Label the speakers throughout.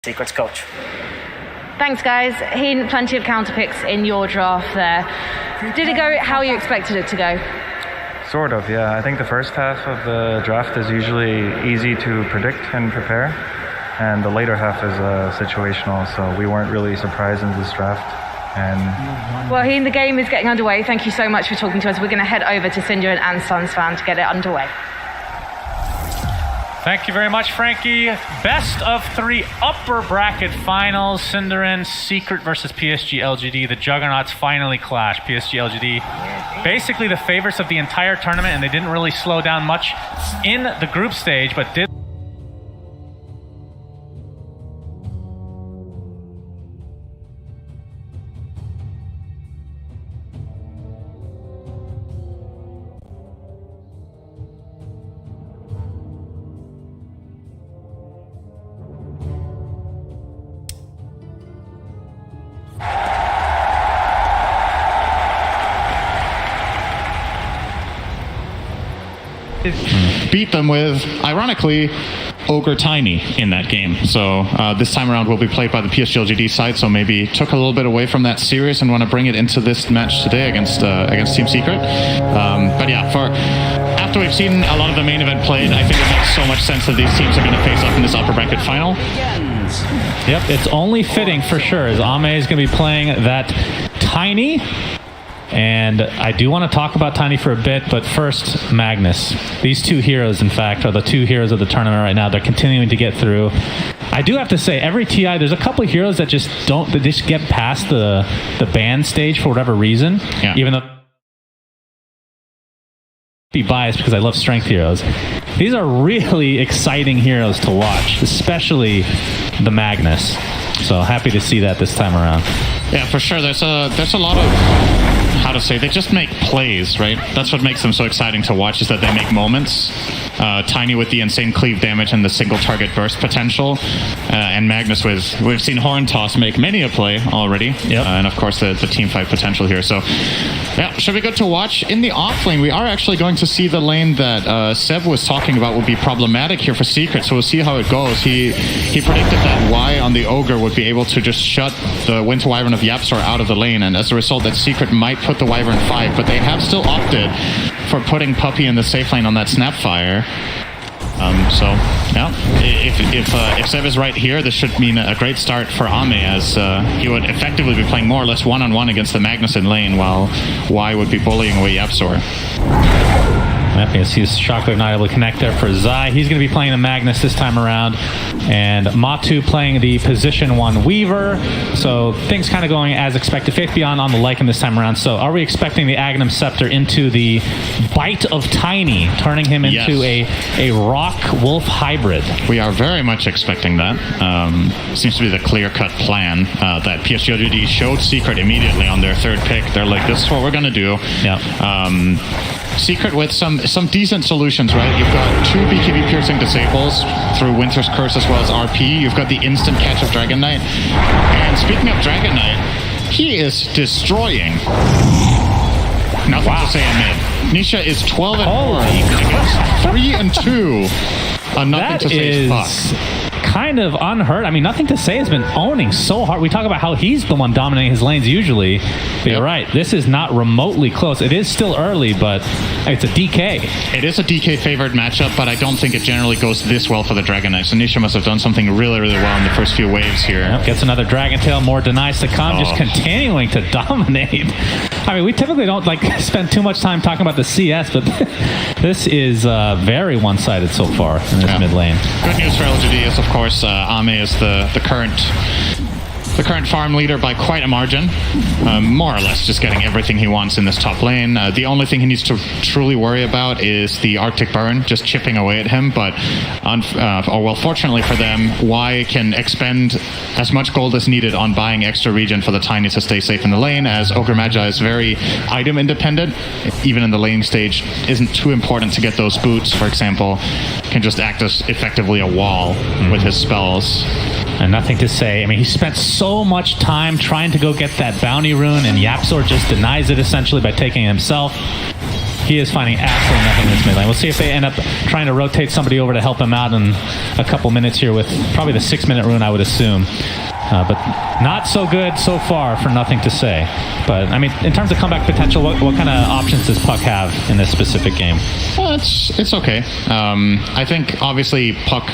Speaker 1: Secrets coach.
Speaker 2: Thanks, guys. Plenty of counter picks in your draft there. Did it go how you expected it to go?
Speaker 3: Sort of, yeah. I think the first half of the draft is usually easy to predict and prepare, and the later half is situational, so we weren't really surprised in this draft.
Speaker 2: Well, the game is getting underway. Thank you so much for talking to us. We're going to head over to Synderen and Suns fan to get it underway.
Speaker 4: Thank you very much, Frankie. Best of 3 upper bracket finals. Synderen, Secret versus PSG.LGD. The Juggernauts finally clash. PSG.LGD, basically the favorites of the entire tournament, and they didn't really slow down much in the group stage, but did.
Speaker 5: Beat them with, ironically, Ogre Tiny in that game. So this time around will be played by the PSG.LGD side, so maybe took a little bit away from that series and want to bring it into this match today against Team Secret. But yeah, after we've seen a lot of the main event played, I think it makes so much sense that these teams are going to face off in this upper bracket final.
Speaker 4: Yep, it's only fitting for sure, as Ame is going to be playing that Tiny. And I do want to talk about Tiny for a bit, but first, Magnus. These 2 heroes, in fact, are the 2 heroes of the tournament right now. They're continuing to get through. I do have to say, every TI, there's a couple of heroes that just get past the ban stage for whatever reason.
Speaker 5: Yeah.
Speaker 4: Even though be biased because I love strength heroes. These are really exciting heroes to watch, especially the Magnus. So happy to see that this time around.
Speaker 5: Yeah, for sure. There's a lot of, how to say, they just make plays, right? That's what makes them so exciting to watch, is that they make moments. Tiny with the insane cleave damage and the single target burst potential, and Magnus we've seen Horn Toss make many a play already.
Speaker 4: Yep.
Speaker 5: And of course the team fight potential here. So yeah, should be good to watch. In the off lane, we are actually going to see the lane that Seb was talking about will be problematic here for Secret, so we'll see how it goes. He predicted that Y on the Ogre would be able to just shut the Winter Wyvern of Yapzor out of the lane, and as a result that Secret might put the Wyvern 5, but they have still opted for putting Puppey in the safe lane on that Snapfire. So yeah, if Seb is right here, this should mean a great start for Ame, as he would effectively be playing more or less one-on-one against the Magnus in lane, while Y would be bullying away Yapzor.
Speaker 4: Yep, yes, he's Shockwave not able to connect there for Zai. He's going to be playing the Magnus this time around. And Matu playing the position 1 Weaver. So things kind of going as expected. Faith Beyond on the Lycan this time around. So are we expecting the Aghanim Scepter into the bite of Tiny, turning him into a Rock Wolf hybrid?
Speaker 5: We are very much expecting that. Seems to be the clear-cut plan that PSG.LGD showed Secret immediately on their 3rd pick. They're like, this is what we're going to do.
Speaker 4: Yeah.
Speaker 5: Secret with some decent solutions, right? You've got 2 BKB piercing disables through Winter's Curse as well as RP. You've got the instant catch of Dragon Knight. And speaking of Dragon Knight, he is destroying. Nothing to say on mid. Nisha is 12-4 against 3-2. Nothing
Speaker 4: that
Speaker 5: to say
Speaker 4: is
Speaker 5: fuck.
Speaker 4: Kind of unheard. I mean, Nothing to Say has been owning so hard. We talk about how he's the one dominating his lanes usually, but you're right. This is not remotely close. It is still early, but it's a DK.
Speaker 5: It is a DK favored matchup, but I don't think it generally goes this well for the Dragon Knight. So Nisha must have done something really, really well in the first few waves here.
Speaker 4: Yep, gets another Dragon Tail, more denies to come, just continuing to dominate. I mean, we typically don't spend too much time talking about the CS, but this is very one-sided so far in this mid lane.
Speaker 5: Good news for LGD is, of course, Ame is the current farm leader by quite a margin, more or less just getting everything he wants in this top lane. The only thing he needs to truly worry about is the Arctic Burn just chipping away at him, but fortunately for them, Y can expend as much gold as needed on buying extra regen for the Tiny to stay safe in the lane, as Ogre Magi is very item independent. Even in the laning stage, isn't too important to get those boots, for example. Can just act as effectively a wall with his spells.
Speaker 4: And Nothing to Say. I mean, he spent so much time trying to go get that bounty rune, and Yapzor just denies it essentially by taking it himself. he is finding absolutely nothing in this mid lane. We'll see if they end up trying to rotate somebody over to help him out in a couple minutes here with probably the 6-minute rune, I would assume. But not so good so far for Nothing to Say. But, I mean, in terms of comeback potential, what kind of options does Puck have in this specific game?
Speaker 5: Well, it's okay. I think, obviously, Puck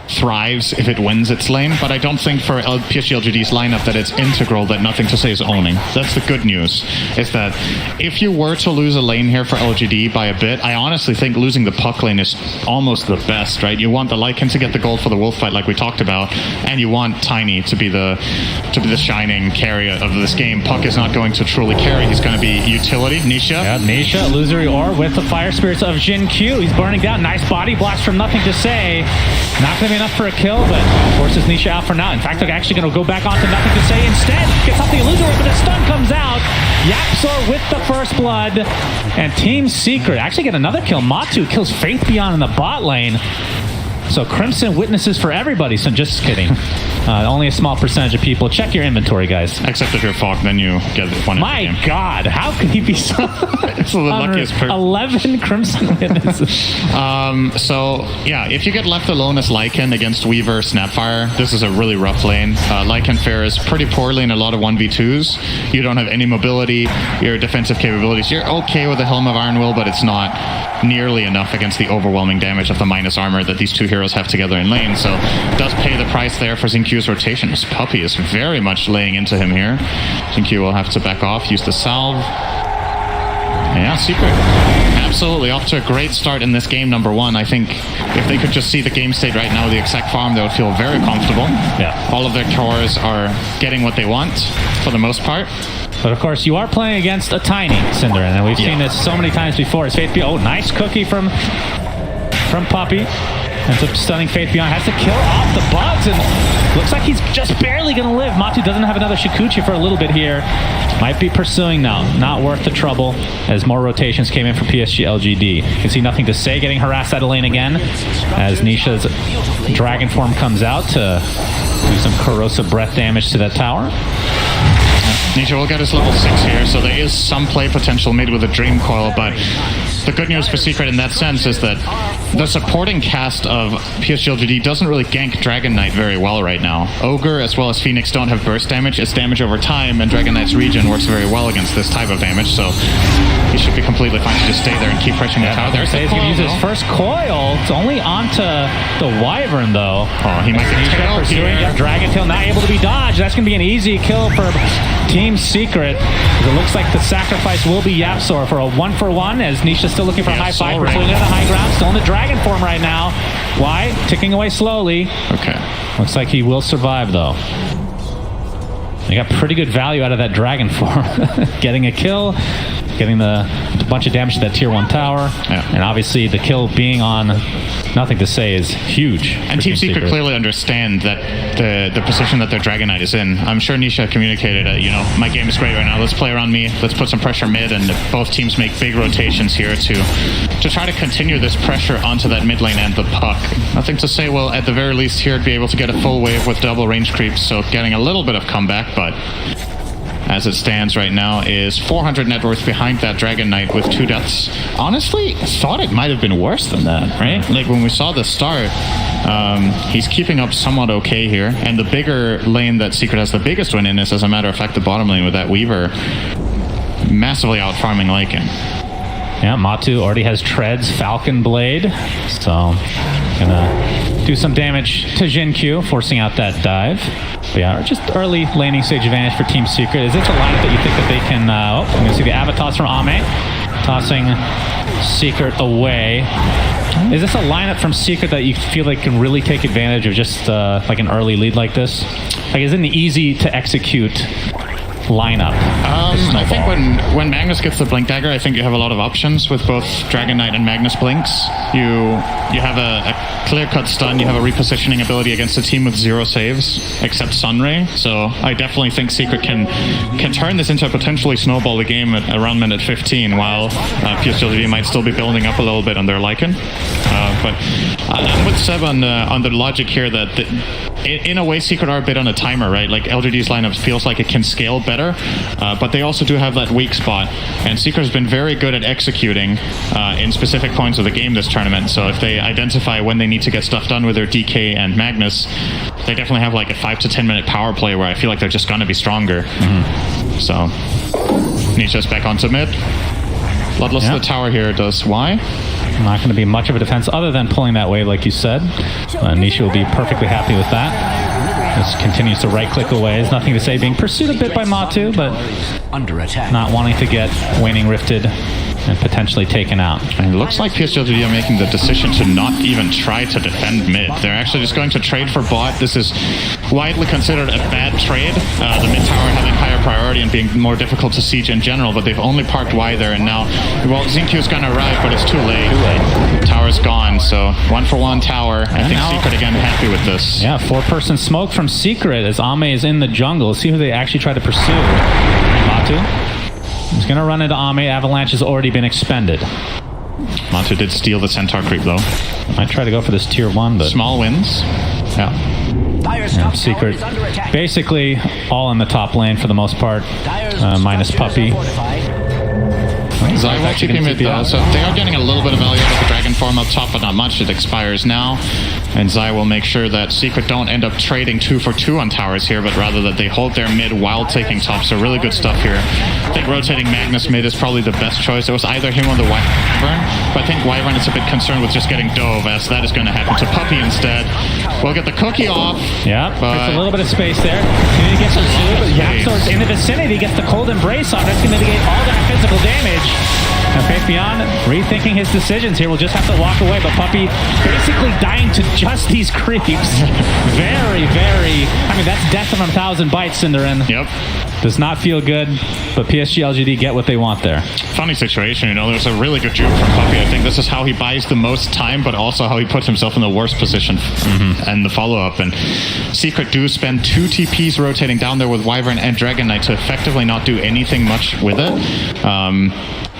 Speaker 5: thrives if it wins its lane, but I don't think for PSG.LGD's lineup that it's integral that Nothing to Say is owning. That's the good news, is that if you were to lose a lane here for LGD by a bit, I honestly think losing the Puck lane is almost the best, right? You want the Lycan to get the gold for the wolf fight like we talked about, and you want Tiny to be the shining carry of this game. Puck is not going to truly carry. He's going to be utility. Nisha.
Speaker 4: Yeah, Nisha, illusory ore with the fire spirits of Jin Q. He's burning down. Nice body blast from Nothing to Say. Not going to be enough for a kill, but forces Nisha out for now. In fact, they're actually going to go back onto Nothing to Say instead. Gets off the illusory, but a stun comes out. Yapzor with the first blood. And Team Secret actually get another kill. Matu kills Faith Beyond in the bot lane. So Crimson witnesses for everybody, so just kidding. Only a small percentage of people. Check your inventory, guys.
Speaker 5: Except if you're Falk, then you get one.
Speaker 4: My God, how could he be so...
Speaker 5: It's the luckiest person.
Speaker 4: 11 Crimson witnesses.
Speaker 5: So, yeah, if you get left alone as Lycan against Weaver, Snapfire, this is a really rough lane. Lycan fares pretty poorly in a lot of 1v2s. You don't have any mobility, your defensive capabilities. You're okay with the Helm of Iron Will, but it's not nearly enough against the overwhelming damage of the minus armor that these two heroes have together in lane. So, does pay the price there for Xinq's rotation. This Puppy is very much laying into him here. Xinq will have to back off, use the salve. Yeah, Secret absolutely off to a great start in this game, number one. I think if they could just see the game state right now with the exact farm, they would feel very comfortable.
Speaker 4: Yeah.
Speaker 5: All of their cores are getting what they want for the most part.
Speaker 4: But of course, you are playing against a Tiny Cinderin, and we've seen this so many times before. It's Faith Beyond. Oh, nice cookie from Puppy. Ends up stunning Faith Beyond. Has to kill off the bugs, and looks like he's just barely going to live. Matu doesn't have another Shikuchi for a little bit here. Might be pursuing now. Not worth the trouble as more rotations came in for PSG.LGD. You can see Nothing to Say getting harassed out of lane again as Nisha's Dragon Form comes out to do some corrosive breath damage to that tower.
Speaker 5: Nisha will get his level 6 here, so there is some play potential made with a Dream Coil, but the good news for Secret in that sense is that the supporting cast of PSG.LGD doesn't really gank Dragon Knight very well right now. Ogre as well as Phoenix don't have burst damage. It's damage over time, and Dragon Knight's regen works very well against this type of damage, so he should be completely fine to just stay there and keep pressuring the tower. There's
Speaker 4: he's going to use his first coil. It's only onto the Wyvern, though.
Speaker 5: Oh, he might get killed here.
Speaker 4: Dragon Tail not able to be dodged. That's going to be an easy kill for Team Secret. It looks like the sacrifice will be Yapzor for a 1-for-1 as Nisha's still looking for a high five. Pursuing into the high ground. Still in the Dragon Form right now. Why? Ticking away slowly.
Speaker 5: Okay.
Speaker 4: Looks like he will survive, though. They got pretty good value out of that Dragon Form. Getting a kill, getting a bunch of damage to that tier 1 tower, and obviously the kill being on Nothing to Say is huge.
Speaker 5: And Team Secret clearly understand that the position that their Dragon Knight is in. I'm sure Nisha communicated, my game is great right now, let's play around me, let's put some pressure mid, and both teams make big rotations here to try to continue this pressure onto that mid lane and the Puck. Nothing to Say will, at the very least here, be able to get a full wave with double range creeps, so getting a little bit of comeback, but as it stands right now is 400 net worth behind that Dragon Knight with 2 deaths. Honestly, thought it might have been worse than that, right? Like when we saw the start, he's keeping up somewhat okay here. And the bigger lane that Secret has the biggest win in is, as a matter of fact, the bottom lane with that Weaver massively out farming Lycan.
Speaker 4: Yeah, Matu already has Treads, Falcon Blade, so gonna do some damage to Jin Q, forcing out that dive. But yeah, just early laning stage advantage for Team Secret. Is it a lineup that you think that they can... I'm going to see the Avatos from Ame, tossing Secret away. Is this a lineup from Secret that you feel like can really take advantage of just like an early lead like this? Like, is it an easy to execute lineup?
Speaker 5: I think when Magnus gets the Blink Dagger, I think you have a lot of options with both Dragon Knight and Magnus Blinks. You have a clear-cut stun, you have a repositioning ability against a team with 0 saves, except Sunray, so I definitely think Secret can turn this into a potentially snowball the game at around minute 15, while PSG.LGD might still be building up a little bit on their Lycan. But I'm with Seb on the logic here that in a way, Secret are a bit on a timer, right? Like LGD's lineup feels like it can scale better, but they also do have that weak spot. And Secret has been very good at executing in specific points of the game this tournament. So if they identify when they need to get stuff done with their DK and Magnus, they definitely have like a 5 to 10 minute power play where I feel like they're just going to be stronger. So Nisha's back onto mid. Bloodless to the tower here does Y.
Speaker 4: Not going to be much of a defense other than pulling that wave, like you said. Nisha will be perfectly happy with that. Just continues to right-click away. There's nothing to say. Being pursued a bit by Matu, but not wanting to get Waning Rifted and potentially taken out.
Speaker 5: And it looks like PSG.LGD are making the decision to not even try to defend mid. They're actually just going to trade for bot. This is widely considered a bad trade. The mid tower having higher priority and being more difficult to siege in general, but they've only parked Y there, and now, well, Xingqiu's going to arrive, but it's too late. Tower's gone, so 1-for-1 tower. I think Secret again happy with this.
Speaker 4: Yeah, 4-person smoke from Secret as Ame is in the jungle. Let's see who they actually try to pursue. Matu. He's going to run into Ame. Avalanche has already been expended.
Speaker 5: Matu did steal the Centaur creep, though.
Speaker 4: Might try to go for this tier 1, but...
Speaker 5: Small wins.
Speaker 4: Yeah, Secret basically all in the top lane for the most part, minus Puppy.
Speaker 5: Zai will keep him mid though, so they are getting a little bit of value out of the dragon form up top, but not much. It expires now, and Zai will make sure that Secret don't end up trading 2 for 2 on towers here, but rather that they hold their mid while taking top. So really good stuff here. I think rotating Magnus mid is probably the best choice. It was either him or the Wyvern, but I think Wyvern is a bit concerned with just getting Dove, as that is going to happen to Puppy instead. We'll get the cookie off.
Speaker 4: Yeah, there's a little bit of space there. He gets a zoo, but Yapsor's in the vicinity, gets the cold embrace off. That's going to mitigate all that physical damage. Now Faith Beyond rethinking his decisions here. Will just have to walk away, but Puppy basically dying to just these creeps. Very, I mean, that's death from 1,000 bites, Cinderin.
Speaker 5: Yep.
Speaker 4: Does not feel good, but PSG.LGD get what they want there.
Speaker 5: Funny situation, you know, there's a really good juke from Puppy. I think this is how he buys the most time, but also how he puts himself in the worst position and the follow-up. And Secret do spend 2 TPs rotating down there with Wyvern and Dragon Knight to effectively not do anything much with it.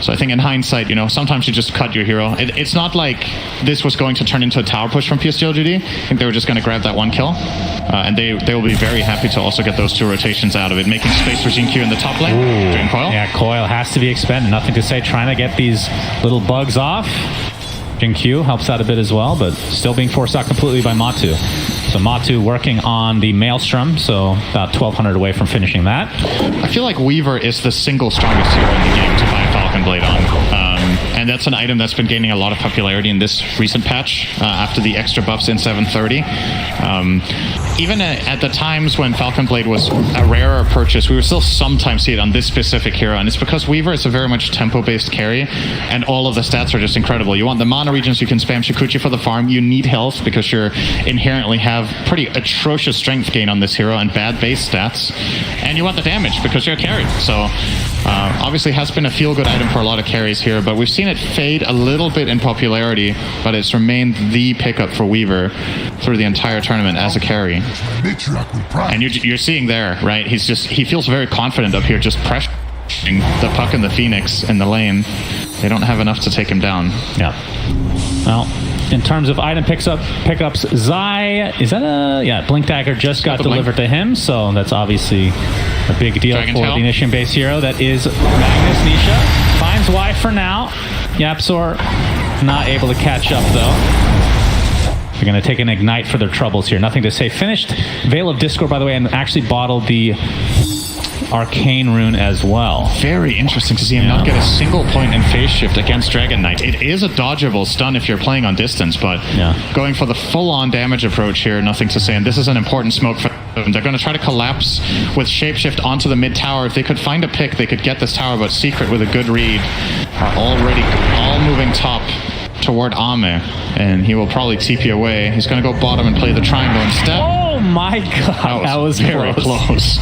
Speaker 5: So I think in hindsight, you know, sometimes you just cut your hero. It's not like this was going to turn into a tower push from PSG.LGD. I think they were just going to grab that 1 kill. And they will be very happy to also get those 2 rotations out of it, making space for Xingqiu in the top lane. Doing Coil.
Speaker 4: Yeah, Coil has to be expended. Nothing to say. Trying to get these little bugs off. Xingqiu helps out a bit as well, but still being forced out completely by Matu. So Matu working on the Maelstrom, so about 1,200 away from finishing that.
Speaker 5: I feel like Weaver is the single strongest hero in the game to buy Falcon Blade on. And that's an item that's been gaining a lot of popularity in this recent patch after the extra buffs in 730. Even at the times when Falcon Blade was a rarer purchase, we would still sometimes see it on this specific hero, and it's because Weaver is a very much tempo-based carry, and all of the stats are just incredible. You want the mana regions, you can spam Shikuchi for the farm, you need health because you inherently have pretty atrocious strength gain on this hero and bad base stats, and you want the damage because you're a carry. So obviously has been a feel-good item for a lot of carries here, but we've seen it fade a little bit in popularity, but it's remained the pickup for Weaver through the entire tournament as a carry. And you're seeing there, right? He feels very confident up here, just pressuring the puck and the Phoenix in the lane. They don't have enough to take him down.
Speaker 4: Yeah. Well, in terms of item pickups, Zai, is that a... Blink Dagger just got delivered to him, so that's obviously a big deal for the Initium base hero. That is Magnus. Nisha finds Y for now. Yapsor not able to catch up, though. They're going to take an Ignite for their troubles here. Nothing to say. Finished Veil of Discord, by the way, and actually bottled the Arcane Rune as well.
Speaker 5: Very interesting to see him not get a single point in phase shift against Dragon Knight. It is a dodgeable stun if you're playing on distance, but going for the full-on damage approach here, nothing to say. And this is an important smoke for them. They're going to try to collapse with Shapeshift onto the mid tower. If they could find a pick, they could get this tower, but Secret with a good read are already all moving top toward Ame, and he will probably TP away. He's going to go bottom and play the triangle instead.
Speaker 4: Oh my god, that was
Speaker 5: very close.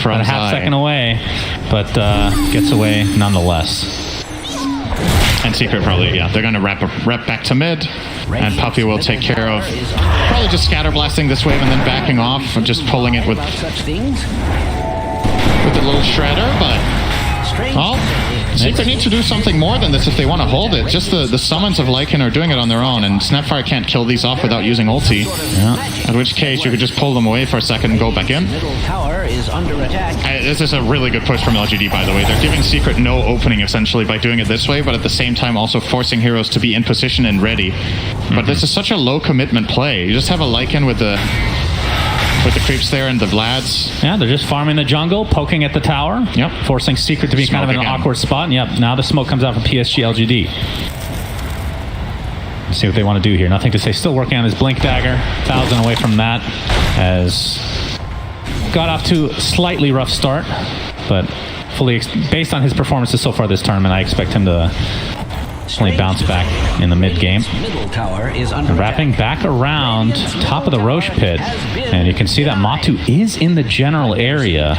Speaker 4: From a half second away, but gets away nonetheless.
Speaker 5: And Secret probably, they're going to rep back to mid, and Puppy will take care of probably just scatter blasting this wave and then backing off and just pulling it with a little shredder, but Secret need to do something more than this if they want to hold it. Just the summons of Lycan are doing it on their own, and Snapfire can't kill these off without using ulti.
Speaker 4: Yeah.
Speaker 5: In which case, you could just pull them away for a second and go back in. This is a really good push from LGD, by the way. They're giving Secret no opening, essentially, by doing it this way, but at the same time also forcing heroes to be in position and ready. But this is such a low commitment play. You just have a Lycan with the creeps there and the Vlads.
Speaker 4: Yeah, they're just farming the jungle, poking at the tower.
Speaker 5: Yep.
Speaker 4: Forcing Secret to be kind of in an awkward spot. And yep, now the smoke comes out from PSG.LGD. Let's see what they want to do here. Nothing to say. Still working on his Blink Dagger. 1,000 away from that. As got off to a slightly rough start, but based on his performances so far this tournament, I expect him to only bounce back in the mid game. Wrapping back around top of the Roche pit, and you can see that Matu is in the general area.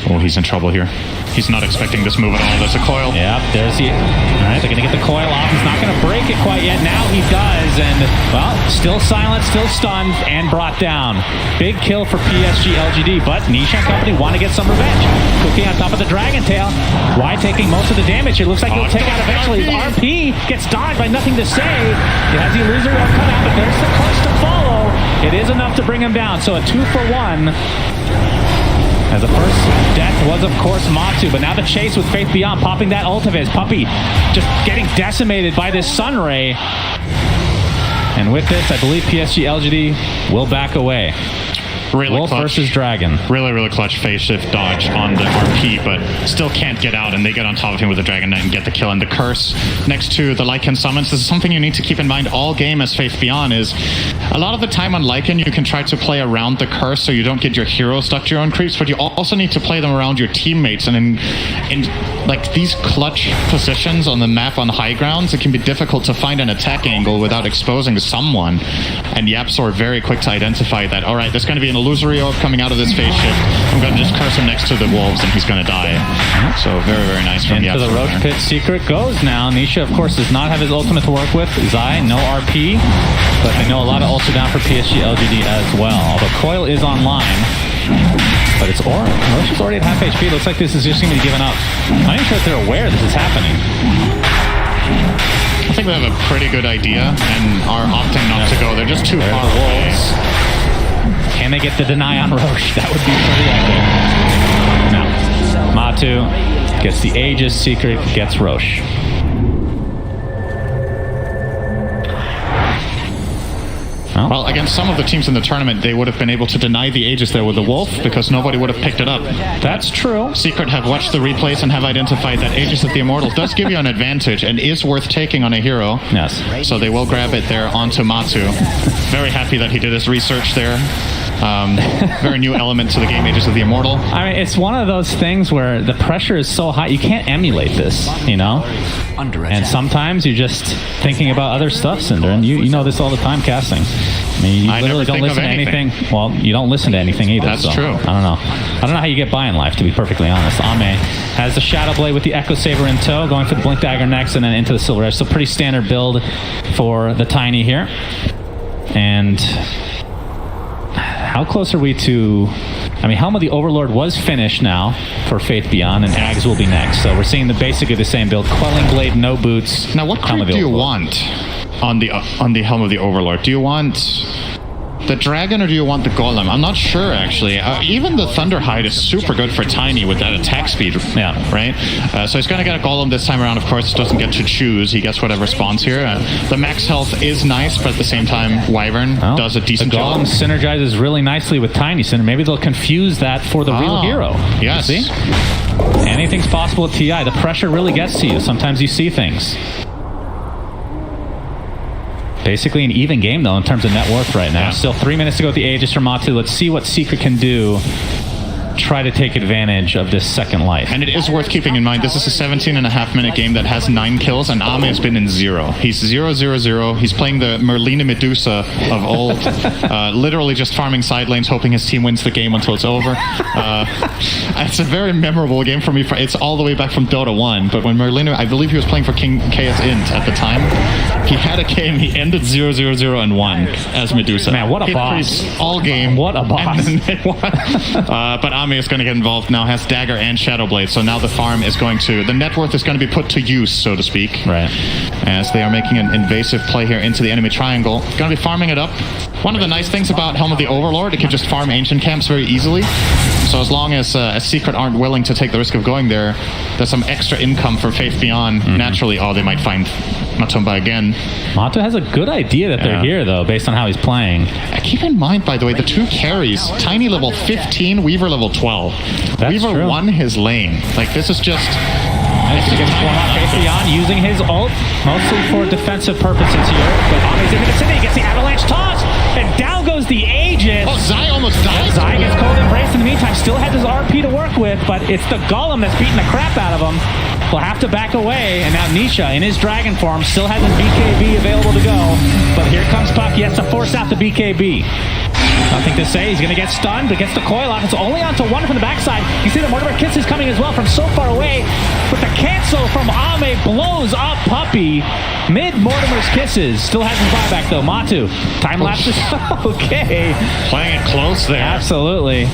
Speaker 5: Oh, he's in trouble here. He's not expecting this move at all. There's a coil.
Speaker 4: Yep, there's the... All right, they're going to get the coil off. He's not going to break it quite yet. Now he does, and, well, still silent, still stunned, and brought down. Big kill for PSG.LGD, but Nisha and company want to get some revenge. Cooking on top of the Dragon Tail. Y taking most of the damage. It looks like he'll take out eventually. His RP gets dodged by nothing to say. Has the illusory will come out, but there's the curse to follow. It is enough to bring him down, so a 2-for-1. As the first death was, of course, Matu, but now the chase with Faith Beyond, popping that ult of his. Puppey just getting decimated by this Sunray. And with this, I believe PSG.LGD will back away.
Speaker 5: Really
Speaker 4: Wolf
Speaker 5: clutch.
Speaker 4: versus Dragon.
Speaker 5: Really clutch phase shift dodge on the RP, but still can't get out, and they get on top of him with the Dragon Knight and get the kill. And the curse next to the Lycan summons. This is something you need to keep in mind all game as Faith Beyond is a lot of the time on Lycan you can try to play around the curse so you don't get your hero stuck to your own creeps, but you also need to play them around your teammates. And in like these clutch positions on the map on high grounds, it can be difficult to find an attack angle without exposing someone. And YapzOr very quick to identify that, all right, there's going to be an illusory orb coming out of this phase shift. I'm going to just curse him next to the wolves and he's going to die. So very nice from
Speaker 4: Into
Speaker 5: YapzOr.
Speaker 4: the Roche pit. Secret goes now. Nisha, of course, does not have his ultimate to work with. Zai, no RP, but they know a lot of ults are down for PSG.LGD as well. Although Coil is online, but it's Roche is already at half HP. Looks like this is just going to be given up. I'm not even sure if they're aware this is happening.
Speaker 5: I think they have a pretty good idea and are opting not to go. They're just too far away.
Speaker 4: Can they get the deny on Roche? That would be pretty epic. No. Matu gets the Aegis, Secret gets Roche.
Speaker 5: Well, against some of the teams in the tournament, they would have been able to deny the Aegis there with the Wolf because nobody would have picked it up.
Speaker 4: That's true.
Speaker 5: Secret have watched the replays and have identified that Aegis of the Immortal does give you an advantage and is worth taking on a hero.
Speaker 4: Yes.
Speaker 5: So they will grab it there onto Matu. Very happy that he did his research there. Very new element to the game, Aegis of the Immortal.
Speaker 4: I mean, it's one of those things where the pressure is so high, you can't emulate this, you know? And sometimes you're just thinking about other stuff, Cinder, and you know this all the time casting. I mean, you literally don't listen to anything. Well, you don't listen to anything either.
Speaker 5: That's
Speaker 4: so,
Speaker 5: true.
Speaker 4: I don't know how you get by in life, to be perfectly honest. Ame has the Shadow Blade with the Echo Saber in tow, going for the Blink Dagger next, and then into the Silver Edge. So pretty standard build for the Tiny here. And how close are we to... I mean, Helm of the Overlord was finished now for Faith Beyond, and Ags will be next. So we're seeing basically the same build. Quelling Blade, no boots.
Speaker 5: Now, what creep do you want on the Helm of the Overlord? Do you want the Dragon or do you want the Golem? I'm not sure, actually. Even the Thunderhide is super good for Tiny with that attack speed.
Speaker 4: Yeah.
Speaker 5: Right? So he's going to get a Golem this time around. Of course, doesn't get to choose. He gets whatever spawns here. The max health is nice, but at the same time, Wyvern does a decent job.
Speaker 4: The Golem synergizes really nicely with Tiny Cinder. Maybe they'll confuse that for the real hero.
Speaker 5: Yes.
Speaker 4: You see? Anything's possible with TI. The pressure really gets to you. Sometimes you see things. Basically an even game, though, in terms of net worth right now.
Speaker 5: Yeah.
Speaker 4: Still 3 minutes to go with the Aegis from Matu. Let's see what Secret can do. Try to take advantage of this second life.
Speaker 5: And it is worth keeping in mind, this is a 17.5-minute game that has 9 kills, and Ame has been in 0. He's 0-0-0. He's playing the Merlina Medusa of old, literally just farming side lanes, hoping his team wins the game until it's over. It's a very memorable game for me. It's all the way back from Dota 1, but when Merlina, I believe he was playing for King KS Int at the time, he had a game, he ended 0-0-0 and won as Medusa.
Speaker 4: Man, what a boss.
Speaker 5: All game.
Speaker 4: What a boss.
Speaker 5: And then they won. But Ame is going to get involved now, has Dagger and Shadow Blade, so now the farm is going to, the net worth is going to be put to use, so to speak.
Speaker 4: Right.
Speaker 5: As they are making an invasive play here into the enemy triangle. Going to be farming it up. One of the nice things about Helm of the Overlord, it can just farm ancient camps very easily. So as long as Secret aren't willing to take the risk of going there, there's some extra income for Faith Beyond. Naturally, they might find Matumba again.
Speaker 4: Matu has a good idea that they're here, though, based on how he's playing.
Speaker 5: Keep in mind, by the way, the two carries, Tiny level 15, Weaver level 12.
Speaker 4: That's
Speaker 5: Weaver
Speaker 4: true.
Speaker 5: won his lane. Like, this is just...
Speaker 4: He gets blown off Faith Beyond, using his ult, mostly for defensive purposes here. But Ame's in the vicinity, gets the avalanche toss, and down goes the Aegis.
Speaker 5: Oh, Zai almost died.
Speaker 4: Zai gets cold embrace in the meantime, still has his RP to work with, but it's the Golem that's beating the crap out of him. Will have to back away, and now Nisha, in his dragon form, still has his BKB available to go. But here comes Puck, he has to force out the BKB. Nothing to say, he's going to get stunned, but gets the coil off. It's only onto one from the backside. You see the Mortimer Kiss is coming as well from so far away. But the cancel from Ame blows up Puppy. Mid Mortimer's Kisses. Still has his buyback though. Matu. Time lapses. Okay.
Speaker 5: Playing it close there.
Speaker 4: Absolutely.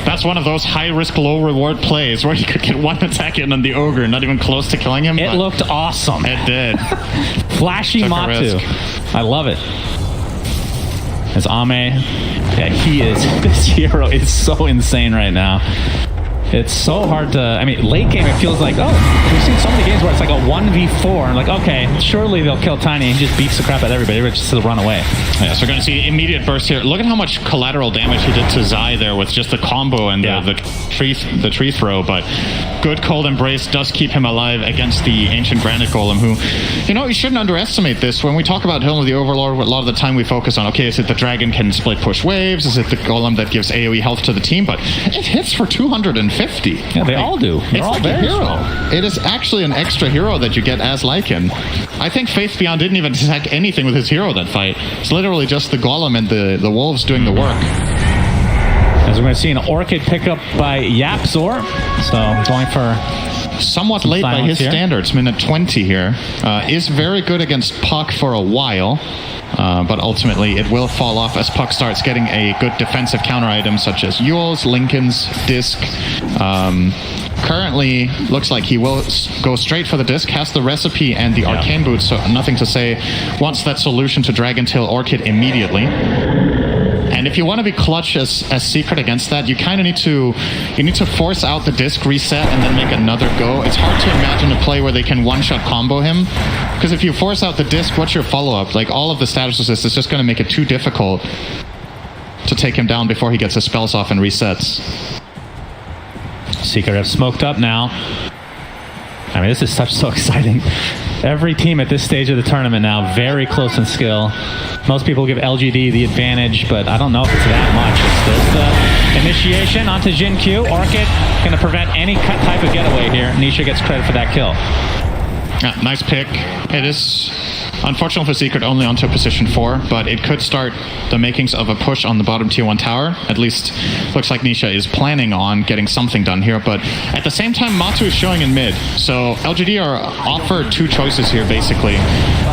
Speaker 5: That's one of those high-risk, low-reward plays where you could get one attack in on the Ogre, not even close to killing him.
Speaker 4: It looked awesome.
Speaker 5: It did.
Speaker 4: Flashy
Speaker 5: Took a
Speaker 4: Matu.
Speaker 5: risk.
Speaker 4: I love it. As Ame, he is, this hero is so insane right now. It's so hard to, I mean, late game it feels like, we've seen so many games where it's like a 1v4, and like, okay, surely they'll kill Tiny, and he just beats the crap out of everybody, just to run away.
Speaker 5: Yeah, so we're going to see immediate burst here. Look at how much collateral damage he did to Zai there with just the combo and the tree throw, but good cold embrace does keep him alive against the ancient granite golem, who, you shouldn't underestimate this. When we talk about Helm of the Overlord, a lot of the time we focus on, okay, is it the dragon can split push waves? Is it the golem that gives AoE health to the team? But it hits for 250.
Speaker 4: Yeah, they all do. They're
Speaker 5: It's
Speaker 4: all
Speaker 5: like
Speaker 4: very
Speaker 5: a hero.
Speaker 4: strong.
Speaker 5: It is actually an extra hero that you get as Lycan. I think Faith Beyond didn't even attack anything with his hero that fight. It's literally just the golem and the wolves doing the work.
Speaker 4: As we're going to see an Orchid pickup by Yapzor. So going for
Speaker 5: somewhat late by his standards, minute 20 here. Is very good against Puck for a while. But ultimately it will fall off as Puck starts getting a good defensive counter item such as Yule's, Lincoln's, Disc. Currently looks like he will go straight for the Disc, has the recipe and the Arcane Boots, so nothing to say. Wants that solution to Dragon Tail Orchid immediately. And if you want to be clutch as Secret against that, you kind of need to force out the Disc reset and then make another go. It's hard to imagine a play where they can one-shot combo him, because if you force out the Disc, what's your follow-up? Like, all of the status resist is just going to make it too difficult to take him down before he gets his spells off and resets.
Speaker 4: Secret have smoked up now. I mean, this is so exciting. Every team at this stage of the tournament now very close in skill. Most people give LGD the advantage, but I don't know if it's that much. It's the initiation onto Jin Q. Orchid going to prevent any type of getaway here. Nisha gets credit for that kill.
Speaker 5: Yeah, nice pick. It is unfortunate for Secret only onto position 4, but it could start the makings of a push on the bottom tier 1 tower. At least looks like Nisha is planning on getting something done here, but at the same time Matu is showing in mid. So LGD are offered two choices here basically.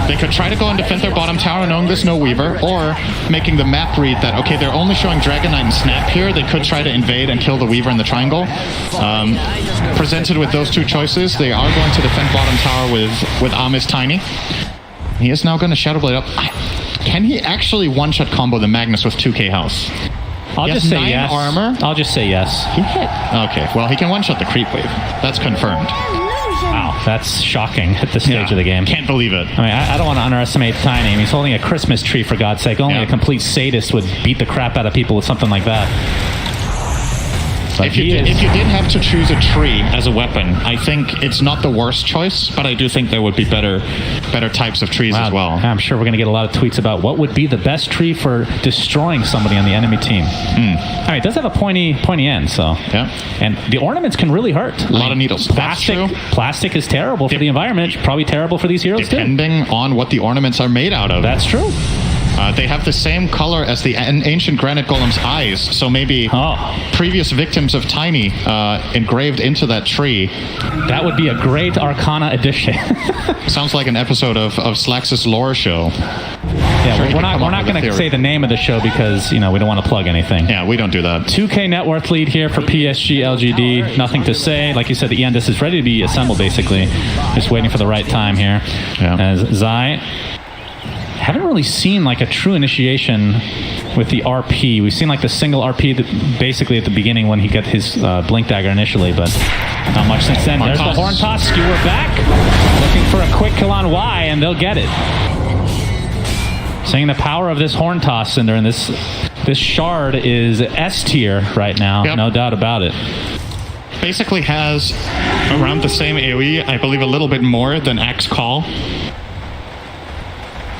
Speaker 5: They could try to go and defend their bottom tower knowing there's no Weaver, or making the map read that, okay, they're only showing Dragon Knight and Snap here, they could try to invade and kill the Weaver in the triangle. Presented with those two choices, they are going to defend bottom tower with Ame's Tiny. He is now going to Shadow Blade up. Can he actually one-shot combo the Magnus with 2k health?
Speaker 4: I'll just say yes.
Speaker 5: Armor?
Speaker 4: I'll just say yes.
Speaker 5: He hit. Okay, well, he can one-shot the creep wave. That's confirmed.
Speaker 4: Wow, that's shocking at this stage of the game.
Speaker 5: Can't believe it.
Speaker 4: I mean, I don't want to underestimate Tiny. I mean, he's holding a Christmas tree, for God's sake. Only a complete sadist would beat the crap out of people with something like that.
Speaker 5: If you did have to choose a tree as a weapon, I think it's not the worst choice, but I do think there would be better types of trees as well.
Speaker 4: I'm sure we're going to get a lot of tweets about what would be the best tree for destroying somebody on the enemy team. I mean, it does have a pointy end, so.
Speaker 5: Yeah.
Speaker 4: And the ornaments can really hurt.
Speaker 5: A lot of needles.
Speaker 4: Plastic is terrible for the environment. Probably terrible for these heroes
Speaker 5: depending on what the ornaments are made out of.
Speaker 4: That's true.
Speaker 5: They have the same color as the ancient granite golem's eyes, so maybe previous victims of Tiny engraved into that tree.
Speaker 4: That would be a great Arcana edition.
Speaker 5: Sounds like an episode of Slax's lore show.
Speaker 4: Yeah, sure, we're not going to say the name of the show because, we don't want to plug anything.
Speaker 5: Yeah, we don't do that.
Speaker 4: 2K net worth lead here for PSG.LGD. Nothing to say. Like you said, the end, this is ready to be assembled, basically. Just waiting for the right time here.
Speaker 5: Yeah.
Speaker 4: As Zai, haven't really seen like a true initiation with the RP. We've seen like the single RP basically at the beginning when he got his Blink Dagger initially, but not much since then. There's the Horn Toss. Skewer back. Looking for a quick kill on Y, and they'll get it. Saying the power of this Horn Toss, Cinder, and this shard is S tier right now. Yep. No doubt about it.
Speaker 5: Basically has around the same AoE, I believe a little bit more than Axe Call.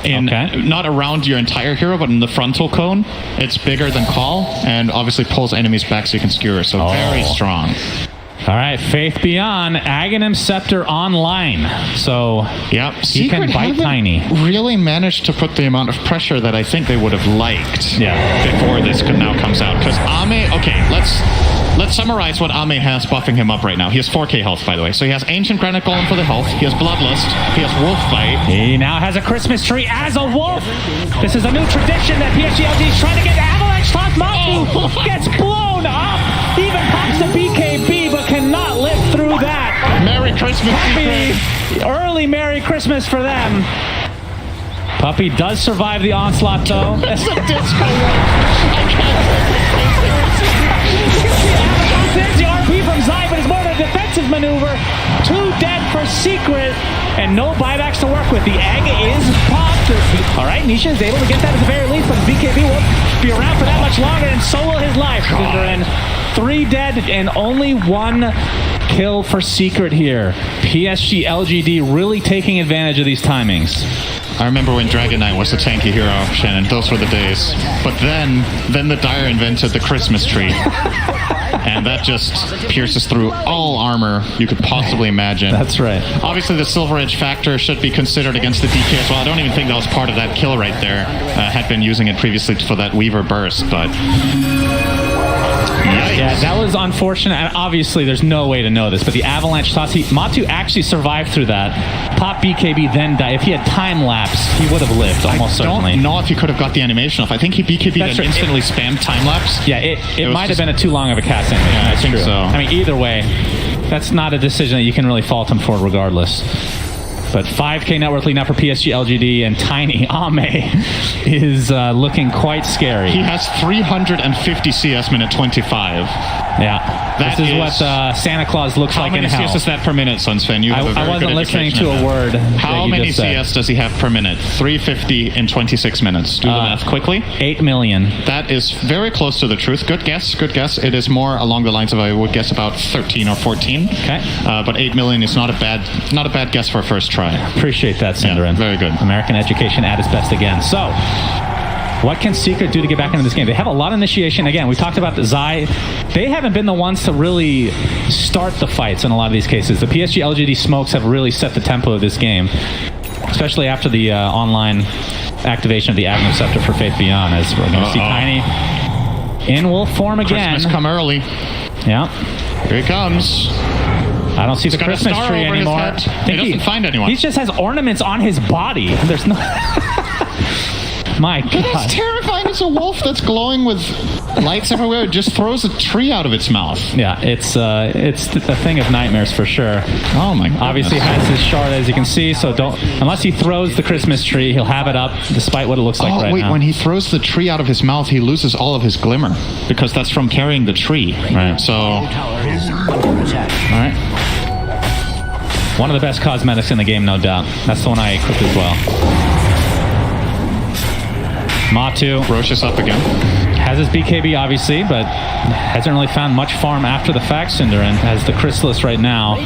Speaker 5: Not around your entire hero, but in the frontal cone. It's bigger than Call, and obviously pulls enemies back so you can skewer. So very strong.
Speaker 4: All right, Faith Beyond, Aghanim Scepter online. So he can bite Tiny.
Speaker 5: Really managed to put the amount of pressure that I think they would have liked before this now comes out. Because Ame, let's summarize what Ame has buffing him up right now. He has 4k health, by the way. So he has Ancient Granite Golem for the health. He has Bloodlust. He has Wolf Bite.
Speaker 4: He now has a Christmas tree as a wolf. This is a new tradition that PSG.LGD is trying to get. Avalanche Toss Matu gets blown up. Even pops the BKB, but cannot live through that.
Speaker 5: Merry Christmas.
Speaker 4: Early Merry Christmas for them. Puppy does survive the onslaught, though.
Speaker 5: It's a disco I can't.
Speaker 4: There's the RP from Zai, but it's more of a defensive maneuver. 2 dead for Secret, and no buybacks to work with. The egg is popped. All right, Nisha is able to get that at the very least, but the BKB won't be around for that much longer, and so will his life. And 3 dead and only 1 kill for Secret here. PSG.LGD really taking advantage of these timings.
Speaker 5: I remember when Dragon Knight was the tanky hero, Shannon. Those were the days. But then the Dire invented the Christmas tree. And that just pierces through all armor you could possibly imagine.
Speaker 4: That's right.
Speaker 5: Obviously, the Silver Edge factor should be considered against the DK as well. I don't even think that was part of that kill right there. Had been using it previously for that Weaver burst, but...
Speaker 4: Yeah, that was unfortunate. And obviously, there's no way to know this, but the Avalanche Toss, Matu actually survived through that. Pop BKB, then die. If he had time lapse, he would have lived, almost certainly.
Speaker 5: I don't know if he could have got the animation off. I think he BKB'd and instantly spammed time lapse.
Speaker 4: Yeah, it might have been a too long of a cast animation.
Speaker 5: Yeah, I think so.
Speaker 4: I mean, either way, that's not a decision that you can really fault him for regardless. But 5k net worth lead now for PSG.LGD, and Tiny Ame is looking quite scary.
Speaker 5: He has 350 CS minute 25.
Speaker 4: Yeah, this is what Santa Claus looks like in hell.
Speaker 5: How many CS is that per minute, Sunsfan?
Speaker 4: I wasn't listening to a word.
Speaker 5: How many CS does he have per minute? 350 in 26 minutes. Do the math quickly.
Speaker 4: 8 million.
Speaker 5: That is very close to the truth. Good guess. Good guess. It is more along the lines of, I would guess, about 13 or 14.
Speaker 4: Okay.
Speaker 5: But 8 million is not a bad guess for a first try.
Speaker 4: Appreciate that, Cinderin.
Speaker 5: Yeah, very good.
Speaker 4: American education at its best again. So, what can Secret do to get back into this game? They have a lot of initiation. Again, we talked about the Zai. They haven't been the ones to really start the fights in a lot of these cases. The PSG.LGD smokes have really set the tempo of this game, especially after the online activation of the Aghanim Scepter for Faith Beyond, as we're going to see Tiny in wolf form again.
Speaker 5: Christmas come early.
Speaker 4: Yeah.
Speaker 5: Here he comes.
Speaker 4: I don't see the Christmas tree anymore.
Speaker 5: He doesn't find anyone.
Speaker 4: He just has ornaments on his body. There's no... My God.
Speaker 5: That's terrifying. It's a wolf that's glowing with lights everywhere. It just throws a tree out of its mouth.
Speaker 4: Yeah, it's a thing of nightmares for sure.
Speaker 5: Oh my God.
Speaker 4: Obviously has his shard, as you can see, so unless he throws the Christmas tree, he'll have it up despite what it looks like right now.
Speaker 5: When he throws the tree out of his mouth, he loses all of his glimmer because that's from carrying the tree.
Speaker 4: Right.
Speaker 5: So,
Speaker 4: all right. One of the best cosmetics in the game, no doubt. That's the one I equipped as well. Matu.
Speaker 5: Rosh is up again.
Speaker 4: Has his BKB, obviously, but hasn't really found much farm after the fact. Synderen has the Chrysalis right now.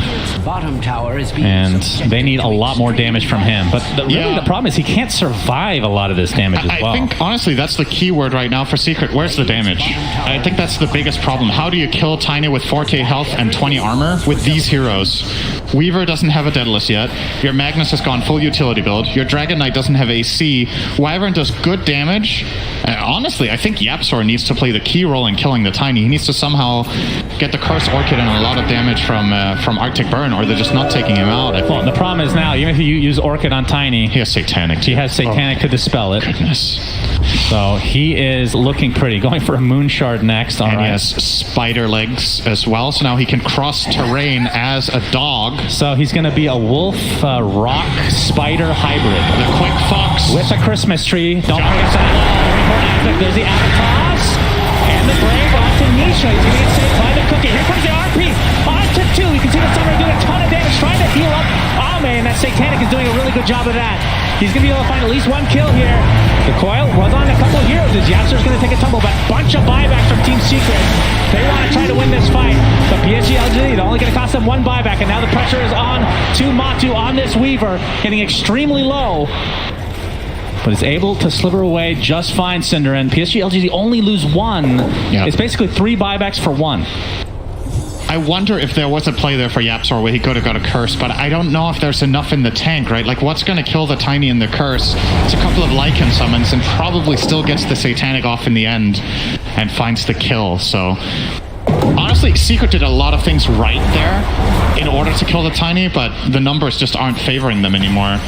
Speaker 1: Bottom tower is being
Speaker 4: And they need a lot more damage from him. But really the problem is he can't survive a lot of this damage as well.
Speaker 5: I think, honestly, that's the key word right now for Secret. Where's the damage? I think that's the biggest problem. How do you kill Tiny with 4k health and 20 armor with these heroes? Weaver doesn't have a Daedalus yet. Your Magnus has gone full utility build. Your Dragon Knight doesn't have AC. Wyvern does good damage. Honestly, I think Yapsor needs to play the key role in killing the Tiny. He needs to somehow get the Curse Orchid and a lot of damage from Arctic Burn, or they're just not taking him out.
Speaker 4: Well, the problem is now, even if you use Orchid on Tiny,
Speaker 5: he has Satanic.
Speaker 4: He has Satanic to dispel it.
Speaker 5: Goodness.
Speaker 4: So he is looking pretty. Going for a Moon Shard next. All
Speaker 5: and
Speaker 4: right.
Speaker 5: He has Spider Legs as well, so now he can cross terrain as a dog.
Speaker 4: So he's going to be a wolf rock spider hybrid.
Speaker 5: The Quick Fox.
Speaker 4: With a Christmas tree. Don't forget that. There's the Avatas. And the Brave onto Nisha. He's going to get saved by the cookie. Here comes the RP. Onto 2. You can see the Summoner doing a ton of damage, trying to heal up Ame, and that Satanic is doing a really good job of that. He's going to be able to find at least one kill here. The coil was on a couple of heroes. As Yapsor's going to take a tumble, but bunch of buybacks from Team Secret. They want to try to win this fight. But PSG.LGD, they're only going to cost them one buyback, and now the pressure is on to Matu on this Weaver, getting extremely low. But is able to sliver away just fine, Synderen. PSG.LGD only lose one. Yep. It's basically 3 buybacks for 1.
Speaker 5: I wonder if there was a play there for Yapsor where he could have got a curse, but I don't know if there's enough in the tank, right? Like, what's going to kill the Tiny in the curse? It's a couple of Lycan summons and probably still gets the Satanic off in the end and finds the kill, so... Honestly, Secret did a lot of things right there in order to kill the Tiny, but the numbers just aren't favoring them anymore.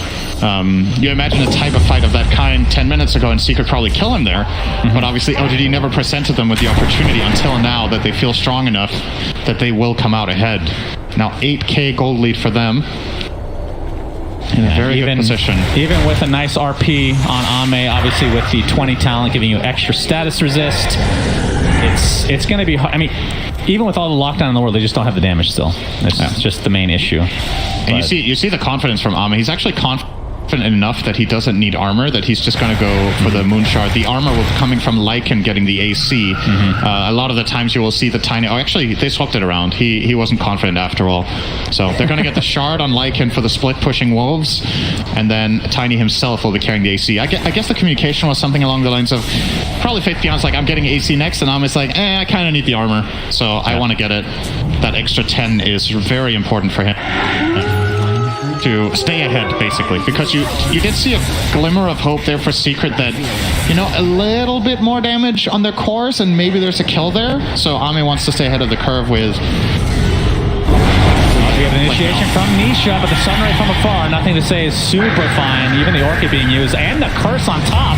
Speaker 5: You imagine a type of fight of that kind 10 minutes ago and Secret probably kill him there, but obviously LGD never presented them with the opportunity until now that they feel strong enough that they will come out ahead. Now 8k gold lead for them. In a very good position.
Speaker 4: Even with a nice RP on Ame, obviously with the 20 talent giving you extra status resist, it's going to be hard. I mean, even with all the lockdown in the world, they just don't have the damage still. It's just the main issue.
Speaker 5: And you see the confidence from Ame. He's actually confident enough that he doesn't need armor, that he's just going to go for the Moon Shard. The armor will coming from Lycan getting the AC. A lot of the times you will see the Tiny... Oh, actually, they swapped it around. He wasn't confident after all. So they're going to get the Shard on Lycan for the split pushing Wolves, and then Tiny himself will be carrying the AC. I guess the communication was something along the lines of probably Faith Beyond's like, I'm getting AC next, and Ame's like, I kind of need the armor, so I want to get it. That extra 10 is very important for him. To stay ahead, basically, because you did see a glimmer of hope there for Secret that, you know, a little bit more damage on their cores and maybe there's a kill there. So Ame wants to stay ahead of the curve with...
Speaker 4: We have an initiation from Nisha, but the Sunray from afar, nothing to say, is super fine. Even the Orchid being used and the Curse on top.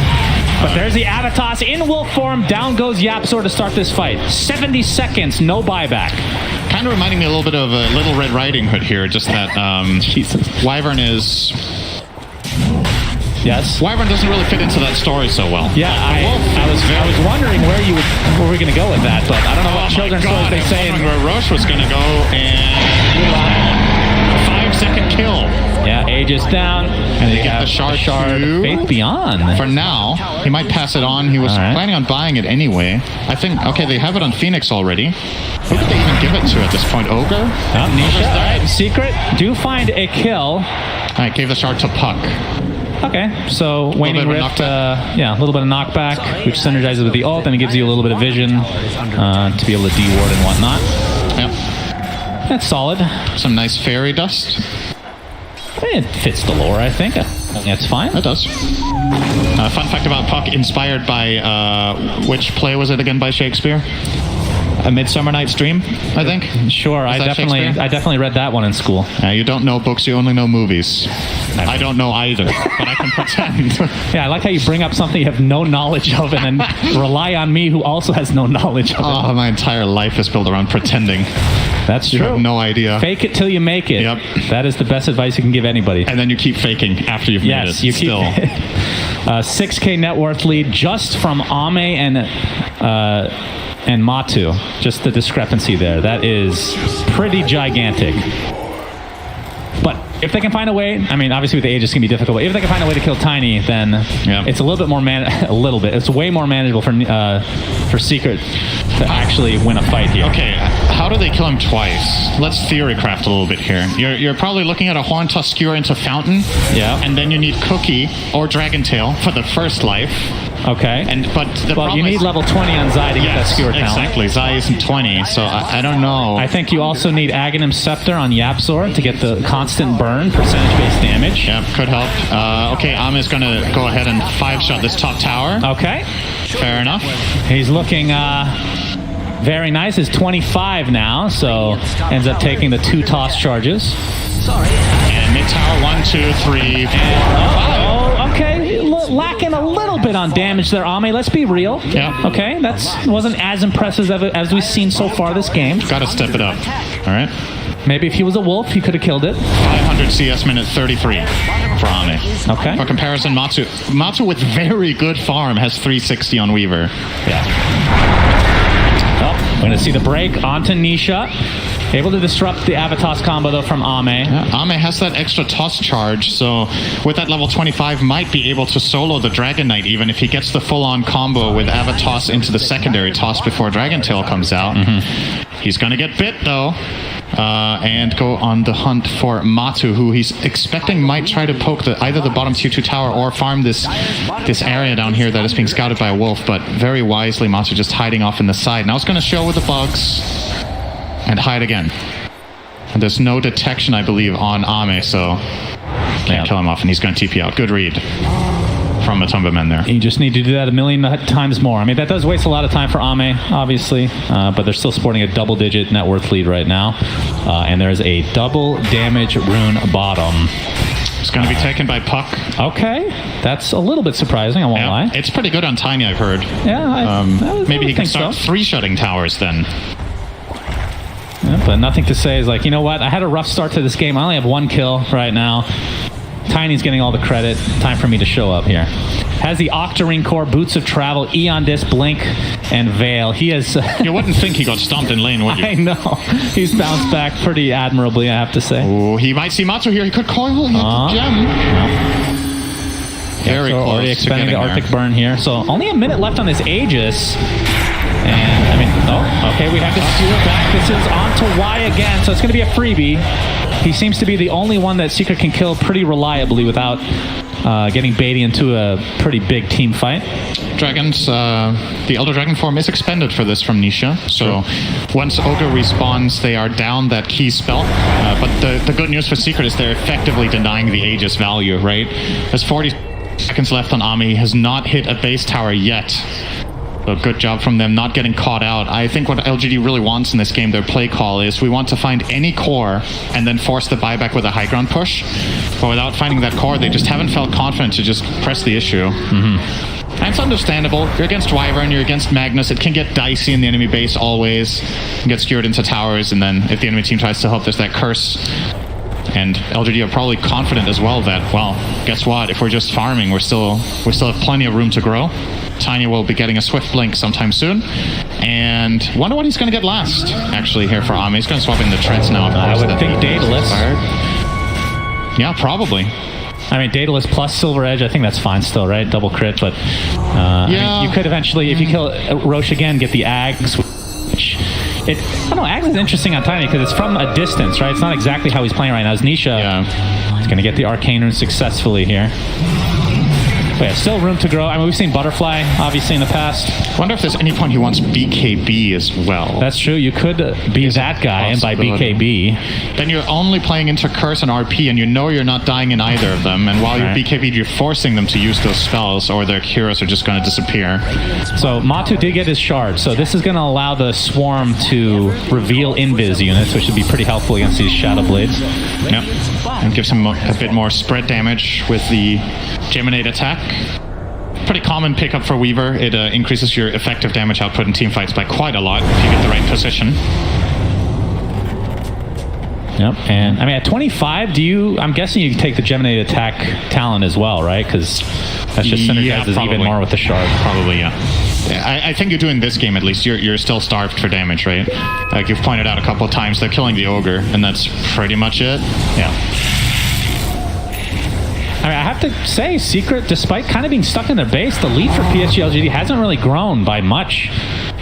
Speaker 4: But there's the Avatas in wolf form. Down goes Yapsor to start this fight. 70 seconds, no buyback.
Speaker 5: Kind of reminding me a little bit of a Little Red Riding Hood here, just that Wyvern is...
Speaker 4: Yes.
Speaker 5: Wyvern doesn't really fit into that story so well.
Speaker 4: Yeah, I was wondering where we're going to go with that, but I don't know what children's stories they say.
Speaker 5: I was wondering where Roche was going to go, and a 5-second kill.
Speaker 4: Yeah, Age is down, and they
Speaker 5: get the shard
Speaker 4: Faith Beyond.
Speaker 5: For now, he might pass it on. He was planning on buying it anyway. I think, okay, they have it on Phoenix already. Who did they even give it to at this point? Ogre?
Speaker 4: Nisha. All right, Secret do find a kill.
Speaker 5: All right, gave the shard to Puck.
Speaker 4: Okay, so Waning Rift, a little bit of knockback, which synergizes with the ult, and it gives you a little bit of vision to be able to de-ward and whatnot.
Speaker 5: Yep.
Speaker 4: That's solid.
Speaker 5: Some nice fairy dust.
Speaker 4: It fits the lore, I think. That's fine.
Speaker 5: It does. Fun fact about Puck, inspired by, which play was it again by Shakespeare? A Midsummer Night's Dream, I think.
Speaker 4: Sure, I definitely read that one in school.
Speaker 5: You don't know books, you only know movies. I don't know either, but I can pretend.
Speaker 4: Yeah, I like how you bring up something you have no knowledge of and then rely on me who also has no knowledge of it.
Speaker 5: Oh, my entire life is built around pretending.
Speaker 4: That's true.
Speaker 5: You have no idea.
Speaker 4: Fake it till you make it.
Speaker 5: Yep.
Speaker 4: That is the best advice you can give anybody.
Speaker 5: And then you keep faking after you've made it.
Speaker 4: You
Speaker 5: still.
Speaker 4: 6k net worth lead just from Ame and Matu. Just the discrepancy there. That is pretty gigantic. But if they can find a way, I mean, obviously with the age it's going to be difficult, but if they can find a way to kill Tiny, then it's a little bit more it's way more manageable for Secret to actually win a fight here.
Speaker 5: Okay, how do they kill him twice? Let's theory craft a little bit here. You're probably looking at a Horn Toss Skewer into Fountain, and then you need Cookie or Dragon Tail for the first life.
Speaker 4: Okay.
Speaker 5: But
Speaker 4: you need level 20 on Zai to get that Skewer talent.
Speaker 5: Exactly. Zai isn't 20, so I don't know.
Speaker 4: I think you also need Aghanim Scepter on Yapzor to get the constant burn, percentage-based damage.
Speaker 5: Yeah, could help. Okay, Ami's going to go ahead and 5-shot this top tower.
Speaker 4: Okay.
Speaker 5: Fair enough.
Speaker 4: He's looking very nice. It's 25 now, so ends up taking the 2 toss charges.
Speaker 5: And mid tower, 1, 2, 3, 4, 5.
Speaker 4: Okay. Lacking a little bit on damage there, Ame. Let's be real.
Speaker 5: Yeah.
Speaker 4: Okay, wasn't as impressive as we've seen so far this game.
Speaker 5: Got to step it up. All right.
Speaker 4: Maybe if he was a wolf, he could have killed it.
Speaker 5: 500 CS minute 33 for Ame.
Speaker 4: Okay.
Speaker 5: For comparison, Matsu with very good farm has 360 on Weaver.
Speaker 4: Yeah. Oh, we're going to see the break onto Nisha. Able to disrupt the Avatos combo, though, from Ame.
Speaker 5: Yeah, Ame has that extra toss charge, so with that level 25, might be able to solo the Dragon Knight, even if he gets the full-on combo with Avatos into the secondary toss before Dragon Tail comes out. He's going to get bit, though, and go on the hunt for Matu, who he's expecting might try to poke either the bottom tier 2 tower or farm this area down here that is being scouted by a wolf, but very wisely, Matu just hiding off in the side. Now it's going to show with the bugs. And hide again. And there's no detection, I believe, on Ame, so can't kill him off, and he's going to TP out. Good read from Matumba Men there.
Speaker 4: You just need to do that a million times more. I mean, that does waste a lot of time for Ame, obviously, but they're still sporting a double-digit net worth lead right now. And there's a double damage rune bottom.
Speaker 5: It's going to be taken by Puck.
Speaker 4: Okay. That's a little bit surprising, I won't lie.
Speaker 5: It's pretty good on Tiny, I've heard.
Speaker 4: Yeah,
Speaker 5: maybe he can start 3-shutting towers then.
Speaker 4: Yeah, but nothing to say is like, you know what? I had a rough start to this game. I only have 1 kill right now. Tiny's getting all the credit. Time for me to show up here. Has the Octarine Core, Boots of Travel, Eon Disc, Blink, and Veil. He has...
Speaker 5: You wouldn't think he got stomped in lane, would you?
Speaker 4: I know. He's bounced back pretty admirably, I have to say.
Speaker 5: Oh, he might see Matsu here. He could coil. He could gem. Very close.
Speaker 4: Already expending the Arctic Burn here. So only a minute left on this Aegis. And, I mean, okay, we have to steer back. This is on to Y again, so it's going to be a freebie. He seems to be the only one that Secret can kill pretty reliably without getting Beatty into a pretty big team fight.
Speaker 5: Dragons, the Elder Dragon form is expended for this from Nisha, so once Ogre respawns, they are down that key spell. But the good news for Secret is they're effectively denying the Aegis value, right? There's 40 seconds left on Ami. He has not hit a base tower yet. So good job from them not getting caught out. I think what LGD really wants in this game, their play call, is we want to find any core and then force the buyback with a high ground push. But without finding that core, they just haven't felt confident to just press the issue. And it's understandable. You're against Wyvern, you're against Magnus. It can get dicey in the enemy base always. You can get skewered into towers, and then if the enemy team tries to help, there's that curse. And LGD are probably confident as well that, well, guess what? If we're just farming, we still have plenty of room to grow. Tiny will be getting a Swift Blink sometime soon. And wonder what he's going to get last, actually, here for Ami. He's going to swap in the Treads now.
Speaker 4: I would think Daedalus.
Speaker 5: Yeah, probably.
Speaker 4: I mean, Daedalus plus Silver Edge, I think that's fine still, right? Double crit, but I mean, you could eventually, if you kill Roche again, get the Ags, which... I don't know, Ags is interesting on Tiny because it's from a distance, right? It's not exactly how he's playing right now. As Nisha is going to get the Arcane Rune successfully here. But yeah, still room to grow. I mean, we've seen Butterfly, obviously, in the past.
Speaker 5: Wonder if there's any point he wants BKB as well.
Speaker 4: That's true. You could be that guy and buy BKB.
Speaker 5: Then you're only playing into Curse and RP, and you know you're not dying in either of them. And while you're BKB, you're forcing them to use those spells, or their heroes are just going to disappear.
Speaker 4: So Matu did get his shard, so this is going to allow the Swarm to reveal Invis units, which should be pretty helpful against these Shadow Blades.
Speaker 5: Yep. And gives him a bit more spread damage with the Geminate attack. Pretty common pickup for Weaver. It increases your effective damage output in team fights by quite a lot if you get the right position.
Speaker 4: Yep, and I mean at 25, I'm guessing you can take the Geminate attack talent as well, right? Because that's just synergizes even more with the shard.
Speaker 5: Probably, yeah. I think you do in this game at least. You're still starved for damage, right? Like you've pointed out a couple of times, they're killing the Ogre, and that's pretty much it.
Speaker 4: Yeah. I mean, I have to say, Secret, despite kind of being stuck in their base, the lead for PSG.LGD hasn't really grown by much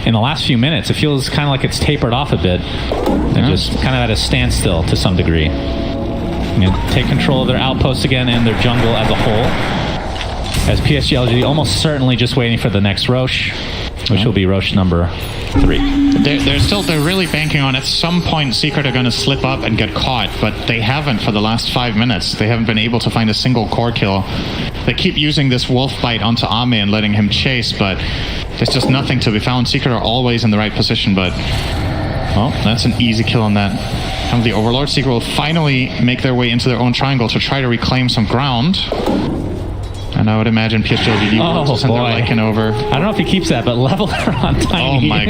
Speaker 4: in the last few minutes. It feels kind of like it's tapered off a bit and just kind of at a standstill to some degree. Take control of their outposts again and their jungle as a whole. As PSG.LGD almost certainly just waiting for the next Roche, which will be Roche number 3.
Speaker 5: They're really banking on at some point Secret are going to slip up and get caught, but they haven't for the last 5 minutes. They haven't been able to find a single core kill. They keep using this wolf bite onto Ame and letting him chase, but there's just nothing to be found. Secret are always in the right position, but well, that's an easy kill on that. And the Overlord. Secret will finally make their way into their own triangle to try to reclaim some ground. And I would imagine PSG.LGD will send their Lycan over.
Speaker 4: I don't know if he keeps that, but Leveler on Tiny.
Speaker 5: Oh my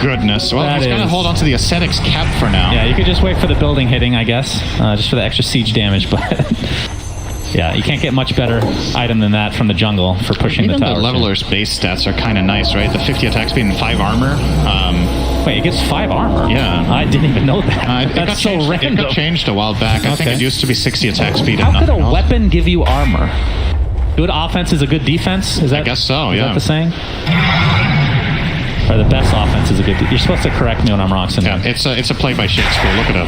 Speaker 5: goodness. Well, he's going to hold on to the Ascetics cap for now.
Speaker 4: Yeah, you could just wait for the building hitting, I guess. Just for the extra siege damage, but... yeah, you can't get much better item than that from the jungle for pushing the tower.
Speaker 5: The Leveler's base stats are kind of nice, right? The 50 attack speed and 5 armor.
Speaker 4: Wait, it gets 5 armor?
Speaker 5: Yeah.
Speaker 4: I didn't even know that. That's so random.
Speaker 5: It got changed a while back. I think it used to be 60 attack speed.
Speaker 4: How could a weapon give you armor? Good offense is a good defense? Is that,
Speaker 5: I guess so,
Speaker 4: is that the saying? Or the best offense is a good... You're supposed to correct me when I'm wrong, Cinder.
Speaker 5: Yeah, it's a play by Shakespeare. Look it up.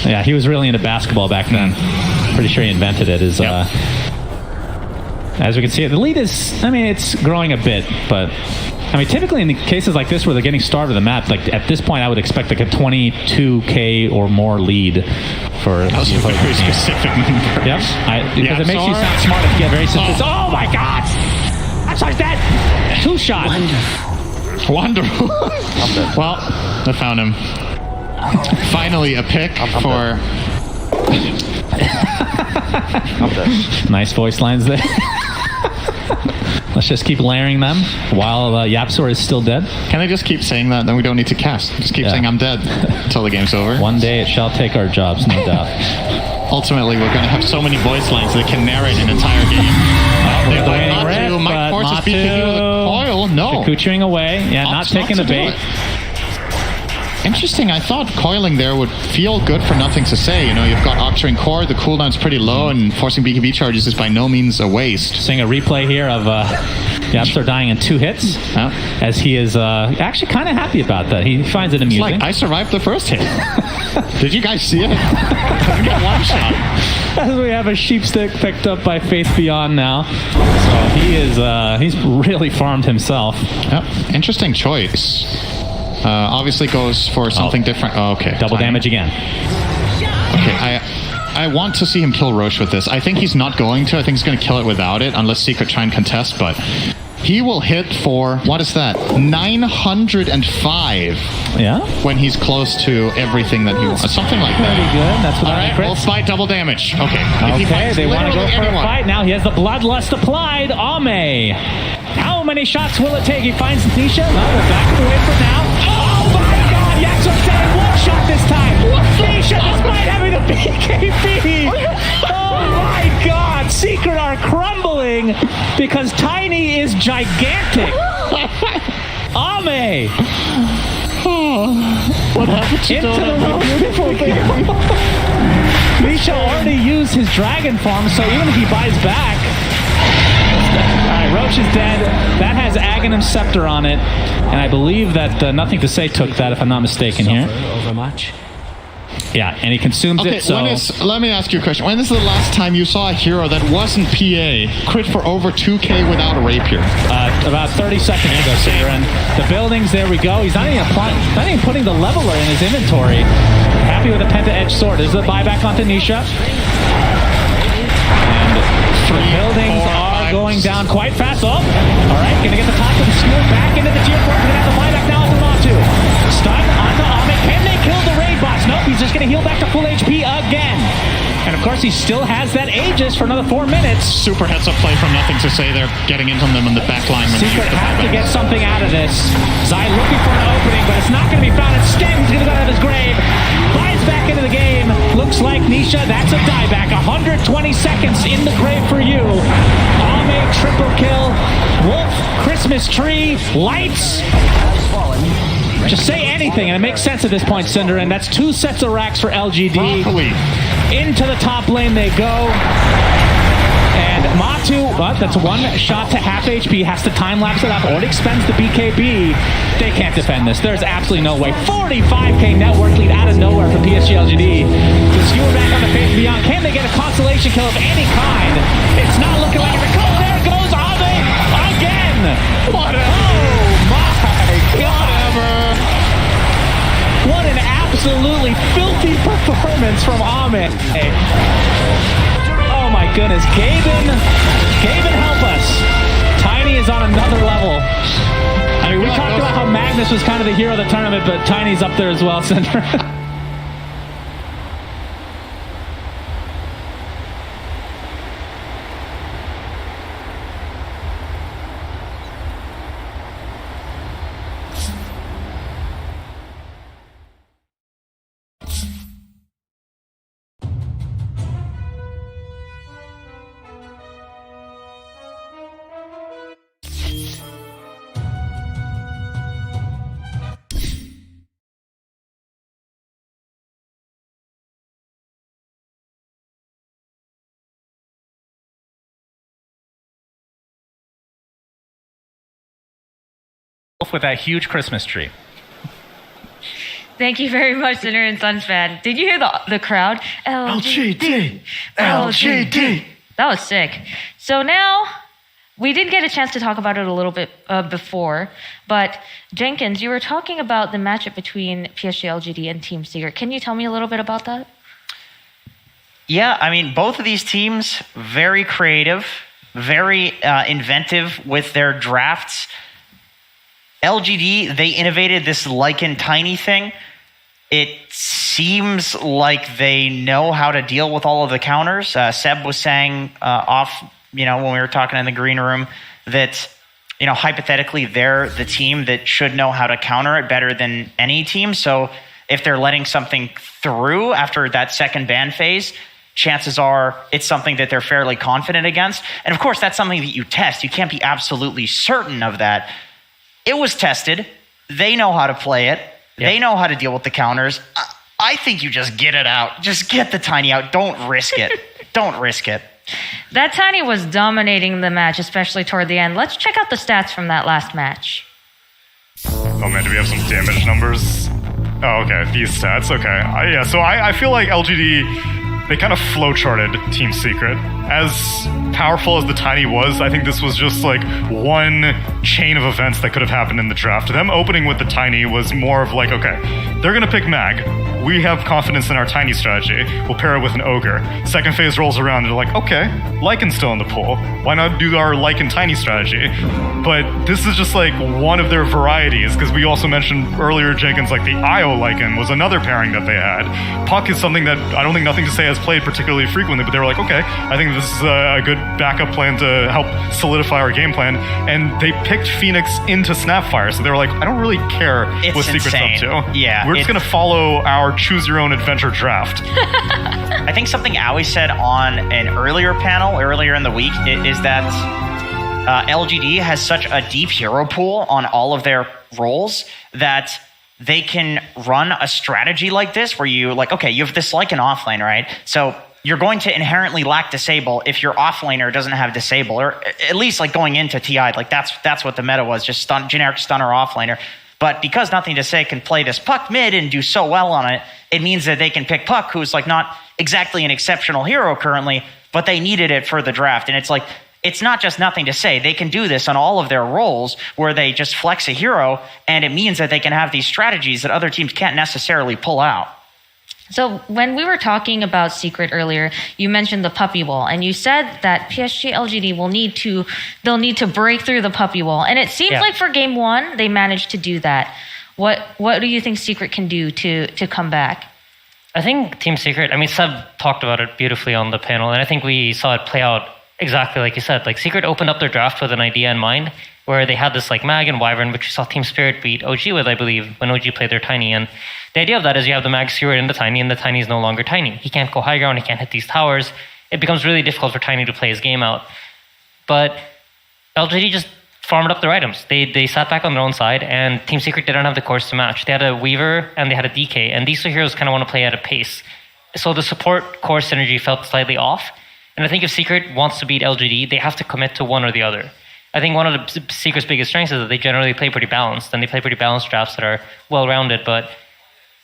Speaker 4: Yeah, he was really into basketball back then. Pretty sure he invented it. As we can see, the lead is... I mean, it's growing a bit, but... I mean, typically in the cases like this where they're getting starved of the map, like at this point I would expect like a 22k or more lead for...
Speaker 5: That was a very specific number.
Speaker 4: Yep. Because it makes you sound smart if you get very specific. Oh my god! That's like that! 2-shot!
Speaker 5: Wonderful. Well, I found him. Finally a pick for...
Speaker 4: Nice voice lines there. Let's just keep layering them while Yapsor is still dead.
Speaker 5: Can I just keep saying that? Then we don't need to cast. Just keep saying I'm dead until the game's over.
Speaker 4: One day it shall take our jobs, no doubt.
Speaker 5: Ultimately, we're going to have so many voice lines that can narrate an entire game. They're going not to. Mike Force is BKB with a coil. No.
Speaker 4: Chikuching away. Yeah, not taking the bait.
Speaker 5: Interesting. I thought coiling there would feel good for nothing to say. You know, you've got Octarine Core, the cooldown's pretty low, and forcing BKB charges is by no means a waste.
Speaker 4: Seeing a replay here of Yapsor dying in 2 hits, as he is actually kind of happy about that. He finds it amusing.
Speaker 5: It's like, I survived the first hit. Did you guys see it? I got 1 shot.
Speaker 4: As we have a sheepstick picked up by Faith Beyond now. So he is, he's really farmed himself.
Speaker 5: Yep. Interesting choice. Obviously goes for something different. Oh, okay.
Speaker 4: Double damage again.
Speaker 5: Okay, I want to see him kill Roche with this. I think he's not going to. I think he's going to kill it without it, unless Secret try and contest, but he will hit for, what is that? 905.
Speaker 4: Yeah?
Speaker 5: When he's close to everything that he wants. Something like that.
Speaker 4: Pretty good. That's what
Speaker 5: Alright, we'll fight double damage. Okay.
Speaker 4: Okay, they want to go for a fight. Now he has the Bloodlust applied. Ame. How many shots will it take? He finds Nisha. No, we're backing away for now. Oh my god! Yaxo's getting 1 shot this time. Nisha, despite having the BKB. Oh my god! Secret are crumbling because Tiny is gigantic. Ame.
Speaker 5: What happened to
Speaker 4: Into the beautiful baby. Nisha already used his dragon form, so even if he buys back... Alright, Roche is dead. That has Aghanim Scepter on it. And I believe that Nothing to Say took that, if I'm not mistaken here.
Speaker 1: Overmatch.
Speaker 4: Yeah, and he consumes it, so...
Speaker 5: let me ask you a question. When is the last time you saw a hero that wasn't PA crit for over 2k without a rapier?
Speaker 4: About 30 seconds ago, sir. And the buildings, there we go. He's not even putting the leveler in his inventory. Happy with a Penta-Edge sword. There's the buyback onto Nisha. And the buildings are going down quite fast. Oh, alright, gonna get the top of the skill back into the tier 4. Gonna have the buyback now to Matu. Stun onto Ame. Can they kill the raid boss? Nope, he's just gonna heal back to full HP again. And of course, he still has that Aegis for another 4 minutes.
Speaker 5: Super heads up play from Nothing to Say. They're getting into them in the back line.
Speaker 4: Secret has to get something out of this. Zai looking for an opening, but it's not going to be found. Instead, he's going to go out of his grave. Buys back into the game. Looks like Nisha, that's a dieback. 120 seconds in the grave for you. Ame, triple kill. Wolf, Christmas tree, lights. Just say anything, and it makes sense at this point, Cinder. And that's 2 sets of racks for LGD.
Speaker 5: Properly.
Speaker 4: Into the top lane they go. Matu, but that's one shot to half HP, has to time-lapse it up, or it expends the BKB. They can't defend this. There's absolutely no way. 45k network lead out of nowhere for PSG.LGD. The skewer back on the Faith Beyond. Can they get a consolation kill of any kind? It's not looking like it. Oh, there goes Ave again.
Speaker 5: Whatever.
Speaker 4: Oh my God.
Speaker 5: Whatever.
Speaker 4: What an absolutely filthy performance from Ahmed. Oh my goodness, Gaben, help us. Tiny is on another level. I mean, we talked about how Magnus was kind of the hero of the tournament, but Tiny's up there as well, Center. With that huge Christmas tree.
Speaker 2: Thank you very much, Sinner and Suns fan. Did you hear the crowd? LGD. LGD. That was sick. So now, we did get a chance to talk about it a little bit before, but Jenkins, you were talking about the matchup between PSG.LGD and Team Secret. Can you tell me a little bit about that?
Speaker 6: Yeah, I mean, both of these teams, very creative, very inventive with their drafts. LGD, they innovated this Lycan Tiny thing. It seems like they know how to deal with all of the counters. Seb was saying when we were talking in the green room that, hypothetically, they're the team that should know how to counter it better than any team. So if they're letting something through after that second ban phase, chances are it's something that they're fairly confident against. And of course, that's something that you test. You can't be absolutely certain of that. It was tested. They know how to play it. Yep. They know how to deal with the counters. I think you just get it out. Just get the Tiny out. Don't risk it. Don't risk it.
Speaker 2: That Tiny was dominating the match, especially toward the end. Let's check out the stats from that last match.
Speaker 7: Oh man, do we have some damage numbers? Oh, okay. These stats. Okay. So I feel like LGD, they kind of flowcharted Team Secret. As powerful as the Tiny was, I think this was just like one chain of events that could have happened in the draft. Them opening with the Tiny was more of like, okay, they're going to pick Mag. We have confidence in our Tiny strategy. We'll pair it with an Ogre. Second phase rolls around, they're like, okay, Lycan's still in the pool. Why not do our Lycan Tiny strategy? But this is just like one of their varieties, because we also mentioned earlier, Jenkins, like the Io Lycan was another pairing that they had. Puck is something that I don't think Nothing to Say has played particularly frequently, but they were like, okay, I think this is a good backup plan to help solidify our game plan. And they picked Phoenix into Snapfire, so they were like, I don't really care what Secret's
Speaker 6: insane.
Speaker 7: up to.
Speaker 6: Yeah,
Speaker 7: we're just going to follow our choose your own adventure draft.
Speaker 6: I think something Aoi said on an earlier panel, earlier in the week, is that LGD has such a deep hero pool on all of their roles that they can run a strategy like this where you you have this like an offlane, right? So you're going to inherently lack disable if your offlaner doesn't have disable, or at least like going into TI, like that's what the meta was, just generic stunner offlaner. But because Nothing to Say can play this Puck mid and do so well on it, it means that they can pick Puck, who's like not exactly an exceptional hero currently, but they needed it for the draft. And it's like, it's not just Nothing to Say. They can do this on all of their roles where they just flex a hero, and it means that they can have these strategies that other teams can't necessarily pull out.
Speaker 2: So when we were talking about Secret earlier, you mentioned the puppy wall, and you said that PSG.LGD they'll need to break through the puppy wall. And it seems like for game one, they managed to do that. What do you think Secret can do to come back?
Speaker 8: I think Team Secret, Seb talked about it beautifully on the panel, and I think we saw it play out exactly like you said. Like, Secret opened up their draft with an idea in mind, where they had this like Mag and Wyvern, which you saw Team Spirit beat OG with, I believe, when OG played their Tiny. And the idea of that is you have the Mag skewered in the Tiny, and the Tiny is no longer Tiny. He can't go high ground, he can't hit these towers. It becomes really difficult for Tiny to play his game out. But LGD just farmed up their items. They sat back on their own side, and Team Secret didn't have the cores to match. They had a Weaver and they had a DK, and these two heroes kind of want to play at a pace. So the support core synergy felt slightly off. And I think if Secret wants to beat LGD, they have to commit to one or the other. I think one of the Secret's biggest strengths is that they generally play pretty balanced, and they play pretty balanced drafts that are well-rounded, but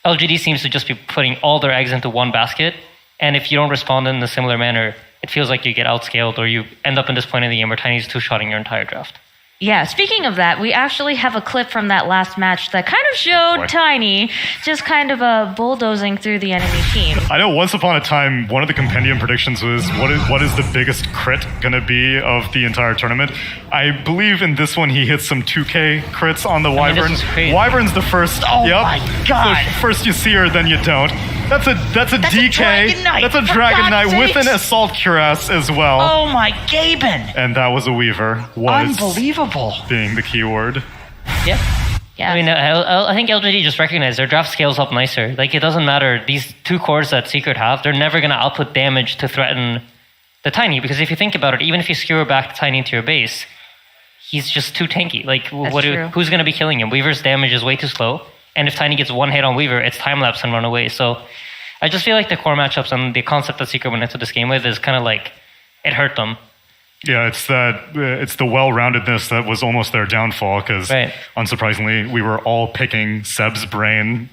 Speaker 8: LGD seems to just be putting all their eggs into one basket, and if you don't respond in a similar manner, it feels like you get outscaled or you end up in this point in the game where Tiny's two-shotting your entire draft.
Speaker 2: Yeah, speaking of that, we actually have a clip from that last match that kind of showed Tiny just kind of bulldozing through the enemy team.
Speaker 7: I know once upon a time, one of the compendium predictions was what is the biggest crit going to be of the entire tournament. I believe in this one he hits some 2K crits on the Wyvern. Wyvern's the first.
Speaker 6: Oh my god.
Speaker 7: So first you see her, then you don't. That's a DK.
Speaker 6: Dragon Knight,
Speaker 7: that's a
Speaker 6: for
Speaker 7: Dragon Knight
Speaker 6: God's
Speaker 7: with an
Speaker 6: sakes.
Speaker 7: Assault Cuirass as well.
Speaker 6: Oh my Gaben.
Speaker 7: And that was a Weaver.
Speaker 6: Unbelievable.
Speaker 7: Being the key word.
Speaker 8: Yeah.
Speaker 2: Yeah.
Speaker 8: I mean, I think LGD just recognized their draft scales up nicer. Like, it doesn't matter. These two cores that Secret have, they're never going to output damage to threaten the Tiny. Because if you think about it, even if you skewer back Tiny into your base, he's just too tanky. Like, who's going to be killing him? Weaver's damage is way too slow. And if Tiny gets one hit on Weaver, it's time-lapse and run away. So I just feel like the core matchups and the concept that Secret went into this game with is kind of like, it hurt them.
Speaker 7: Yeah, it's the well-roundedness that was almost their downfall because, unsurprisingly, we were all picking Seb's brain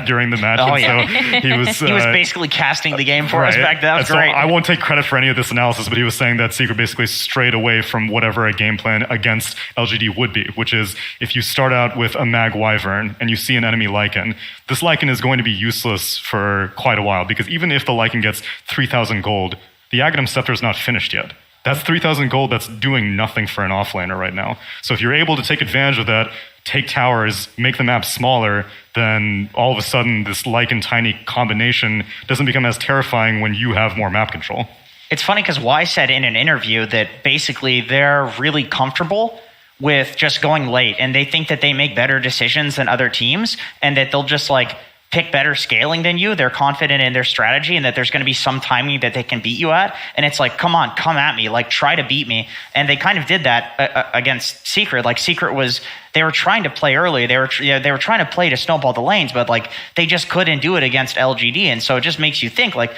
Speaker 7: during the match.
Speaker 6: Oh, yeah.
Speaker 7: So he was
Speaker 6: basically casting the game for us back then. That was great.
Speaker 7: So I won't take credit for any of this analysis, but he was saying that Secret basically strayed away from whatever a game plan against LGD would be, which is if you start out with a Mag Wyvern and you see an enemy Lycan, this Lycan is going to be useless for quite a while because even if the Lycan gets 3,000 gold, the Aghanim Scepter is not finished yet. That's 3,000 gold that's doing nothing for an offlaner right now. So if you're able to take advantage of that, take towers, make the map smaller, then all of a sudden this Lycan Tiny combination doesn't become as terrifying when you have more map control.
Speaker 6: It's funny because Y said in an interview that basically they're really comfortable with just going late and they think that they make better decisions than other teams and that they'll just like pick better scaling than you. They're confident in their strategy and that there's going to be some timing that they can beat you at. And it's like, come on, come at me, like try to beat me. And they kind of did that against Secret. Like Secret was, they were trying to play early. They were trying to play to snowball the lanes, but like they just couldn't do it against LGD. And so it just makes you think like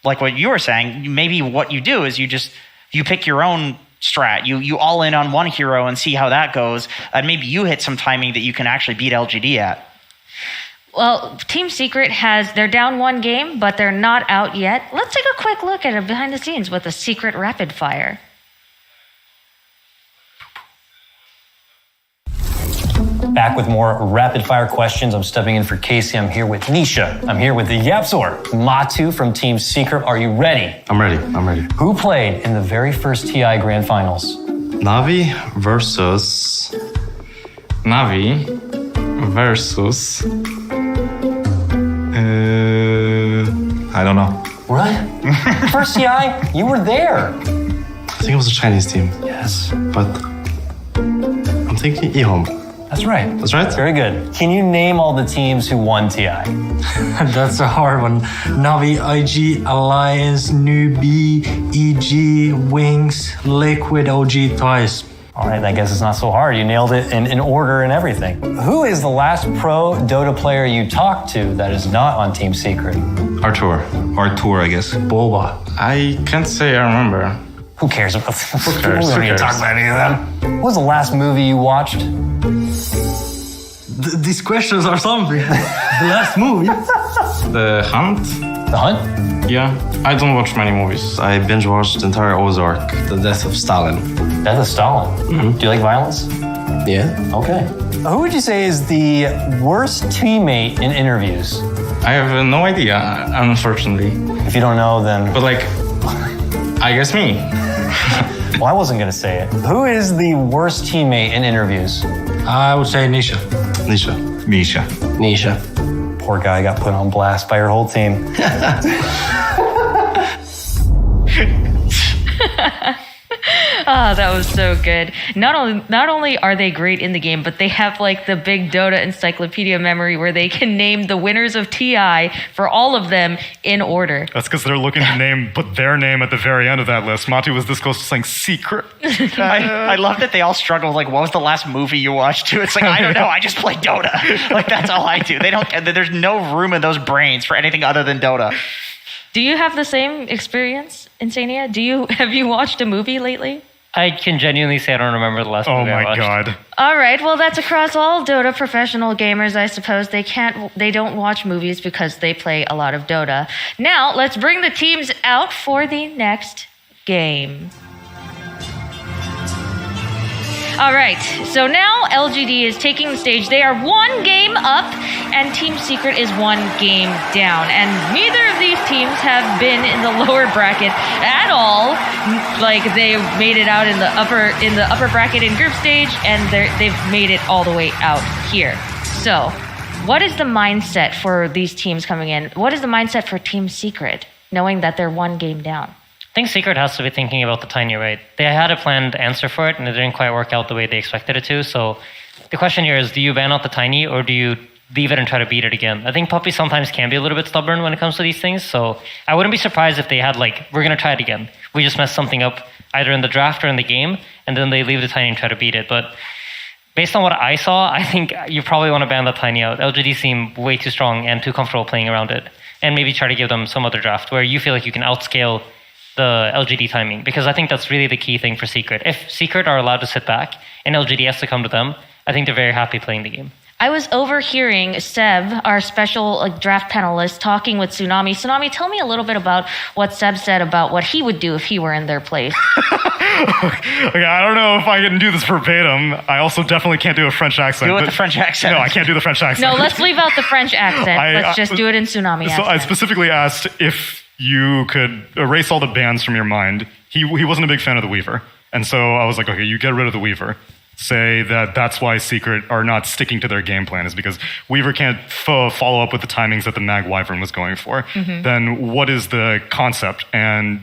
Speaker 6: what you were saying, maybe what you do is you pick your own strat. You all in on one hero and see how that goes. And maybe you hit some timing that you can actually beat LGD at.
Speaker 2: Well, Team Secret they're down one game, but they're not out yet. Let's take a quick look at it behind the scenes with a Secret rapid fire.
Speaker 9: Back with more rapid fire questions. I'm stepping in for Casey. I'm here with Nisha. I'm here with the Yapzor. Matu from Team Secret. Are you ready?
Speaker 10: I'm ready.
Speaker 9: Who played in the very first TI Grand Finals?
Speaker 10: Navi versus I don't know.
Speaker 9: What? First TI? You were there.
Speaker 10: I think it was a Chinese team.
Speaker 9: Yes.
Speaker 10: But I'm thinking eHome.
Speaker 9: That's right.
Speaker 10: That's right?
Speaker 9: Very good. Can you name all the teams who won TI?
Speaker 11: That's a hard one. Navi, IG, Alliance, Newbie, EG, Wings, Liquid, OG, Twice.
Speaker 9: All right, I guess it's not so hard. You nailed it in order and everything. Who is the last pro Dota player you talked to that is not on Team Secret?
Speaker 10: Artur, I guess.
Speaker 11: Boba.
Speaker 10: I can't say I remember.
Speaker 9: Who cares about them?
Speaker 10: Who cares?
Speaker 9: We don't need to talk about any of them. What was the last movie you watched?
Speaker 11: These questions are something. The last movie.
Speaker 10: The Hunt?
Speaker 9: The Hunt?
Speaker 10: Yeah, I don't watch many movies. I binge watched the entire Ozark, The Death of Stalin.
Speaker 9: Death of Stalin? Mm-hmm. Do you like violence?
Speaker 10: Yeah.
Speaker 9: Okay. Who would you say is the worst teammate in interviews?
Speaker 10: I have no idea, unfortunately.
Speaker 9: If you don't know, then...
Speaker 10: But like, I guess me.
Speaker 9: Well, I wasn't going to say it. Who is the worst teammate in interviews?
Speaker 11: I would say Nisha.
Speaker 9: Poor guy got put on blast by your whole team.
Speaker 2: Oh, that was so good. Not only are they great in the game, but they have like the big Dota encyclopedia memory where they can name the winners of TI for all of them in order.
Speaker 7: That's because they're looking to put their name at the very end of that list. Matu was this close to saying Secret.
Speaker 6: I love that they all struggle. Like, what was the last movie you watched too? It's like, I don't know. I just play Dota. Like, that's all I do. There's no room in those brains for anything other than Dota.
Speaker 2: Do you have the same experience, Insania? Have you watched a movie lately?
Speaker 8: I can genuinely say I don't remember the last movie I watched.
Speaker 7: Oh my god.
Speaker 2: All right, well, that's across all Dota professional gamers, I suppose. They don't watch movies because they play a lot of Dota. Now, let's bring the teams out for the next game. All right, so now LGD is taking the stage. They are 1 game up, and Team Secret is 1 game down. And neither of these teams have been in the lower bracket at all. Like, they made it out in the upper bracket in group stage, and they've made it all the way out here. So, what is the mindset for these teams coming in? What is the mindset for Team Secret, knowing that they're 1 game down?
Speaker 8: I think Secret has to be thinking about the Tiny, right? They had a planned answer for it, and it didn't quite work out the way they expected it to. So the question here is, do you ban out the Tiny, or do you leave it and try to beat it again? I think Puppy sometimes can be a little bit stubborn when it comes to these things. So I wouldn't be surprised if they had, like, we're going to try it again. We just messed something up either in the draft or in the game, and then they leave the Tiny and try to beat it. But based on what I saw, I think you probably want to ban the Tiny out. LGD seem way too strong and too comfortable playing around it. And maybe try to give them some other draft where you feel like you can outscale the LGD timing, because I think that's really the key thing for Secret. If Secret are allowed to sit back and LGD has to come to them, I think they're very happy playing the game.
Speaker 2: I was overhearing Seb, our special draft panelist, talking with Tsunami. Tsunami, tell me a little bit about what Seb said about what he would do if he were in their place.
Speaker 7: Okay, I don't know if I can do this verbatim. I also definitely can't do a French accent.
Speaker 6: Do it with the French accent.
Speaker 7: No, I can't do the French accent.
Speaker 2: No, let's leave out the French accent. Let's just do it in Tsunami accent.
Speaker 7: So I specifically asked if you could erase all the bans from your mind. He wasn't a big fan of the Weaver. And so I was like, okay, you get rid of the Weaver. Say that that's why Secret are not sticking to their game plan, is because Weaver can't follow up with the timings that the Mag Wyvern was going for. Mm-hmm. Then what is the concept? And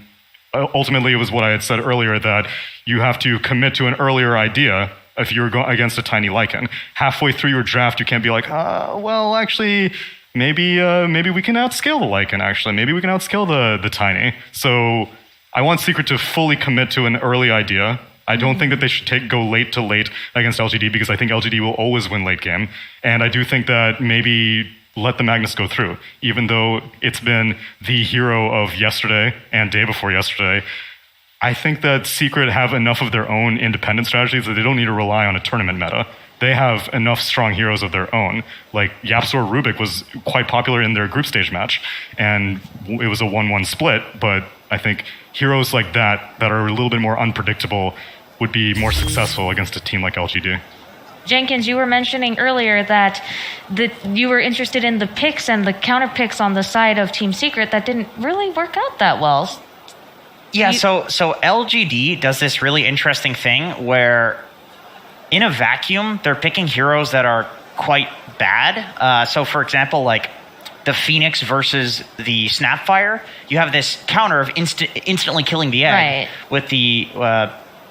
Speaker 7: ultimately it was what I had said earlier, that you have to commit to an earlier idea if you're going against a Tiny Lycan. Halfway through your draft, you can't be like, well, actually, maybe we can outscale the Lycan, actually. Maybe we can outscale the Tiny. So I want Secret to fully commit to an early idea. I don't think that they should go late to late against LGD, because I think LGD will always win late game. And I do think that maybe let the Magnus go through, even though it's been the hero of yesterday and day before yesterday. I think that Secret have enough of their own independent strategies that they don't need to rely on a tournament meta. They have enough strong heroes of their own. Like Yapzor Rubik was quite popular in their group stage match, and it was a 1-1 split, but I think heroes like that are a little bit more unpredictable would be more successful against a team like LGD.
Speaker 2: Jenkins, you were mentioning earlier that you were interested in the picks and the counter picks on the side of Team Secret that didn't really work out that well.
Speaker 6: Yeah, so LGD does this really interesting thing where in a vacuum, they're picking heroes that are quite bad. So for example, like the Phoenix versus the Snapfire, you have this counter of instantly killing the egg with the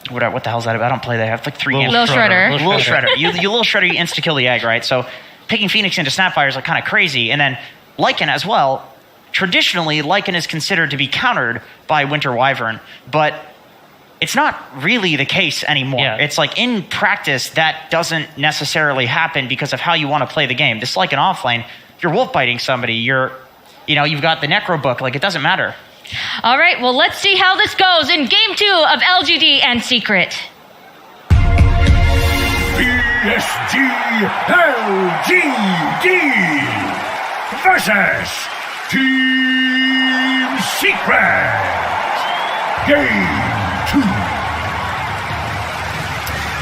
Speaker 6: what the hell's that about? I don't play that. I have like 3 games.
Speaker 2: Little Shredder.
Speaker 6: Little Shredder. You Little Shredder, you insta kill the egg, right? So picking Phoenix into Snapfire is like kind of crazy. And then Lycan as well. Traditionally, Lycan is considered to be countered by Winter Wyvern, but it's not really the case anymore. Yeah. It's like in practice that doesn't necessarily happen because of how you want to play the game. Just like an offlane, if you're wolf biting somebody, you've got the Necro book, like it doesn't matter.
Speaker 2: All right, well, let's see how this goes in Game 2 of LGD and Secret.
Speaker 12: PSG.LGD versus Team Secret. Game 2.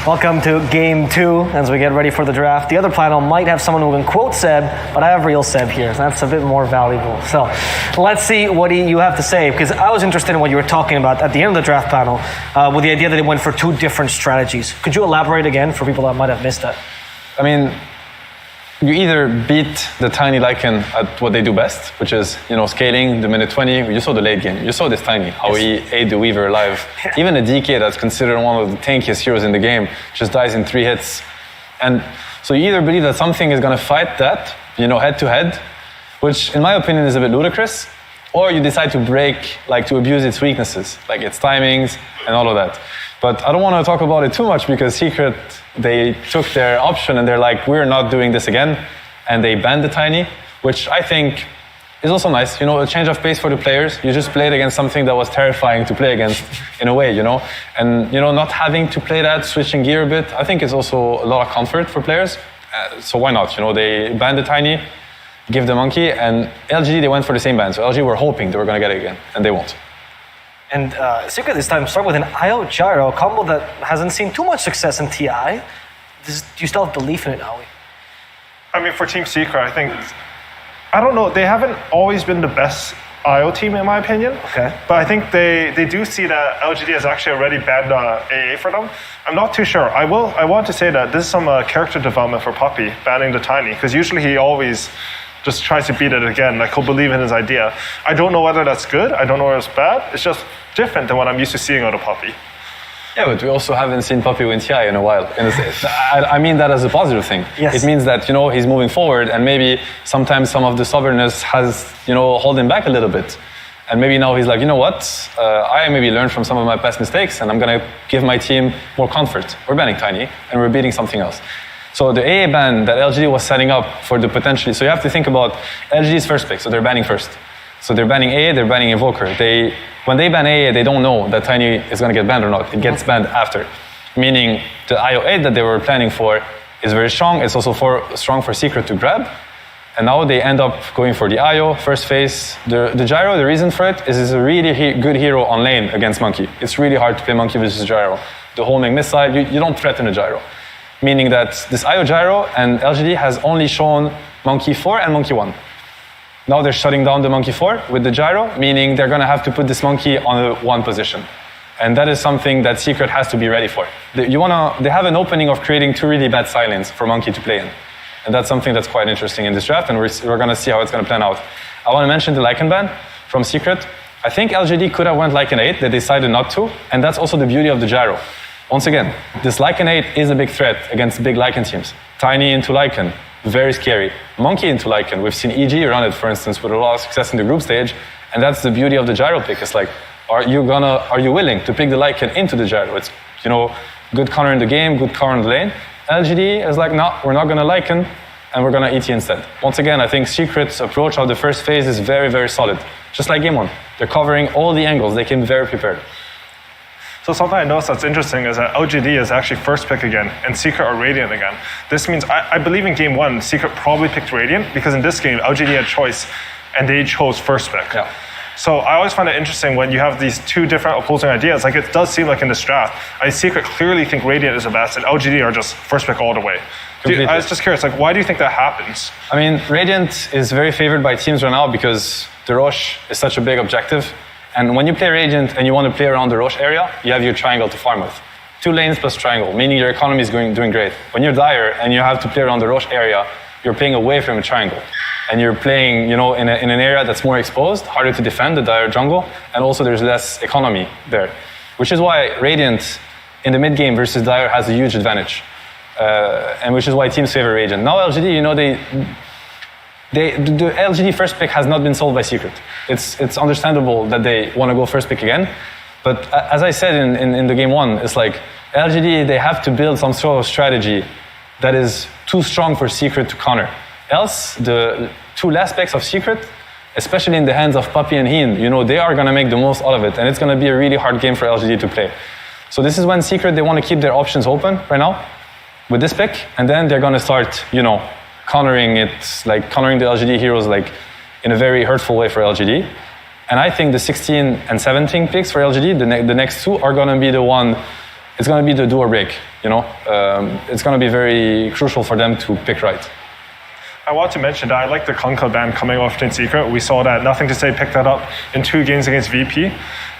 Speaker 13: Welcome to Game 2 as we get ready for the draft. The other panel might have someone who can quote Seb, but I have real Seb here, so that's a bit more valuable. So let's see what you have to say, because I was interested in what you were talking about at the end of the draft panel with the idea that it went for 2 different strategies. Could you elaborate again for people that might have missed that?
Speaker 14: I mean, you either beat the Tiny Lycan at what they do best, which is, scaling the minute 20. You saw the late game. You saw this Tiny, how he ate the Weaver alive. Even a DK that's considered one of the tankiest heroes in the game just dies in 3 hits. And so you either believe that something is going to fight that, head to head, which in my opinion is a bit ludicrous, or you decide to break, to abuse its weaknesses, like its timings and all of that. But I don't want to talk about it too much because Secret, they took their option and they're like, we're not doing this again. And they banned the Tiny, which I think is also nice. You know, a change of pace for the players. You just played against something that was terrifying to play against in a way, you know. And, you know, not having to play that, switching gear a bit, I think is also a lot of comfort for players. So why not? You know, they banned the Tiny, give the Monkey, and LGD, they went for the same ban. So LG were hoping they were going to get it again, and they won't.
Speaker 13: And Secret this time start with an IO Gyro, a combo that hasn't seen too much success in TI. Do you still have belief in it, Aoi?
Speaker 15: I mean, for Team Secret, I think, I don't know, they haven't always been the best IO team in my opinion.
Speaker 13: Okay.
Speaker 15: But I think they do see that LGD has actually already banned AA for them. I'm not too sure. I want to say that this is some character development for Puppy, banning the Tiny, because usually he always just tries to beat it again, like he'll believe in his idea. I don't know whether that's good, I don't know whether it's bad, it's just different than what I'm used to seeing out of Puppy.
Speaker 14: Yeah, but we also haven't seen Puppy win TI in a while. I mean that as a positive thing.
Speaker 13: Yes.
Speaker 14: It means that, you know, he's moving forward, and maybe sometimes some of the stubbornness has, you know, hold him back a little bit. And maybe now he's like, you know what, I maybe learned from some of my past mistakes, and I'm going to give my team more comfort. We're banning Tiny, and we're beating something else. So the AA ban that LGD was setting up for the potentially, so you have to think about LGD's first pick, so they're banning first. So they're banning AA, they're banning Invoker. When they ban AA, they don't know that Tiny is going to get banned or not. It gets banned after. Meaning the IO8 that they were planning for is very strong. It's also strong for Secret to grab. And now they end up going for the IO, first phase. The Gyro, the reason for it is it's a really good hero on lane against Monkey. It's really hard to play Monkey versus Gyro. The homing missile, you don't threaten a Gyro. Meaning that this IO Gyro and LGD has only shown Monkey 4 and Monkey 1. Now they're shutting down the Monkey 4 with the Gyro, meaning they're going to have to put this Monkey on a 1 position. And that is something that Secret has to be ready for. They have an opening of creating 2 really bad silence for Monkey to play in. And that's something that's quite interesting in this draft, and we're going to see how it's going to plan out. I want to mention the Lycan ban from Secret. I think LGD could have went Lycan 8, they decided not to, and that's also the beauty of the Gyro. Once again, this Lycan 8 is a big threat against big Lycan teams. Tiny into Lycan, very scary. Monkey into Lycan, we've seen EG run it, for instance, with a lot of success in the group stage, and that's the beauty of the Gyro pick. It's like, are you willing to pick the Lycan into the Gyro? It's, you know, good counter in the game, good counter in the lane. LGD is like, no, we're not going to Lycan, and we're going to ET instead. Once again, I think Secret's approach of the first phase is very, very solid. Just like game 1. They're covering all the angles. They came very prepared.
Speaker 15: So something I noticed that's interesting is that LGD is actually first pick again, and Secret are Radiant again. This means, I believe in game 1, Secret probably picked Radiant, because in this game, LGD had choice, and they chose first pick.
Speaker 14: Yeah.
Speaker 15: So I always find it interesting when you have these 2 different opposing ideas. Like it does seem like in this draft, Secret clearly think Radiant is the best, and LGD are just first pick all the way. I was just curious, like, why do you think that happens?
Speaker 14: I mean, Radiant is very favored by teams right now because the Roche is such a big objective. And when you play Radiant and you want to play around the Roche area, you have your triangle to farm with. 2 lanes plus triangle, meaning your economy is doing great. When you're Dire and you have to play around the Roche area, you're playing away from a triangle. And you're playing, you know, in an area that's more exposed, harder to defend, the Dire jungle, and also there's less economy there. Which is why Radiant in the mid game versus Dire has a huge advantage. And which is why teams favor Radiant. Now LGD, you know, the LGD first pick has not been solved by Secret. It's understandable that they want to go first pick again. But as I said in the game 1, it's like LGD, they have to build some sort of strategy that is too strong for Secret to counter. Else, the 2 last picks of Secret, especially in the hands of Puppy and Heen, you know, they are going to make the most out of it. And it's going to be a really hard game for LGD to play. So this is when Secret, they want to keep their options open right now with this pick. And then they're going to start, you know, countering the LGD heroes like in a very hurtful way for LGD. And I think the 16 and 17 picks for LGD, the next 2 are going to be the one, it's going to be the do or break, you know. It's going to be very crucial for them to pick right.
Speaker 15: I want to mention that I like the Kunkka ban coming off Team Secret. We saw that Nothing to Say picked that up in 2 games against VP.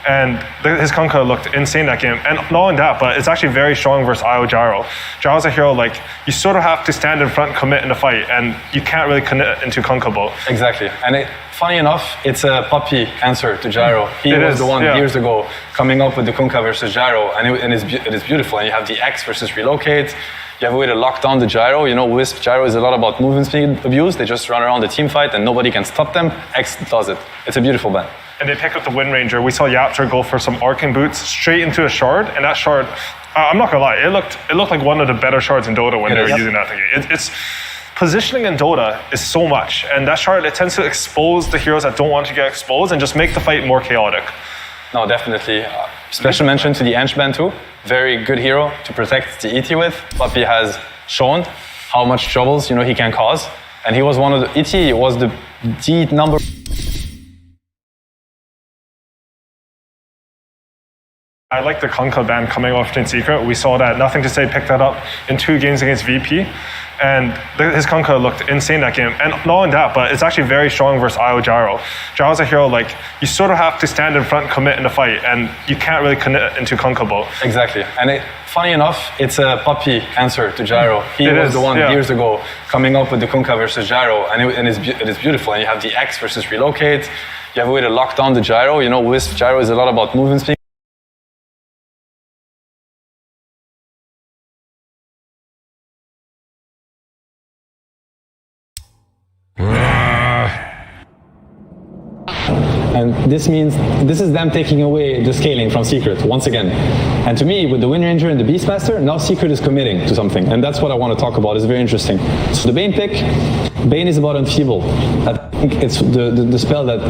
Speaker 15: And his Kunkka looked insane that game. And not only that, but it's actually very strong versus IO Gyro. Gyro's a hero, like, you sort of have to stand in front and commit in the fight, and you can't really commit into Kunkka bow.
Speaker 14: Exactly. And funny enough, it's a Puppy answer to Gyro. He was the one years ago coming up with the Kunkka versus Gyro, and it is beautiful. And you have the X versus relocate. You have a way to lock down the Gyro. You know, Wisp Gyro is a lot about movement speed abuse. They just run around the team fight and nobody can stop them. X does it. It's a beautiful ban.
Speaker 15: And they pick up the Wind Ranger. We saw Yapster go for some Arcane Boots straight into a shard, and that shard, I'm not gonna lie, it looked like one of the better shards in Dota when they were using that thing. It's positioning in Dota is so much, and that shard, it tends to expose the heroes that don't want to get exposed and just make the fight more chaotic.
Speaker 14: No, definitely. Special mention to the Henchman too. Very good hero to protect the ET with. Puppy has shown how much troubles he can cause, and he was one of the ET was the number.
Speaker 15: I like the Kunkka ban coming off Team Secret. We saw that Nothing to Say picked that up in 2 games against VP. And his Kunkka looked insane that game. And not only that, but it's actually very strong versus IO Gyro. Gyro's a hero, like, you sort of have to stand in front and commit in the fight, and you can't really commit into Kunkka Bo.
Speaker 14: Exactly. And funny enough, it's a Puppy answer to Gyro. He was the one years ago coming up with the Kunkka versus Gyro, and it is beautiful. And you have the X versus relocate. You have a way to lock down the Gyro. With Gyro is a lot about movement speed. And this is them taking away the scaling from Secret once again. And to me, with the Wind Ranger and the Beastmaster, now Secret is committing to something. And that's what I want to talk about. It's very interesting. So the Bane pick, Bane is about Enfeeble. I think it's the spell that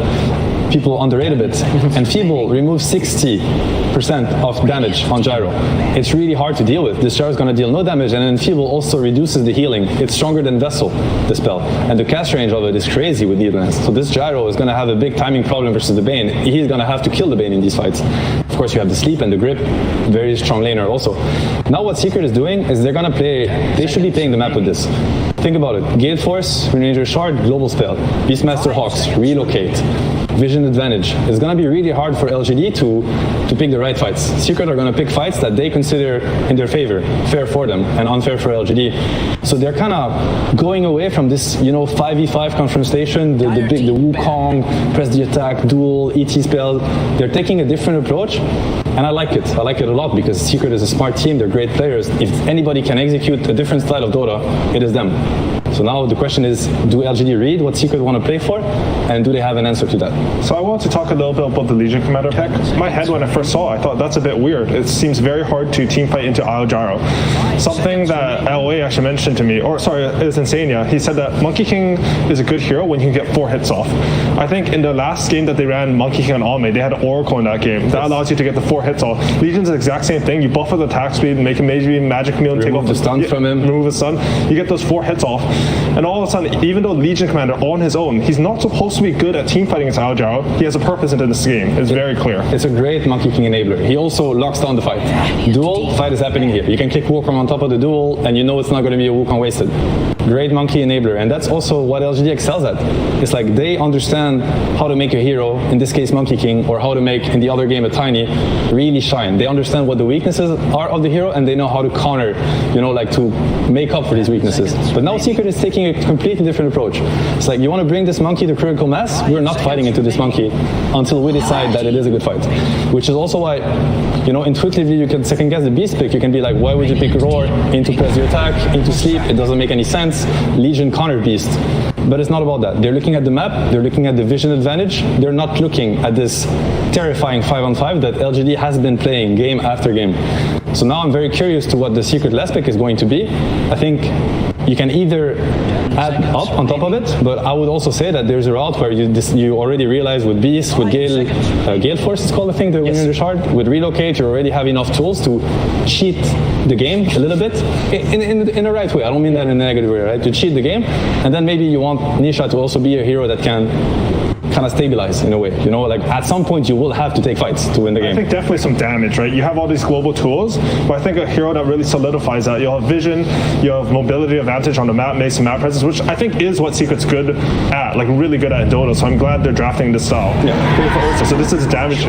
Speaker 14: people underrate a bit. Enfeeble removes 60% of damage on Gyro. It's really hard to deal with. This Gyro is going to deal no damage, and Enfeeble also reduces the healing. It's stronger than Vessel, the spell. And the cast range of it is crazy with Needle Lance. So this Gyro is going to have a big timing problem versus the Bane. He's going to have to kill the Bane in these fights. Of course, you have the Sleep and the Grip, very strong laner also. Now what Secret is doing is they're going to play, they should be playing the map with this. Think about it. Gale Force, Wind Ranger Shard, global spell. Beastmaster Hawks, relocate. Vision advantage. It's going to be really hard for LGD to pick the right fights. Secret are going to pick fights that they consider in their favor, fair for them, and unfair for LGD. So they're kind of going away from this, 5v5 confrontation, the Wukong, press the attack, duel, ET spell. They're taking a different approach, and I like it. I like it a lot because Secret is a smart team. They're great players. If anybody can execute a different style of Dota, it is them. So now the question is, do LGD read what Secret want to play for, and do they have an answer to that?
Speaker 15: So I want to talk a little bit about the Legion Commander pick. My head when I first saw it, I thought that's a bit weird. It seems very hard to team fight into IO Gyro. Something that LA actually mentioned to me, it was Insania. He said that Monkey King is a good hero when you can get 4 hits off. I think in the last game that they ran Monkey King on Alme, they had Oracle in that game. That allows you to get the 4 hits off. Legion's the exact same thing. You buffer the attack speed, make him maybe Magic Meal and take off
Speaker 14: the stun from him.
Speaker 15: Remove his stun. You get those 4 hits off. And all of a sudden, even though Legion Commander on his own, he's not supposed to be good at team fighting against IO Gyro. He has a purpose into this game. It's very clear.
Speaker 14: It's a great Monkey King enabler. He also locks down the fight. Duel, fight is happening here. You can click Wukong on top of the duel, and you know it's not going to be a Wukong wasted. Great Monkey enabler. And that's also what LGD excels at. It's like they understand how to make a hero, in this case Monkey King, or how to make, in the other game, a Tiny, really shine. They understand what the weaknesses are of the hero, and they know how to counter, to make up for these weaknesses. But now Secret is taking a completely different approach. It's like, you want to bring this monkey to critical mass? We're not fighting into this monkey until we decide that it is a good fight. Which is also why, intuitively you can second guess the beast pick. You can be like, why would you pick Roar into press the attack, into sleep? It doesn't make any sense. Legion counter beast. But it's not about that. They're looking at the map, they're looking at the vision advantage, they're not looking at this terrifying 5-on-5 that LGD has been playing game after game. So now I'm very curious to what the Secret last pick is going to be. I think you can either add up on top of it, but I would also say that there's a route where you already realize with Beast, with Gale Force it's called, I think, the Wind Ranger Shard. With Relocate, you already have enough tools to cheat the game a little bit, in the right way. I don't mean that in a negative way, right? To cheat the game, and then maybe you want Nisha to also be a hero that can kind of stabilize in a way. At some point you will have to take fights to win the game.
Speaker 15: I think definitely some damage, right? You have all these global tools, but I think a hero that really solidifies that, you'll have vision, you have mobility advantage on the map, makes some map presence, which I think is what Secret's good at, really good at in Dota, so I'm glad they're drafting this style. Yeah. For Ursa, so this is damage.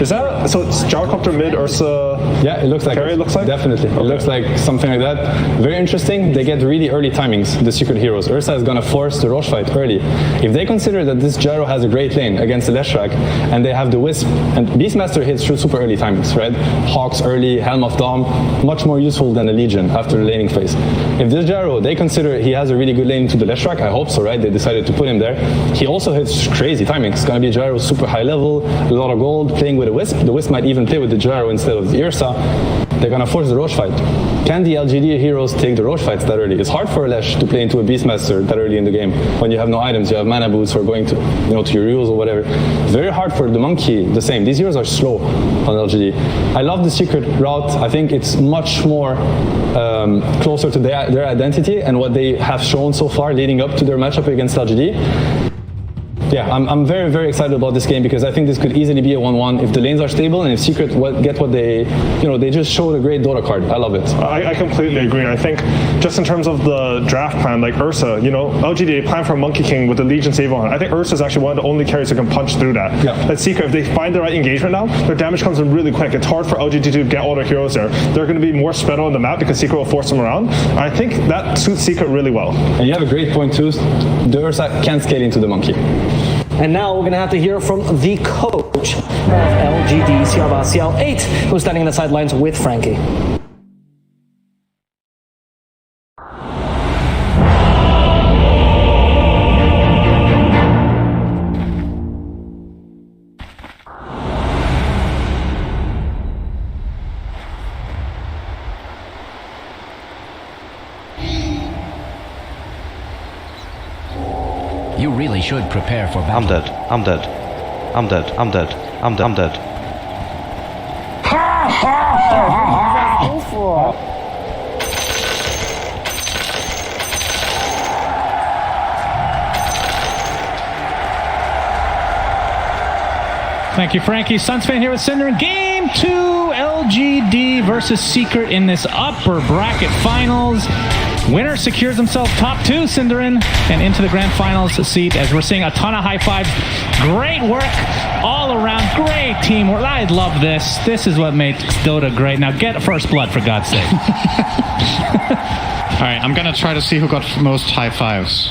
Speaker 15: Is that, so it's Gyrocopter mid, Ursa?
Speaker 14: Yeah, it looks like
Speaker 15: carry,
Speaker 14: it.
Speaker 15: Looks like?
Speaker 14: Definitely.
Speaker 15: Okay.
Speaker 14: It looks like something like that. Very interesting. They get really early timings, the Secret heroes. Ursa is going to force the Roche fight early. If they consider that this Gyro has a a great lane against the Leshrac, and they have the Wisp, and Beastmaster hits through super early timings, right? Hawks early, Helm of Dom, much more useful than a Legion after the laning phase. If this Gyro, they consider he has a really good lane to the Leshrac, I hope so, right? They decided to put him there. He also hits crazy timings. It's gonna be a Gyro super high level, a lot of gold, playing with a Wisp. The Wisp might even play with the Gyro instead of the Ursa. They're gonna force the Roche fight. Can the LGD heroes take the Roche fights that early? It's hard for a Lesh to play into a Beastmaster that early in the game when you have no items, you have mana boots or going to, to your rules or whatever. Very hard for the Monkey, the same. These heroes are slow on LGD. I love the secret route. I think it's much more closer to their identity and what they have shown so far leading up to their matchup against LGD. Yeah, I'm very, very excited about this game because I think this could easily be a 1-1 if the lanes are stable and if Secret get what they, they just showed a great Dota card. I love it.
Speaker 15: I completely agree. I think just in terms of the draft plan, like Ursa, LGD plan for Monkey King with the Legion save on. I think Ursa is actually one of the only carries who can punch through that.
Speaker 14: Yeah.
Speaker 15: Like Secret, if they find the right engagement now, their damage comes in really quick. It's hard for LGD to get all their heroes there. They're going to be more spread on the map because Secret will force them around. I think that suits Secret really well.
Speaker 14: And you have a great point too. The Ursa can't scale into the Monkey.
Speaker 13: And now we're going to have to hear from the coach of LGD, CL8, who's standing on the sidelines with Frankie.
Speaker 1: You really should prepare for battle.
Speaker 10: I'm dead. I'm dead. I'm dead. I'm dead. I'm dead. I'm dead.
Speaker 4: Thank you, Frankie. Sunsfan here with Cinder in Game 2, LGD versus Secret in this upper bracket finals. Winner secures himself top 2, Cinderin, and into the grand finals seat as we're seeing a ton of high fives. Great work all around. Great teamwork. I love this. This is what makes Dota great. Now get first blood, for God's sake.
Speaker 5: All right, I'm going to try to see who got most high fives.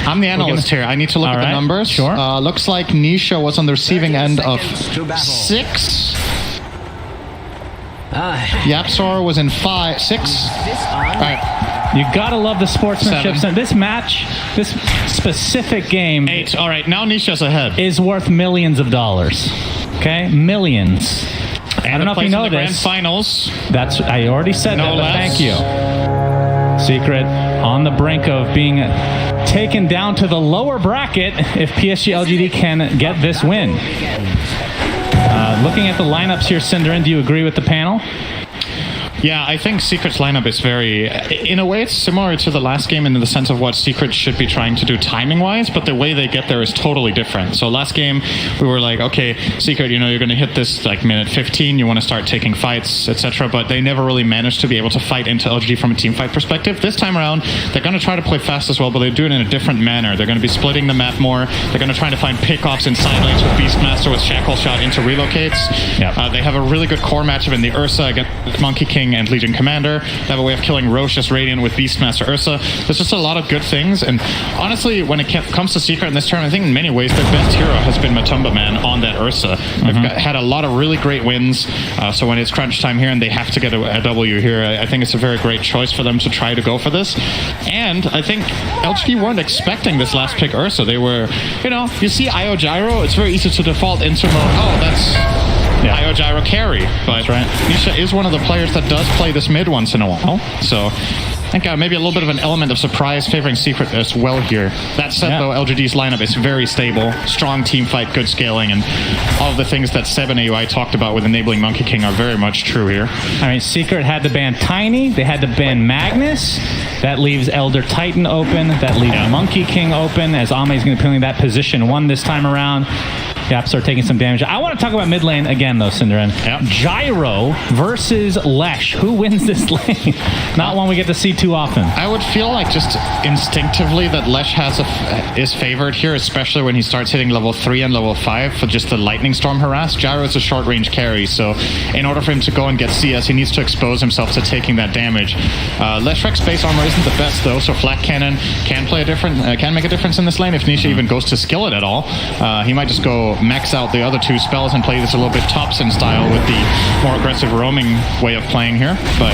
Speaker 5: I'm the analyst here. I need to look at the numbers.
Speaker 4: Sure.
Speaker 5: Looks like Nisha was on the receiving end of 6. Yapsor was in 6. All right.
Speaker 4: You gotta love the sportsmanship.
Speaker 5: 7.
Speaker 4: This match, this specific game,
Speaker 5: 8. All right, now Nisha's ahead.
Speaker 4: Is worth millions of dollars. Okay, millions.
Speaker 5: And
Speaker 4: I don't know if you know
Speaker 5: the
Speaker 4: this.
Speaker 5: Grand finals.
Speaker 4: I already said
Speaker 5: No
Speaker 4: that, but
Speaker 5: less.
Speaker 4: thank you. Secret on the brink of being taken down to the lower bracket if PSG.LGD can get this win. Looking at the lineups here, Cinderin, do you agree with the panel?
Speaker 5: Yeah, I think Secret's lineup is very... In a way, it's similar to the last game in the sense of what Secret should be trying to do timing-wise, but the way they get there is totally different. So last game, we were like, okay, Secret, you're going to hit this like minute 15, you want to start taking fights, etc., but they never really managed to be able to fight into LGD from a team fight perspective. This time around, they're going to try to play fast as well, but they do it in a different manner. They're going to be splitting the map more. They're going to try to find pickoffs in side lanes with Beastmaster with Shackle Shot into relocates.
Speaker 4: Yep.
Speaker 5: They have a really good core matchup in the Ursa against Monkey King and Legion Commander. They have a way of killing Roche's Radiant with Beastmaster Ursa. There's just a lot of good things, and honestly, when it comes to Secret in this tournament, I think in many ways their best hero has been Matumba Man on that Ursa. They've had a lot of really great wins, so when it's crunch time here and they have to get a W here, I think it's a very great choice for them to try to go for this. And I think LGD weren't expecting this last pick Ursa. They were, you see Io Gyro, it's very easy to default into mode, that's... Yeah. Io Gyro carry, but Nisha is one of the players that does play this mid once in a while, so I think maybe a little bit of an element of surprise favoring Secret as well here. That said, though, LGD's lineup is very stable, strong team fight, good scaling, and all of the things that 7AUI talked about with enabling Monkey King are very much true here.
Speaker 4: All right, Secret had to ban Tiny, they had to ban Magnus, that leaves Elder Titan open, that leaves Monkey King open, as Ame is going to be playing that position 1 this time around. Yapsor taking some damage. I want to talk about mid lane again, though, Cinderin. Gyro versus Lesh. Who wins this lane? Not one we get to see too often.
Speaker 5: I would feel like just instinctively that Lesh is favored here, especially when he starts hitting level 3 and level 5 for just the Lightning Storm harass. Gyro is a short range carry, so in order for him to go and get CS, he needs to expose himself to taking that damage. Leshrek's base armor isn't the best though, so Flak Cannon can make a difference in this lane if Nisha even goes to skill it at all. He might just go max out the other 2 spells and play this a little bit Thompson style with the more aggressive roaming way of playing here, but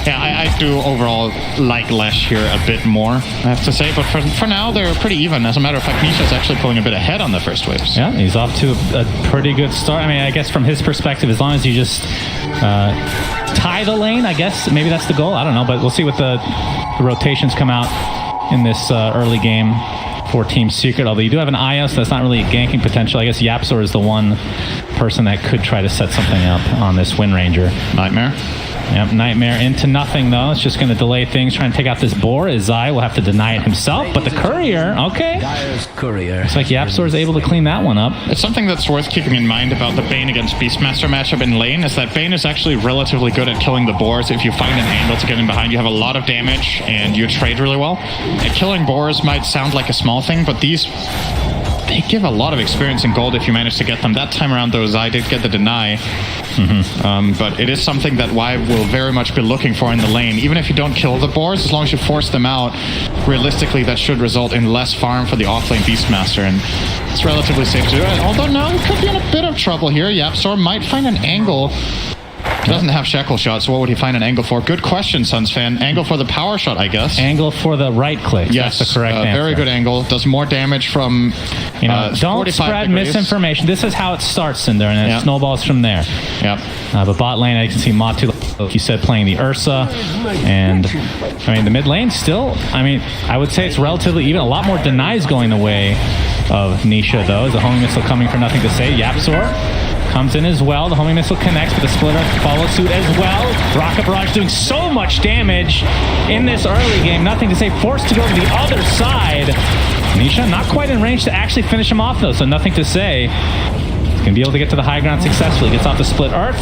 Speaker 5: yeah, I do overall like Lesh here a bit more, I have to say. But for now, they're pretty even. As a matter of fact, Nisha's actually pulling a bit ahead on the first waves.
Speaker 4: Yeah, he's off to a pretty good start. I mean, I guess from his perspective, as long as you just tie the lane, I guess, maybe that's the goal. I don't know, but we'll see what the rotations come out in this early game for Team Secret. Although you do have an Io, so that's not really a ganking potential. I guess Yapsor is the one person that could try to set something up on this Wind Ranger.
Speaker 5: Nightmare.
Speaker 4: Yep, Nightmare into nothing, though. It's just going to delay things, trying to take out this boar. As Zai will have to deny it himself, but the Courier, okay.
Speaker 1: Courier.
Speaker 4: Looks like Yapsor is able to clean that one up.
Speaker 5: It's something that's worth keeping in mind about the Bane against Beastmaster matchup in lane, is that Bane is actually relatively good at killing the boars. If you find an angle to get in behind, you have a lot of damage, and you trade really well. And killing boars might sound like a small thing, but they give a lot of experience in gold if you manage to get them. That time around, though, Zai did get the deny. But it is something that Wive will very much be looking for in the lane. Even if you don't kill the boars, as long as you force them out, realistically, that should result in less farm for the offlane Beastmaster, and it's relatively safe to do it. Although now he could be in a bit of trouble here. Yapsor might find an angle. He doesn't have Shackle Shot, so what would he find an angle for? Good question, Suns fan. Angle for the power shot, I guess.
Speaker 4: Angle for the right click.
Speaker 5: Yes,
Speaker 4: that's the correct answer.
Speaker 5: Very good angle. Does more damage from
Speaker 4: don't spread
Speaker 5: degrees.
Speaker 4: Misinformation. This is how it starts in there, and it snowballs from there.
Speaker 5: Yep.
Speaker 4: But bot lane, I can see Matu, like you said, playing the Ursa. And, I mean, the mid lane still, I mean, I would say it's relatively even. A lot more denies going the way of Nisha, though. Is the homing missile coming for nothing to say? Yapsor comes in as well. The homing missile connects, but the splitter follows suit as well. Rocket Barrage doing so much damage in this early game. Nothing to say. Forced to go to the other side. Nisha not quite in range to actually finish him off, though, so nothing to say. He's going to be able to get to the high ground successfully. Gets off the split earth,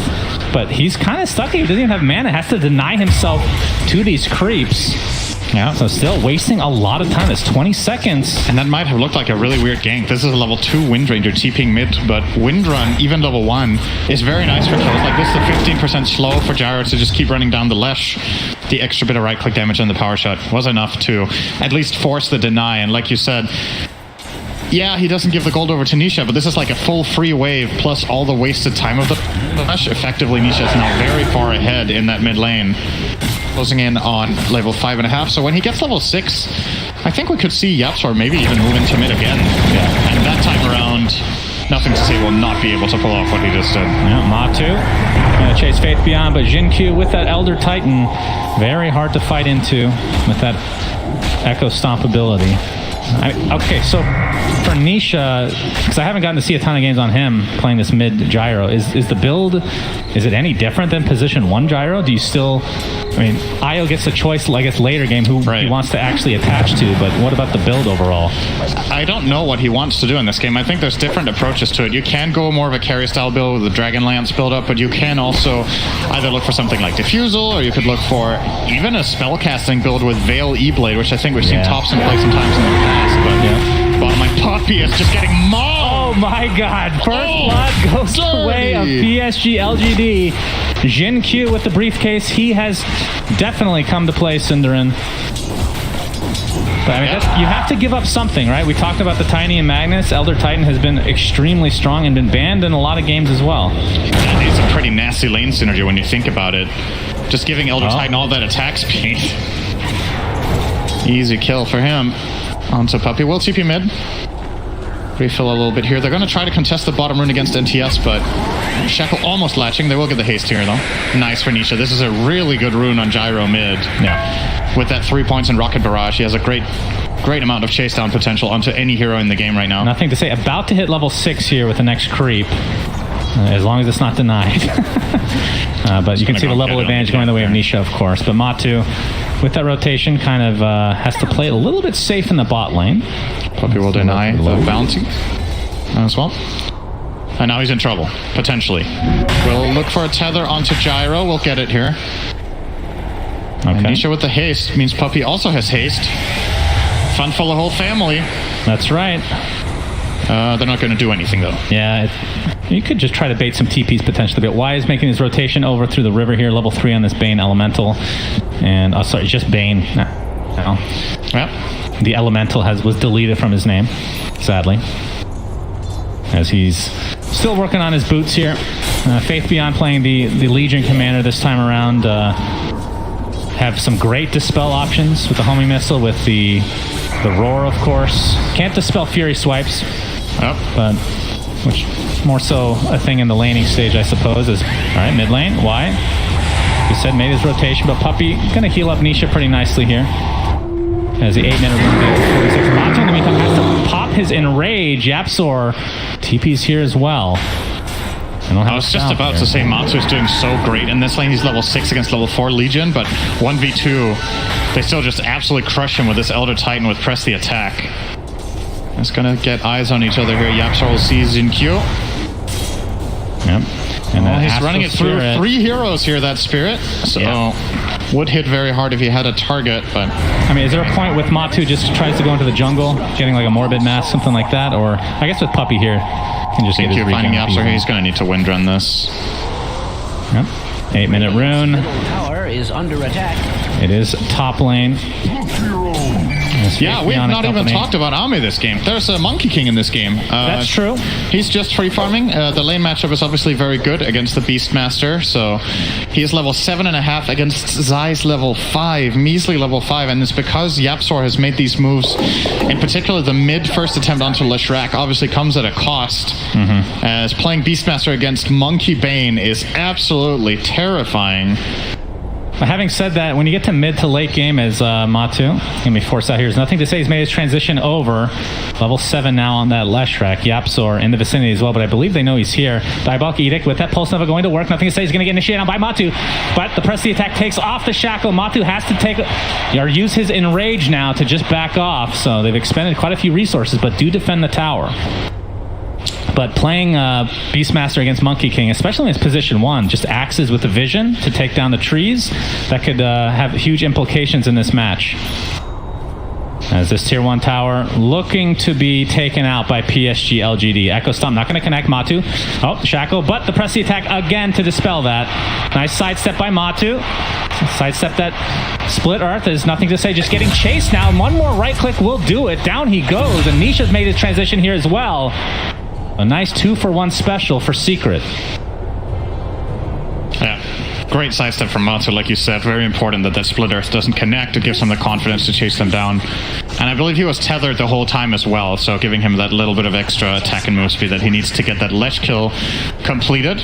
Speaker 4: but he's kind of stuck here. He doesn't even have mana. Has to deny himself to these creeps. Yeah, so still wasting a lot of time. It's 20 seconds.
Speaker 5: And that might have looked like a really weird gank. This is a level 2 Wind Ranger TPing mid, but Wind Run, even level 1, is very nice for kills. Like this, the 15% slow for Gyro to just keep running down the Lesh. The extra bit of right-click damage on the power shot was enough to at least force the deny. And like you said, yeah, he doesn't give the gold over to Nisha, but this is like a full free wave plus all the wasted time of the Lesh. Effectively, Nisha is now very far ahead in that mid lane. Closing in on level 5.5. So when he gets level 6, I think we could see Yapsor maybe even move into mid again. Yeah. And that time around, nothing to say will not be able to pull off what he just did.
Speaker 4: Yeah, Matu gonna chase Faith Beyond, but Jin-Q with that Elder Titan, very hard to fight into with that Echo Stomp ability. Okay, so for Nisha, because I haven't gotten to see a ton of games on him playing this mid Gyro, is the build, is it any different than position 1 Gyro? Do you still, I mean, Io gets a choice, I guess, later game who he wants to actually attach to, but what about the build overall?
Speaker 5: I don't know what he wants to do in this game. I think there's different approaches to it. You can go more of a carry style build with the Dragon Lance build up, but you can also either look for something like Diffusal, or you could look for even a spellcasting build with Veil E-Blade, which I think we've seen Thompson play sometimes in the past. But bottom line, Poppy is just getting mauled.
Speaker 4: Oh my god. First blood goes the way of PSG.LGD. Jin-Q with the briefcase. He has definitely come to play, Cinderin. But I mean, you have to give up something, right? We talked about the Tiny and Magnus. Elder Titan has been extremely strong and been banned in a lot of games as well.
Speaker 5: That is a pretty nasty lane synergy when you think about it. Just giving Elder Titan all that attack speed. Easy kill for him. Onto Puppy. Will TP mid. Refill a little bit here. They're going to try to contest the bottom rune against NTS, but Shackle almost latching. They will get the haste here, though. Nice for Nisha. This is a really good rune on Gyro mid.
Speaker 4: Yeah.
Speaker 5: With that 3 points in Rocket Barrage, he has a great amount of chase down potential onto any hero in the game right now.
Speaker 4: Nothing to say. About to hit level 6 here with the next creep. As long as it's not denied. But you can see the level advantage going the way of Nisha, of course. But Matu, with that rotation, kind of has to play it a little bit safe in the bot lane.
Speaker 5: Puppy will deny the bounty as well. And now he's in trouble, potentially. We'll look for a tether onto Gyro. We'll get it here. And Nisha with the haste means Puppey also has haste. Fun for the whole family.
Speaker 4: That's right.
Speaker 5: They're not going to do anything, though.
Speaker 4: Yeah, you could just try to bait some TPs potentially, but Y is making his rotation over through the river here, level 3 on this Bane Elemental. And, sorry, just Bane. No.
Speaker 5: Yep.
Speaker 4: The Elemental was deleted from his name, sadly. As he's still working on his boots here. Faith Beyond playing the Legion Commander this time around. Have some great dispel options with the homing missile, with the roar, of course. Can't dispel Fury Swipes, but which more so a thing in the laning stage, I suppose. Is all right, mid lane. Y, he said, made his rotation, but Puppey gonna heal up Nisha pretty nicely here. As the 8-minute rune 46. Macho in the meantime has to pop his Enrage. Yapzor TP's here as well.
Speaker 5: I was just about to say Matsu's doing so great in this lane. He's level 6 against level 4 Legion, but 1v2, they still just absolutely crush him with this Elder Titan with Press the Attack. It's gonna get eyes on each other here. Yapzor will see Zinq.
Speaker 4: Yep. And
Speaker 5: he's running it through 3 heroes here, that Spirit. So would hit very hard if he had a target, but...
Speaker 4: I mean, is there a point with Matu just tries to go into the jungle, getting like a Morbid Mask, something like that? Or I guess with Puppey here, can just get his
Speaker 5: finding Yapzor here. He's going to need to wind run this.
Speaker 4: Yep. 8-minute rune.
Speaker 1: Tower is under attack.
Speaker 4: It is top lane.
Speaker 5: Yeah, we have not even talked about Ame this game. There's a Monkey King in this game.
Speaker 4: That's true.
Speaker 5: He's just free farming. The lane matchup is obviously very good against the Beastmaster. So he is level 7.5 against Zai's level 5, measly level 5. And it's because Yapzor has made these moves. In particular, the mid first attempt onto Leshrac obviously comes at a cost. As playing Beastmaster against Monkey Bane is absolutely terrifying.
Speaker 4: But having said that, when you get to mid to late game as Matu, gonna be forced out here. There's nothing to say he's made his transition over. Level 7 now on that Leshrac. Yapzor in the vicinity as well, but I believe they know he's here. Diabolic Edict with that Pulse Nova going to work. Nothing to say he's gonna get initiated on by Matu. But the Press the Attack takes off the Shackle. Matu has to take or use his Enrage now to just back off. So they've expended quite a few resources, but do defend the tower. But playing Beastmaster against Monkey King, especially in his position 1, just axes with the vision to take down the trees, that could have huge implications in this match. As this tier 1 tower looking to be taken out by PSG.LGD. Echo Stomp not going to connect Matu. Oh, Shackle, but the Press the Attack again to dispel that. Nice sidestep by Matu. Sidestep that Split Earth. There's nothing to say, just getting chased now. One more right click will do it. Down he goes, and Nisha's made his transition here as well. A nice 2-for-1 special for Secret.
Speaker 5: Yeah, great sidestep from Matsu, like you said. Very important that Split Earth doesn't connect. It gives him the confidence to chase them down. And I believe he was tethered the whole time as well, so giving him that little bit of extra attack and move speed that he needs to get that Lesh kill completed.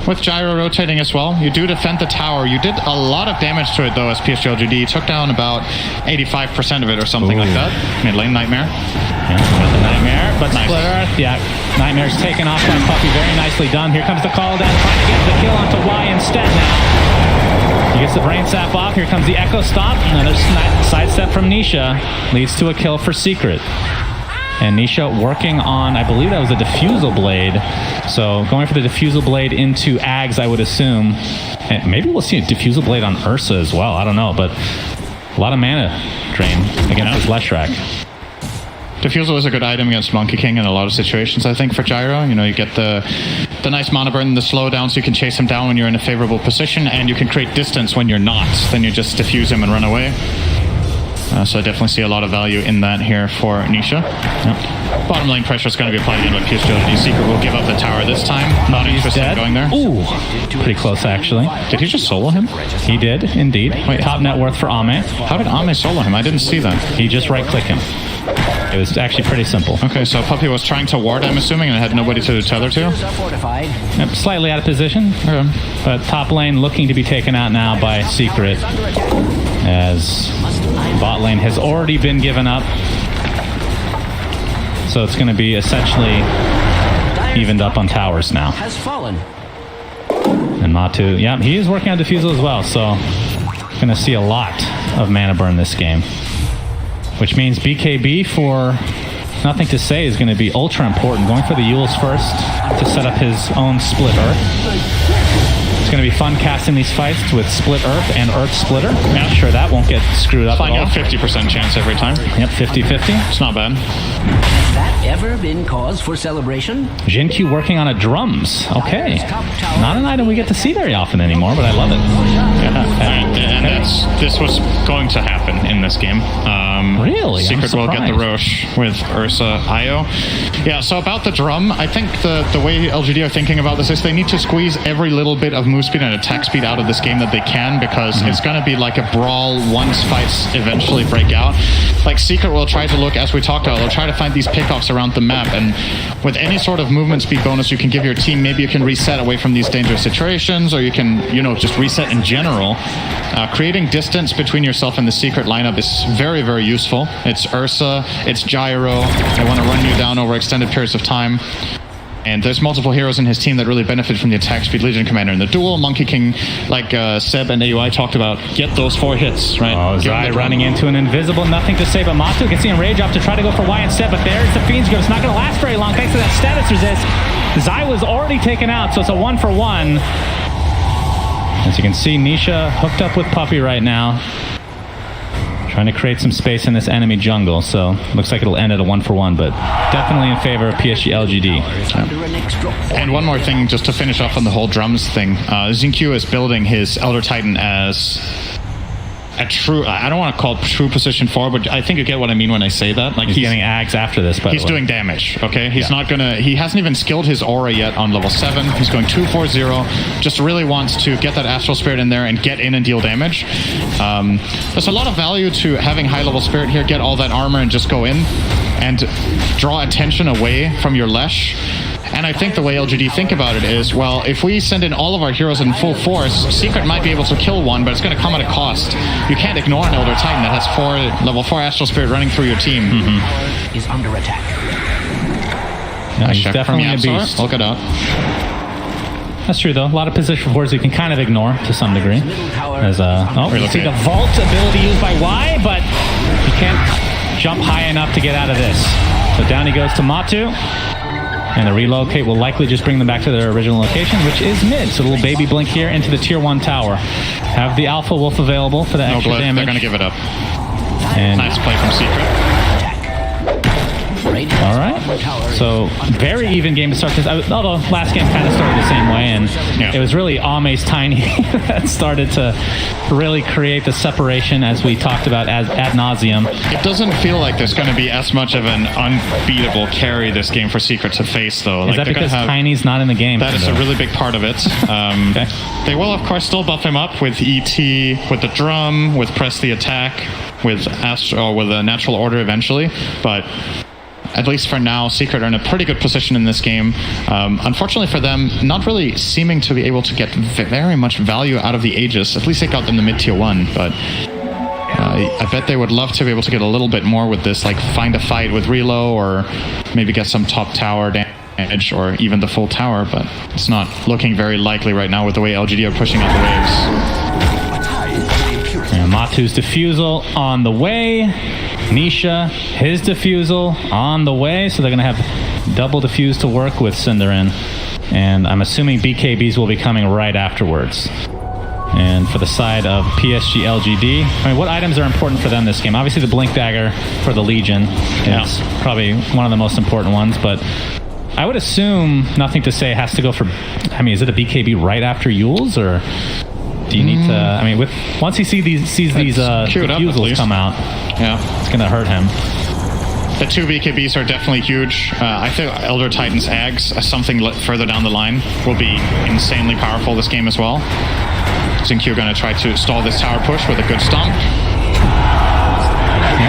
Speaker 5: With Gyro rotating as well, you do defend the tower. You did a lot of damage to it though as PSG.LGD. Took down about 85% of it or something like that. Mid lane Nightmare.
Speaker 4: Yeah, got the Nightmare, but nice. Split Earth, yeah. Nightmare's taken off by Puppey. Very nicely done. Here comes the call down, trying to get the kill onto Y instead now. He gets the Brain Sap off. Here comes the Echo Stomp. Another sidestep from Nisha. Leads to a kill for Secret. And Nisha working on, I believe that was a Diffusal Blade. So going for the Diffusal Blade into Ags, I would assume. And maybe we'll see a Diffusal Blade on Ursa as well. I don't know, but a lot of mana drain against his Leshrac.
Speaker 5: Diffusal is a good item against Monkey King in a lot of situations, I think, for Gyro. You know, you get the nice mana burn and the slowdown, so you can chase him down when you're in a favorable position, and you can create distance when you're not. Then you just diffuse him and run away. So I definitely see a lot of value in that here for Nisha. Yep. Bottom lane pressure is going to be applied again by PSG.LGD. Secret will give up the tower this time. Not interested in going there.
Speaker 4: Ooh, pretty close actually.
Speaker 5: Did he just solo him?
Speaker 4: He did, indeed. Wait, top net worth for Ame.
Speaker 5: How did Ame solo him? I didn't see that.
Speaker 4: He just right-click him. It was actually pretty simple.
Speaker 5: Okay, so Puppey was trying to ward, I'm assuming, and had nobody to tether to?
Speaker 4: Yep, slightly out of position. Okay. But top lane looking to be taken out now by Secret. As bot lane has already been given up. So it's going to be essentially evened up on towers now.
Speaker 1: Has fallen.
Speaker 4: And Matu, yeah, he is working on Diffusal as well, so going to see a lot of mana burn this game. Which means BKB for Nothing to Say is going to be ultra important. Going for the Yules first to set up his own split Earth. It's going to be fun casting these fights with Split Earth and Earth Splitter. Yeah. Sure that won't get screwed up
Speaker 5: Final
Speaker 4: at all.
Speaker 5: 50% chance every time.
Speaker 4: Yep, 50-50.
Speaker 5: It's not bad.
Speaker 1: Has that ever been cause for celebration?
Speaker 4: Jinq working on a drums. Okay. Not an item we get to see very often anymore, but I love it.
Speaker 5: Yeah. And this was going to happen in this game.
Speaker 4: Really?
Speaker 5: Secret will get the Roche with Ursa Io. Yeah, so about the drum, I think the way LGD are thinking about this is they need to squeeze every little bit of move speed and attack speed out of this game that they can, because it's going to be like a brawl once fights eventually break out. Like Secret will try to look, as we talked about, they'll try to find these pickoffs around the map, and with any sort of movement speed bonus you can give your team, maybe you can reset away from these dangerous situations, or you can, just reset in general. Creating distance between yourself and the Secret lineup is very, very useful. It's Ursa, it's Gyro, they want to run you down over extended periods of time. And there's multiple heroes in his team that really benefit from the attack speed. Legion Commander in the duel, Monkey King, like Seb and AUI talked about, get those 4 hits, right?
Speaker 4: Oh, Zai running into an invisible, Nothing to Say, but Matu can see him rage off to try to go for Y instead, but there's the Fiend's Grip. It's not going to last very long thanks to that status resist. Zai was already taken out, so it's a 1-for-1. As you can see, Nisha hooked up with Puppey right now. Trying to create some space in this enemy jungle, so looks like it'll end at a 1-for-1, but definitely in favor of PSG.LGD.
Speaker 5: And one more thing, just to finish off on the whole drums thing. Xingqiu is building his Elder Titan as a true, I don't want to call it true position 4, but I think you get what I mean when I say that. Like
Speaker 4: he's getting Ags after this, but
Speaker 5: he's doing damage, okay? He's not gonna, he hasn't even skilled his aura yet on level 7. He's going 2-4-0, just really wants to get that Astral Spirit in there and get in and deal damage. There's a lot of value to having high level Spirit here, get all that armor and just go in and draw attention away from your Lesh. And I think the way LGD think about it is, well, if we send in all of our heroes in full force, Secret might be able to kill one, but it's going to come at a cost. You can't ignore an Elder Titan that has level 4 Astral Spirit running through your team.
Speaker 1: Is under attack.
Speaker 4: Yeah, he's definitely a beast.
Speaker 5: Look it up.
Speaker 4: That's true, though. A lot of position 4s you can kind of ignore to some degree. As you see the Vault ability used by Y, but he can't jump high enough to get out of this. So down he goes to Matu. And the relocate will likely just bring them back to their original location, which is mid. So a little baby blink here into the tier 1 tower. Have the Alpha Wolf available for the extra damage.
Speaker 5: They're going to give it up.
Speaker 4: And
Speaker 5: nice play from Secret.
Speaker 4: All right. So very even game to start this. Although last game kind of started the same way, and it was really Ame's Tiny that started to really create the separation, as we talked about ad nauseum.
Speaker 5: It doesn't feel like there's going to be as much of an unbeatable carry this game for Secret to face, though.
Speaker 4: Is that because Tiny's not in the game?
Speaker 5: That is a really big part of it. They will, of course, still buff him up with ET, with the drum, with press the attack, with a natural order eventually, but at least for now, Secret are in a pretty good position in this game. Unfortunately for them, not really seeming to be able to get very much value out of the Aegis. At least they got them the mid-tier 1, but I bet they would love to be able to get a little bit more with this, like find a fight with Relo, or maybe get some top tower damage, or even the full tower, but it's not looking very likely right now with the way LGD are pushing out the waves.
Speaker 4: And Matu's Diffusal on the way. Nisha, his Diffusal on the way, so they're going to have double Diffuse to work with Cinderin. And I'm assuming BKBs will be coming right afterwards. And for the side of PSG.LGD, I mean, what items are important for them this game? Obviously the Blink Dagger for the Legion is probably one of the most important ones, but I would assume Nothing to Say has to go for, I mean, is it a BKB right after Yules, or do you need to, I mean, once he sees these Diffusals come out, it's going to hurt him.
Speaker 5: The 2 BKBs are definitely huge. I think Elder Titan's Ags, something further down the line, will be insanely powerful this game as well. Xingqiu going to try to stall this tower push with a good stomp.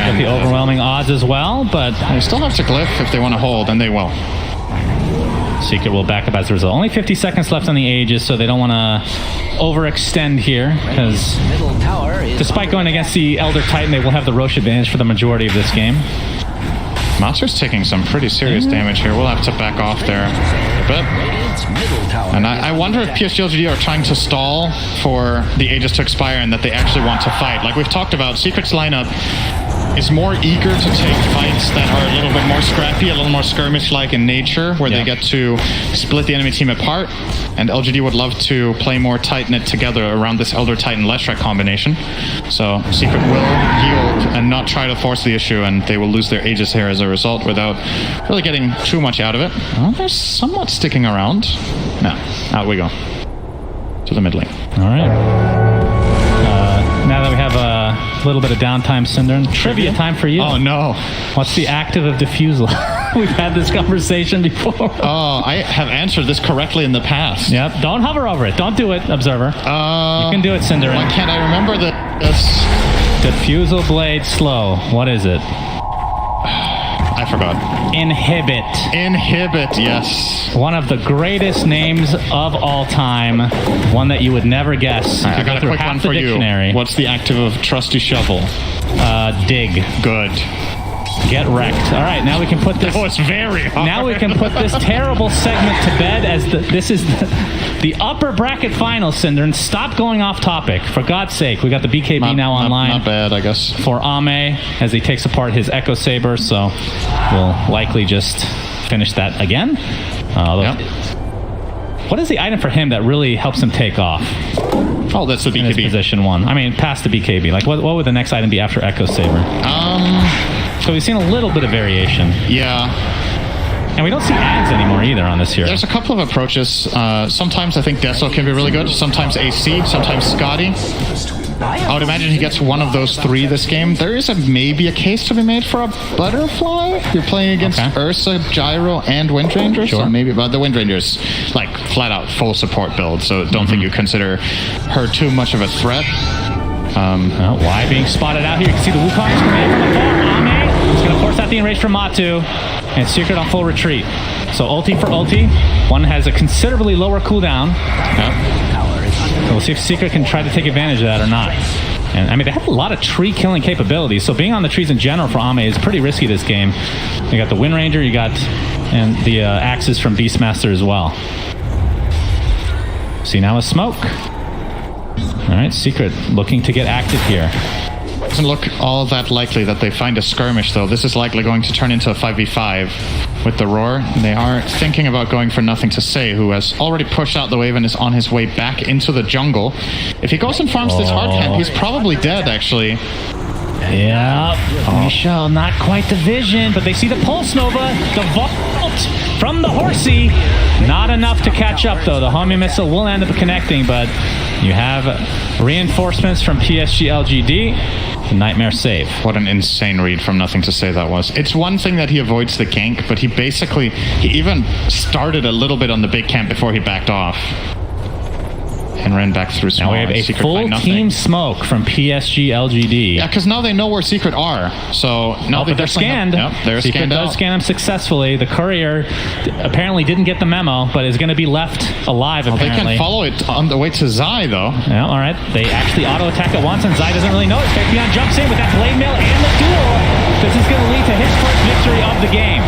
Speaker 4: And the overwhelming odds as well, but
Speaker 5: they still have to glyph if they want to hold, and they will.
Speaker 4: Secret will back up as a result. Only 50 seconds left on the Aegis, so they don't want to overextend here, because despite going against the Elder Titan, they will have the Roche advantage for the majority of this game.
Speaker 5: Monster's taking some pretty serious damage here. We'll have to back off there a bit. And I wonder if PSG.LGD are trying to stall for the Aegis to expire and that they actually want to fight. Like we've talked about, Secret's lineup is more eager to take fights that are a little bit more scrappy, a little more skirmish-like in nature, where they get to split the enemy team apart. And LGD would love to play more tight-knit together around this Elder Titan Leshrac combination. So Secret will yield and not try to force the issue, and they will lose their Aegis here as a result without really getting too much out of it. Well, they're somewhat sticking around. No, out we go. To the mid lane.
Speaker 4: All right. Now that we have a little bit of downtime, Synderen, trivia time for you.
Speaker 5: Oh, no.
Speaker 4: What's the active of Diffusal? We've had this conversation before.
Speaker 5: Oh, I have answered this correctly in the past.
Speaker 4: Yep. Don't hover over it. Don't do it, Observer. You can do it, Synderen.
Speaker 5: Why can't I remember this?
Speaker 4: Diffusal Blade Slow. What is it?
Speaker 5: I forgot.
Speaker 4: Inhibit.
Speaker 5: Inhibit, yes.
Speaker 4: One of the greatest names of all time. One that you would never guess.
Speaker 5: I got a quick one for you. What's the active of Trusty Shovel?
Speaker 4: Dig.
Speaker 5: Good.
Speaker 4: Get wrecked. All right, now we can put this.
Speaker 5: Oh, it's very hard.
Speaker 4: Now we can put this terrible segment to bed as this is the upper bracket final, Synderen. Stop going off topic. For God's sake, we got the BKB now online.
Speaker 5: Not bad, I guess.
Speaker 4: For Ame as he takes apart his Echo Saber, so we'll likely just finish that again. What is the item for him that really helps him take off?
Speaker 5: Oh, that's the BKB.
Speaker 4: Position 1. I mean, past the BKB. Like, what would the next item be after Echo Saber? So we've seen a little bit of variation.
Speaker 5: Yeah.
Speaker 4: And we don't see ads anymore either on this hero.
Speaker 5: There's a couple of approaches. Sometimes I think Deso can be really good. Sometimes AC. Sometimes Scotty. I would imagine he gets one of those three this game. There is maybe a case to be made for a Butterfly. You're playing against Ursa, Gyro, and Windranger.
Speaker 4: Sure.
Speaker 5: So maybe, but the Windranger's like flat out full support build. So don't think you consider her too much of a threat.
Speaker 4: Why being spotted out here? You can see the Wukongs coming in from afar. Ame is going to force out the enrage from Matu. And Secret on full retreat. So ulti for ulti. One has a considerably lower cooldown. So we'll see if Secret can try to take advantage of that or not. And I mean, they have a lot of tree killing capabilities. So being on the trees in general for Ame is pretty risky this game. You got the Windranger, you got and the axes from Beastmaster as well. See now a smoke. All right, Secret looking to get active here.
Speaker 5: Doesn't look all that likely that they find a skirmish, though. This is likely going to turn into a 5v5 with the Roar. They are thinking about going for Nothing to Say, who has already pushed out the wave and is on his way back into the jungle. If he goes and farms this hard camp, he's probably dead, actually.
Speaker 4: Yeah, Michelle, not quite the vision, but they see the Pulse Nova, the vault from the Horsey. Not enough to catch up, though. The homing missile will end up connecting, but you have reinforcements from PSG.LGD. The Nightmare save.
Speaker 5: What an insane read from Nothing to Say that was. It's one thing that he avoids the gank, but he even started a little bit on the big camp before he backed off. And ran back through small.
Speaker 4: Now we have a full team smoke from PSG.LGD.
Speaker 5: Yeah, because now they know where Secret are. So now
Speaker 4: they're scanned.
Speaker 5: They're
Speaker 4: Secret
Speaker 5: scanned
Speaker 4: does
Speaker 5: out.
Speaker 4: scan them successfully. The courier apparently didn't get the memo, but is going to be left alive, apparently.
Speaker 5: They can follow it on the way to Zai, though.
Speaker 4: Yeah, all right. They actually auto-attack at once, and Zai doesn't really know it. Fabian jumps in with that blade mail and the duel. This is going to lead to his first victory of the game.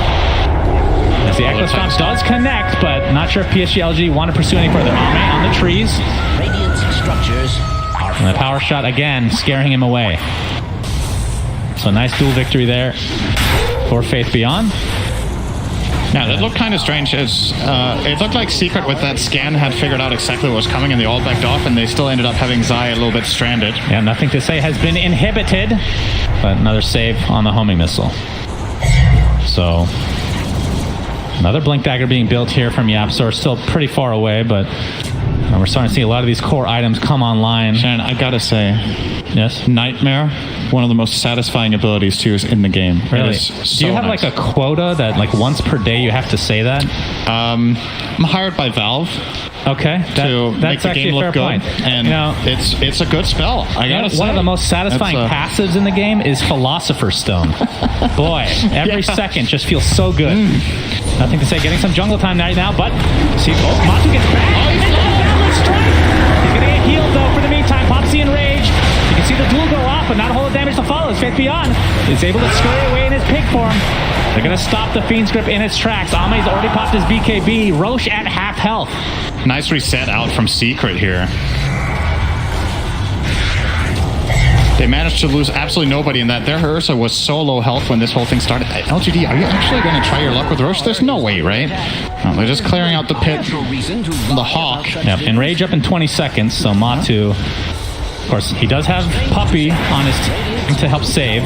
Speaker 4: As the Echo Stomp does connect, but not sure if PSG.LGD want to pursue any further. Ame on the trees.
Speaker 1: Radiant structures are
Speaker 4: And the power shot again, scaring him away. So nice dual victory there for Faith Beyond.
Speaker 5: Yeah, that looked kind of strange. It looked like Secret with that scan had figured out exactly what was coming, and they all backed off, and they still ended up having Zai a little bit stranded.
Speaker 4: Yeah, Nothing to Say has been inhibited, but another save on the homing missile. So another Blink Dagger being built here from Yapzor, still pretty far away, but we're starting to see a lot of these core items come online.
Speaker 5: Shannon, I gotta say,
Speaker 4: yes,
Speaker 5: Nightmare, one of the most satisfying abilities to use in the game.
Speaker 4: Really?
Speaker 5: It is so
Speaker 4: Do you have
Speaker 5: nice.
Speaker 4: like a quota that like once per day you have to say that?
Speaker 5: I'm hired by Valve.
Speaker 4: Okay,
Speaker 5: to make the game look good,
Speaker 4: point.
Speaker 5: and it's a good spell. I gotta say,
Speaker 4: one of the most satisfying passives in the game is Philosopher's Stone. Boy, every second just feels so good. Nothing to Say, getting some jungle time right now, but see, Matu gets back. He's gonna get healed though for the meantime. Popsy enraged. You can see the duel go off, but not a whole lot of damage to follow. Faith Beyond is able to scurry away in his pig form. They're gonna stop the Fiend's Grip in its tracks. Ame's already popped his BKB. Roche at half health.
Speaker 5: Nice reset out from Secret here. They managed to lose absolutely nobody in that. Their Ursa was so low health when this whole thing started. LGD, are you actually going to try your luck with Roche? There's no way, right? No, they're just clearing out the pit. The Hawk.
Speaker 4: Yep, enrage up in 20 seconds, so Matu, of course, he does have Puppey on his team to help save,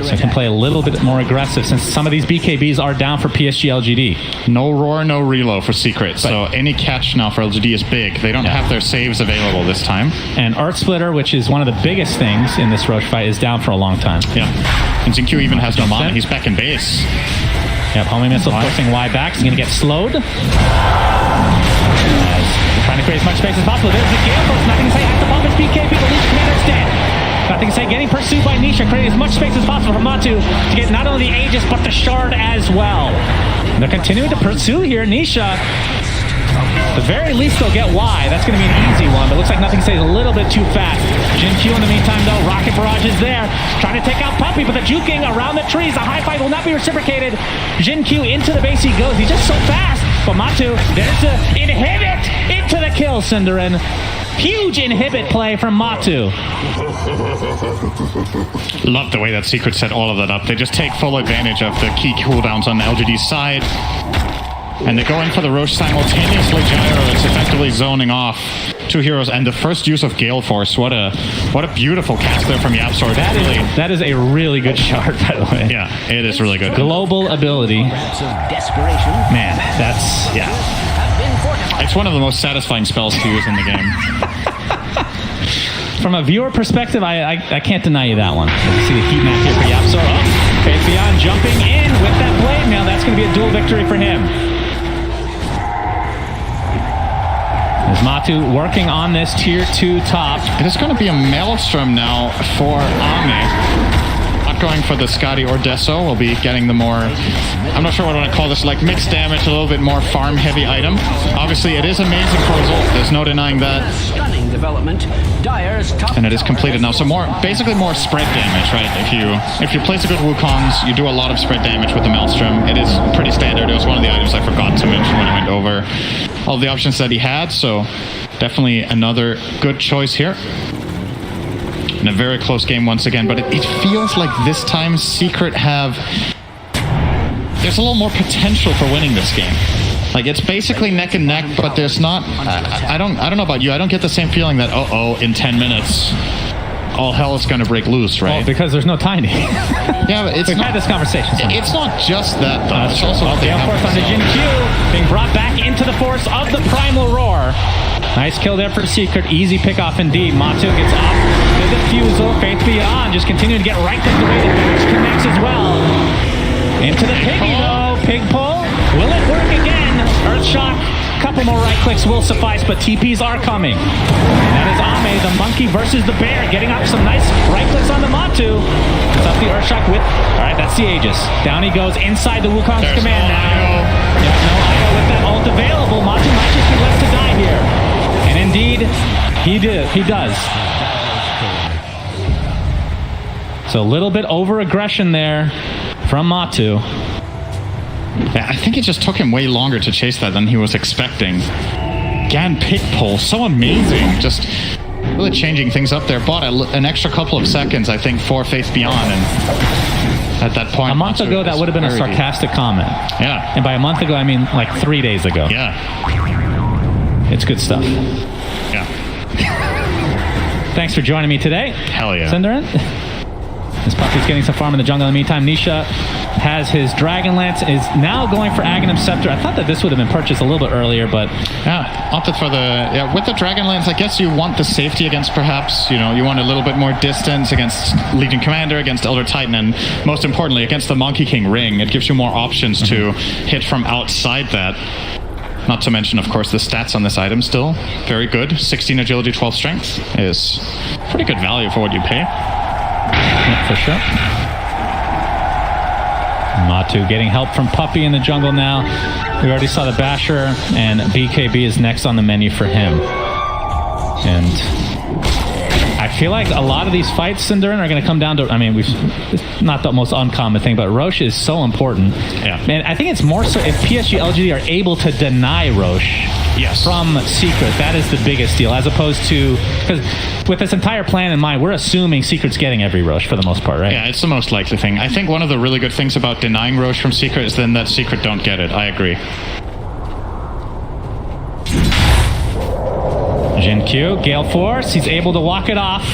Speaker 4: so he can play a little bit more aggressive since some of these BKBs are down for PSG.LGD.
Speaker 5: No roar, no reload for Secret, so any catch now for LGD is big. They don't have their saves available this time.
Speaker 4: And Earth Splitter, which is one of the biggest things in this Roche fight, is down for a long time.
Speaker 5: Yeah, and Zinq even has no mana. He's back in base.
Speaker 4: Yep, homing missile forcing Y back. He's going to get slowed. Trying to create as much space as possible. There's the Gale Force. Nothing to say. Has to bomb his BKB. The Leech Commander's dead. Nothing to say. Getting pursued by Nisha. Creating as much space as possible for Matu to get not only the Aegis, but the Shard as well. And they're continuing to pursue here. Nisha, at the very least, they'll get Y. That's going to be an easy one, but looks like Nothing to say is a little bit too fast. Jin Q in the meantime, though. Rocket Barrage is there. Trying to take out Puppey, but the juking around the trees. The high five will not be reciprocated. Jin Q into the base he goes. He's just so fast. But Matu, there's the inhibit into the kill, Cinderin. Huge inhibit play from Matu.
Speaker 5: Love the way that Secret set all of that up. They just take full advantage of the key cooldowns on LGD's side. And they go in for the Roche simultaneously. Gyro, it's effectively zoning off two heroes. And the first use of Gale Force. What a beautiful cast there from Yapzor.
Speaker 4: That is a really good shard, by the way.
Speaker 5: Yeah, it is really good.
Speaker 4: Global ability. Man, that's, yeah.
Speaker 5: It's one of the most satisfying spells to use in the game.
Speaker 4: From a viewer perspective, I can't deny you that one. You see the heat map here for Yapzor. Oh, Faith Beyond jumping in with that blade mail. That's going to be a dual victory for him. There's Matu working on this tier 2 top.
Speaker 5: It is going to be a Maelstrom now for Ame. Not going for the Scotty or Deso. We'll be getting the more, I'm not sure what I want to call this, like mixed damage, a little bit more farm heavy item. Obviously it is amazing for result. There's no denying that.
Speaker 1: Stunning development. Dire's top
Speaker 5: And it is completed now. So basically more spread damage, right? If you place a good Wukongs, you do a lot of spread damage with the Maelstrom. It is pretty standard. It was one of the items I forgot to mention when I went over all the options that he had. So definitely another good choice here. In a very close game once again, but it feels like this time Secret there's a little more potential for winning this game. Like it's basically neck and neck, but there's not. I don't know about you. I don't get the same feeling that in 10 minutes all hell is going to break loose, right?
Speaker 4: Well, because there's no Tiny.
Speaker 5: Yeah, but
Speaker 4: we've had this conversation.
Speaker 5: It's not just that, though. It's also
Speaker 4: of course, on the Jin Q being brought back into the force of the Primal Roar. Nice kill there for Secret. Easy pick off indeed. Matu gets off the defusal. Faith Beyond just continuing to get right the way the dash connects as well. Into the piggy though. Pig pull. Will it work again? Earth Shock. Couple more right clicks will suffice, but TPs are coming. And that is Ame, the monkey versus the bear, getting up some nice right clicks on the Matu. It's up the Earth Shock with. Alright, that's the Aegis. Down he goes inside the Wukong's command now. Yeah, no Io with that ult available. Matu might just be left to die here. And indeed, he does. So a little bit over aggression there from Matu.
Speaker 5: Yeah, I think it just took him way longer to chase that than he was expecting. Gan pick pull, so amazing. Just really changing things up there. Bought an extra couple of seconds, I think, for Faith Beyond. And at that point,
Speaker 4: a month ago, that would have been a sarcastic comment.
Speaker 5: Yeah.
Speaker 4: And by a month ago, I mean like 3 days ago.
Speaker 5: Yeah.
Speaker 4: It's good stuff.
Speaker 5: Yeah.
Speaker 4: Thanks for joining me today.
Speaker 5: Hell yeah.
Speaker 4: Cinderin. This Puppey's getting some farm in the jungle. In the meantime, Nisha has his Dragon Lance, is now going for Aghanim Scepter. I thought that this would have been purchased a little bit earlier, but...
Speaker 5: Yeah, opted for with the Dragon Lance, I guess you want the safety against perhaps, you want a little bit more distance against Legion Commander, against Elder Titan, and most importantly, against the Monkey King Ring. It gives you more options to hit from outside that. Not to mention, of course, the stats on this item still very good. 16 agility, 12 strength is pretty good value for what you pay.
Speaker 4: Yeah, for sure. Matu getting help from Puppey in the jungle now. We already saw the Basher, and BKB is next on the menu for him. And I I feel like a lot of these fights, Sindarin, are going to come down to, I mean, it's not the most uncommon thing, but Roche is so important.
Speaker 5: Yeah.
Speaker 4: And I think it's more so if PSG.LGD are able to deny Roche from Secret, that is the biggest deal, as opposed to, because with this entire plan in mind, we're assuming Secret's getting every Roche for the most part, right?
Speaker 5: Yeah, it's the most likely thing. I think one of the really good things about denying Roche from Secret is then that Secret don't get it. I agree.
Speaker 4: Jin Q, Gale Force, he's able to walk it off.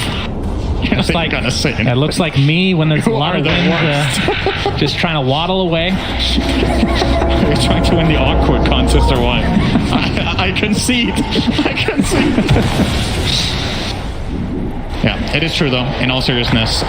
Speaker 4: It looks like me when there's a lot of wind, just trying to waddle away.
Speaker 5: You're trying to win the awkward contest or what? I concede. I concede. Yeah, it is true though, in all seriousness.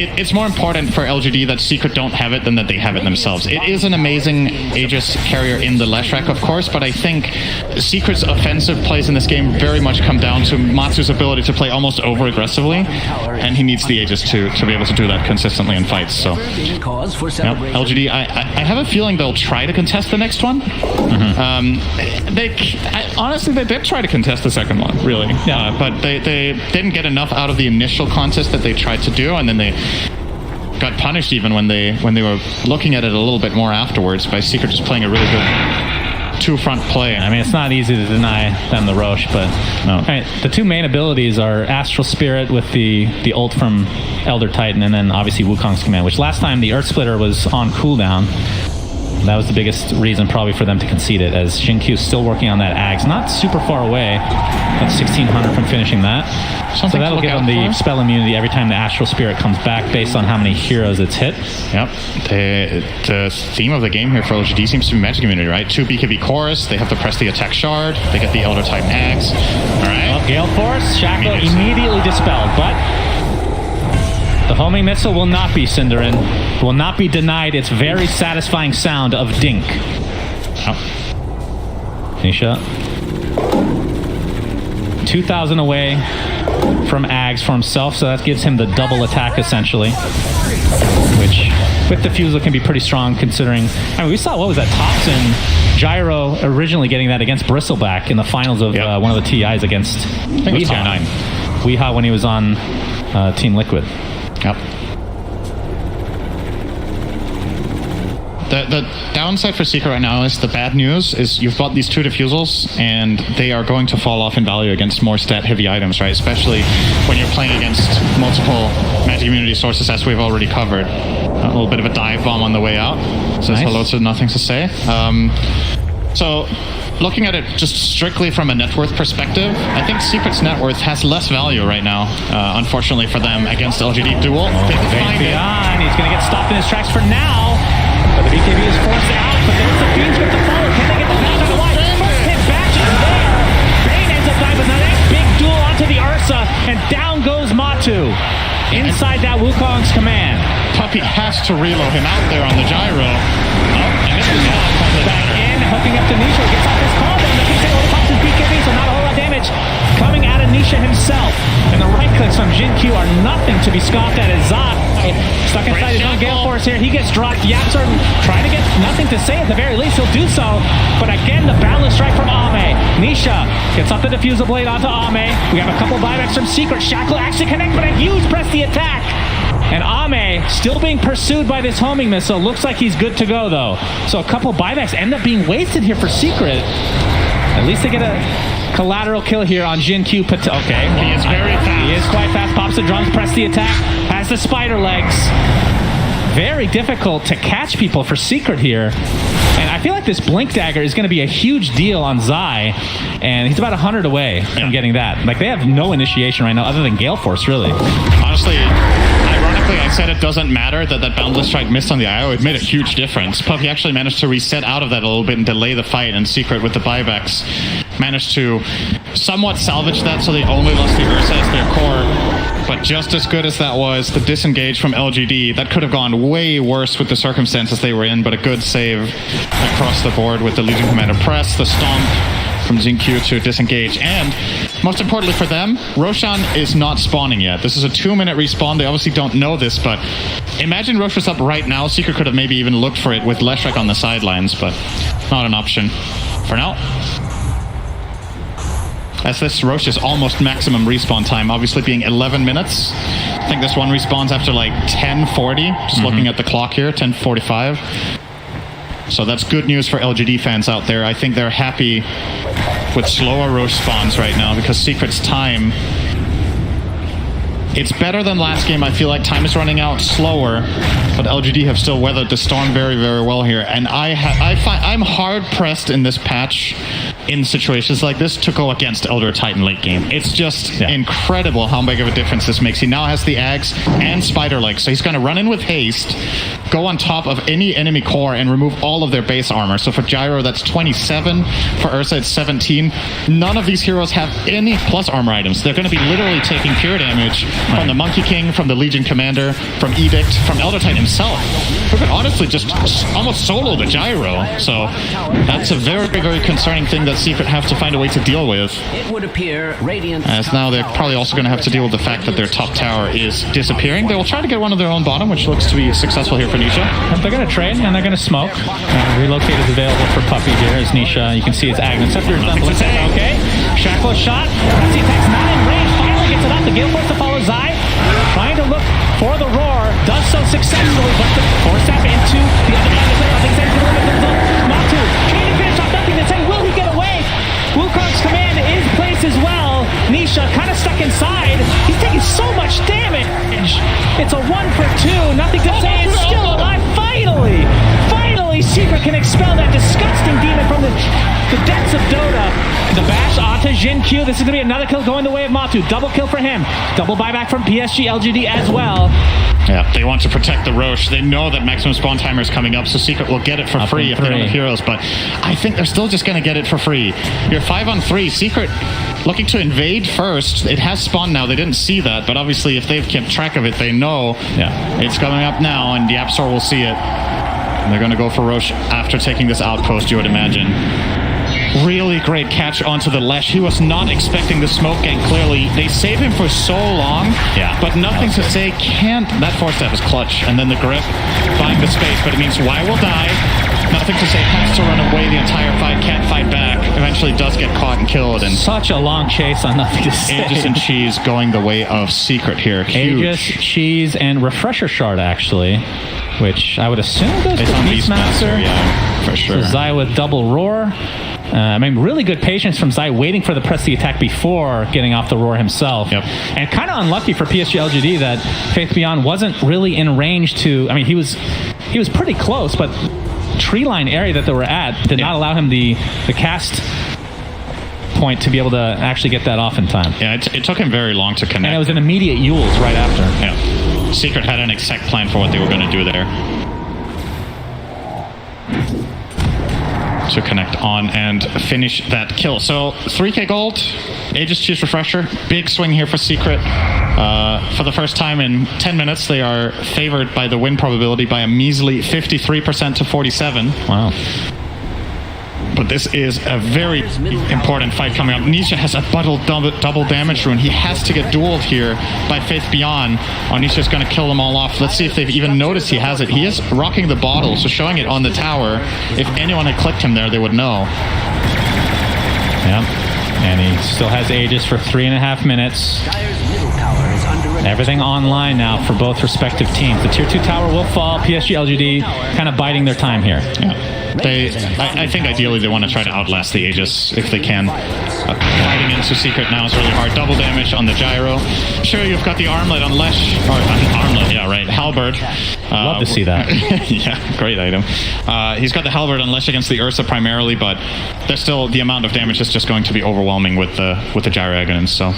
Speaker 5: It's more important for LGD that Secret don't have it than that they have it themselves. It is an amazing Aegis carrier in the Leshrac, of course, but I think Secret's offensive plays in this game very much come down to Matsu's ability to play almost over-aggressively, and he needs the Aegis to be able to do that consistently in fights. So, LGD, I have a feeling they'll try to contest the next one. Honestly, they did try to contest the second one, really. But they didn't get enough out of the initial contest that they tried to do, and then they got punished even when they were looking at it a little bit more afterwards by Secret just playing a really good two-front play.
Speaker 4: I mean, it's not easy to deny them the Roche, but the two main abilities are Astral Spirit with the ult from Elder Titan, and then obviously Wukong's Command, which last time the Earth Splitter was on cooldown. That was the biggest reason probably for them to concede it, as Xinqiu's still working on that Ags. Not super far away, about 1,600 from finishing that. So that'll give them the spell immunity every time the Astral Spirit comes back based on how many heroes it's hit.
Speaker 5: Yep. The theme of the game here for LGD seems to be magic immunity, right? 2 BKB Chorus, they have to press the attack shard, they get the Elder Titan Ags. Alright.
Speaker 4: Well, Gale Force, Shackle immediately dispelled, but the homing missile will not be, Sindarin. Will not be denied its very satisfying sound of dink. Nisha. 2,000 away from Ags for himself, so that gives him the double attack, essentially. Which, with the Fusel, can be pretty strong, considering... I mean, we saw, what was that, Toxin Gyro originally getting that against Bristleback in the finals of one of the TIs against Weehaw when he was on Team Liquid.
Speaker 5: Yep. The downside for Secret right now is the bad news is you've got these 2 diffusals and they are going to fall off in value against more stat-heavy items, right? Especially when you're playing against multiple magic immunity sources, as we've already covered. A little bit of a dive bomb on the way out. Says hello to nothing to say. So, looking at it just strictly from a net worth perspective, I think Secret's net worth has less value right now, unfortunately for them, against LGD Duel.
Speaker 4: He's going to get stopped in his tracks for now. But the BKB is forced out, but there's the Fiends with the follow. Can they get the match on the line? First hit back is there. Bane ends up dying, but now that big duel onto the Ursa, and down goes Matu. Inside that Wukong's Command.
Speaker 5: Puppy has to reload him out there on the gyro. And this is
Speaker 4: back in, hooking up to Nisha. Gets off his combo, and the King Sailor pops his BKB, so not a whole lot of damage. Coming out of Nisha himself. And the right clicks from Jin Q are nothing to be scoffed at as Zai. Stuck inside his own Gale Force here. He gets dropped. Yapser trying to get nothing to say at the very least. He'll do so. But again, the Boundless Strike from Ame. Nisha gets off the Diffusal Blade onto Ame. We have a couple buybacks from Secret. Shackle actually connect, but a huge press the attack. And Ame still being pursued by this homing missile. Looks like he's good to go, though. So a couple buybacks end up being wasted here for Secret. At least they get a collateral kill here on Jin Q. Okay.
Speaker 5: He is very fast.
Speaker 4: He is quite fast. Pops the drums, press the attack. Has the spider legs. Very difficult to catch people for Secret here. And I feel like this Blink Dagger is going to be a huge deal on Zai. And he's about 100 away from getting that. Like, they have no initiation right now other than Gale Force, really.
Speaker 5: Honestly, ironically, I said it doesn't matter that Boundless Strike missed on the IO. It made a huge difference. Puppy actually managed to reset out of that a little bit and delay the fight, and Secret with the buybacks managed to somewhat salvage that, so they only lost the Ursa as their core. But just as good as that was, the disengage from LGD, that could have gone way worse with the circumstances they were in, but a good save across the board with the Legion Commander press, the stomp from Jin Q to disengage, and most importantly for them, Roshan is not spawning yet. This is a 2-minute respawn. They obviously don't know this, but imagine Rosh was up right now. Secret could have maybe even looked for it with Leshrac on the sidelines, but not an option for now. as this Roche is almost maximum respawn time, obviously being 11 minutes. I think this one respawns after like 10:40, just looking at the clock here, 10:45. So that's good news for LGD fans out there. I think they're happy with slower Roche spawns right now because Secret's time, it's better than last game. I feel like time is running out slower, but LGD have still weathered the storm very, very well here. And I'm hard pressed in this patch, in situations like this, to go against Elder Titan late game. It's just incredible how big of a difference this makes. He now has the Axe and Spider Legs, so he's going to run in with haste, go on top of any enemy core, and remove all of their base armor. So for Gyro, that's 27. For Ursa, it's 17. None of these heroes have any plus armor items. They're going to be literally taking pure damage from the Monkey King, from the Legion Commander, from Edict, from Elder Titan himself, who could honestly just almost solo the Gyro. So that's a very, very concerning thing that Secret have to find a way to deal with.
Speaker 1: It would appear Radiant.
Speaker 5: As now they're probably also going to have to deal with the fact that their top tower is disappearing. They will try to get one of their own bottom, which looks to be successful here for Nisha.
Speaker 4: They're going to trade and they're going to smoke. Relocate is available for Puppy here as Nisha. You can see it's Agnes. Okay. Shackle shot. He attacks not in range. Finally gets it up. The Gale Force to follow Zai. Trying to look for the roar. Does so successfully, but the force tap into the other side of the play. I think Zai's going to limit themselves. Not to. Trying to finish off nothing to say. Will he get away? Wukong's command is placed as well. Nisha kind of stuck inside. He's taking so much damage. It's a 1-for-2. Nothing to say. It's still alive. Finally! Finally, Secret can expel that disgusting demon from the depths of Dota. The bash onto Jin Q. This is going to be another kill going the way of Matu. Double kill for him. Double buyback from PSG.LGD as well.
Speaker 5: Yeah, they want to protect the Roche. They know that maximum spawn timer is coming up, so Secret will get it for free if they don't have heroes, but I think they're still just going to get it for free. You're 5-on-3. Secret looking to invade first. It has spawned now. They didn't see that, but obviously if they've kept track of it, they know it's coming up now, and the Absol will see it. And they're going to go for Roche after taking this outpost, you would imagine. Really great catch onto the Lesh. He was not expecting the smoke gang, clearly. They save him for so long, but nothing to say. That force step is clutch. And then the grip, buying the space, but it means Y will die. Nothing to say. Has to run away the entire fight, can't fight back. Eventually does get caught and killed. And
Speaker 4: such a long chase on nothing to say.
Speaker 5: Aegis and Cheese going the way of Secret here. Huge.
Speaker 4: Aegis, Cheese, and Refresher Shard, actually, which I would assume goes to Beastmaster.
Speaker 5: Yeah, for sure.
Speaker 4: So Zai with double roar. Really good patience from Zai, waiting for the press the attack before getting off the roar himself. And kind of unlucky for PSG.LGD that Faith Beyond wasn't really in range to. I mean, he was pretty close, but tree line area that they were at did not allow him the cast point to be able to actually get that off in time.
Speaker 5: Yeah, it took him very long to connect.
Speaker 4: And it was an immediate Yules right after.
Speaker 5: Yeah, Secret had an exact plan for what they were going to do there. To connect on and finish that kill. So 3k gold, Aegis Cheese Refresher, big swing here for Secret. For the first time in 10 minutes, they are favored by the win probability by a measly 53% to 47.
Speaker 4: Wow.
Speaker 5: But this is a very important fight coming up. Nisha has a double damage rune. He has to get dueled here by Faith Beyond. Nisha's going to kill them all off. Let's see if they've even noticed he has it. He is rocking the bottle, so showing it on the tower. If anyone had clicked him there, they would know.
Speaker 4: Yep. And he still has Aegis for 3.5 minutes. Everything online now for both respective teams. The tier 2 tower will fall. PSG.LGD kind of biding their time here.
Speaker 5: Yeah. I think ideally they want to try to outlast the Aegis if they can. Fighting into Secret now is really hard. Double damage on the Gyro. Sure, you've got the armlet on Lesh. Or armlet, yeah, right. Halberd.
Speaker 4: Love to see that.
Speaker 5: Yeah, great item. He's got the Halberd on Lesh against the Ursa primarily, but there's still the amount of damage is just going to be overwhelming with the Gyro Aghanins, so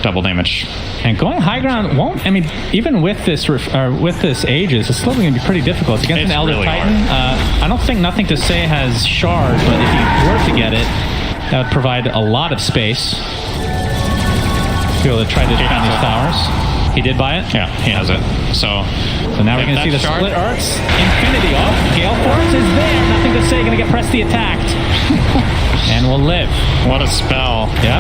Speaker 5: double damage.
Speaker 4: And going high ground won't. I mean, even with this Aegis, it's still going to be pretty difficult. It's against an Elder
Speaker 5: really
Speaker 4: Titan. I don't think Nothing to Say has Shard, but if he were to get it, that would provide a lot of space to be able to try to defend these towers. He did buy it?
Speaker 5: Yeah, he has it. So
Speaker 4: now we're going to see the split arts. Infinity. Oh, Gale Force is there. Nothing to Say going to get Presty attacked. And will live.
Speaker 5: What a spell.
Speaker 4: Yep.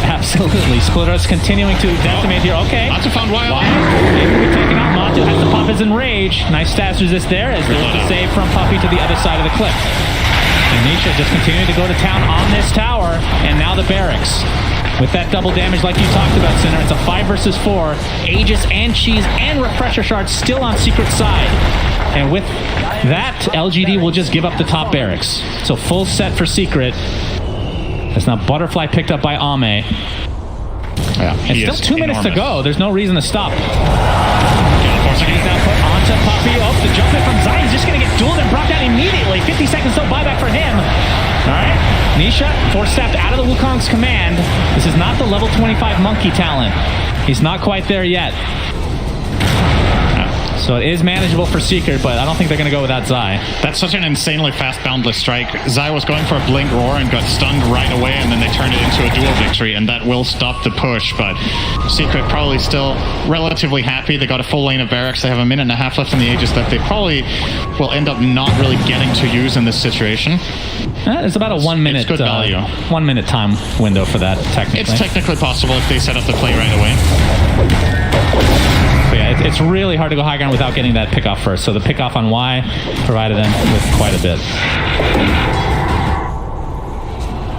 Speaker 4: Absolutely. Split arts continuing to decimate here. Okay.
Speaker 5: Matu found Wild.
Speaker 4: Maybe we're taking out Matu. Has to pop his Enrage. Nice stats resist there as there's the save from Puppy to the other side of the cliff. And Nisha just continuing to go to town on this tower. And now the barracks. With that double damage like you talked about, Sinner, it's a 5 versus 4. Aegis and Cheese and Refresher Shard still on Secret's side. And with that, LGD will just give up the top barracks. So full set for Secret. It's now Butterfly picked up by Ame.
Speaker 5: Yeah,
Speaker 4: it's still 2 minutes to go. There's no reason to stop. He's now put onto Puppy. Oh, the jump in from Zion's just going to get dueled and brought down immediately. 50 seconds still buyback for him. All right. Nisha force-staffed out of the Wukong's command. This is not the level 25 monkey talent. He's not quite there yet. So it is manageable for Secret, but I don't think they're going to go without Zai.
Speaker 5: That's such an insanely fast boundless strike. Zai was going for a blink roar and got stunned right away, and then they turned it into a duel victory, and that will stop the push. But Secret probably still relatively happy. They got a full lane of barracks. They have a minute and a half left in the Aegis that they probably will end up not really getting to use in this situation.
Speaker 4: It's about a 1 minute.
Speaker 5: It's good value.
Speaker 4: 1 minute time window for that, technically.
Speaker 5: It's technically possible if they set up the play right away.
Speaker 4: But yeah, it's really hard to go high ground without getting that pick off first. So the pick off on Y provided them with quite a bit.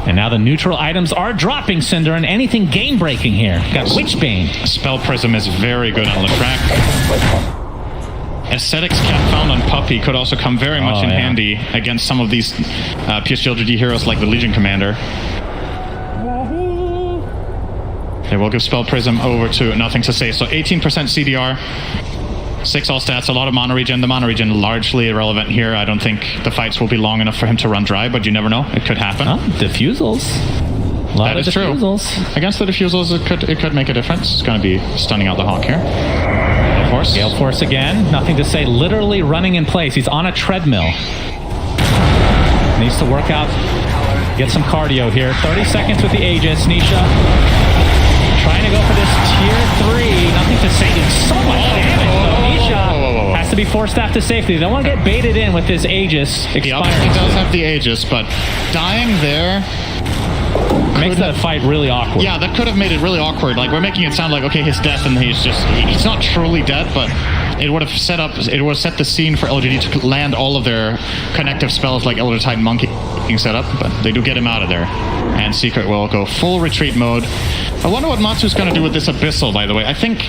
Speaker 4: And now the neutral items are dropping, Cinder, and anything game breaking here. Got Witchbane.
Speaker 5: Spell Prism is very good on the track. Aesthetics Cap found on Puppy could also come very much in handy against some of these PSG.LGD heroes like the Legion Commander. They will give Spell Prism over to Nothing to Say. So 18% CDR, 6 all stats, a lot of mono regen. The mono regen largely irrelevant here. I don't think the fights will be long enough for him to run dry, but you never know. It could happen.
Speaker 4: Diffusals. A lot of diffusals.
Speaker 5: True. Against the diffusals, it could make a difference. It's going to be stunning out the Hawk here. Gale Force.
Speaker 4: Gale Force again. Nothing to Say. Literally running in place. He's on a treadmill. Needs to work out. Get some cardio here. 30 seconds with the Aegis. Nisha trying to go for this tier 3. Nothing to Say. Doing so much damage. So Nisha has to be forced out to safety. They don't want to get baited in with this Aegis expiring.
Speaker 5: Yep, he does have the Aegis, but dying there
Speaker 4: makes that fight really awkward.
Speaker 5: Yeah, that could have made it really awkward. Like, we're making it sound like, okay, his death, and he's not truly dead, but it would have set the scene for LGD to land all of their connective spells like Elder Titan Monkey being set up, but they do get him out of there. And Secret will go full retreat mode. I wonder what Matsu's going to do with this Abyssal, by the way. I think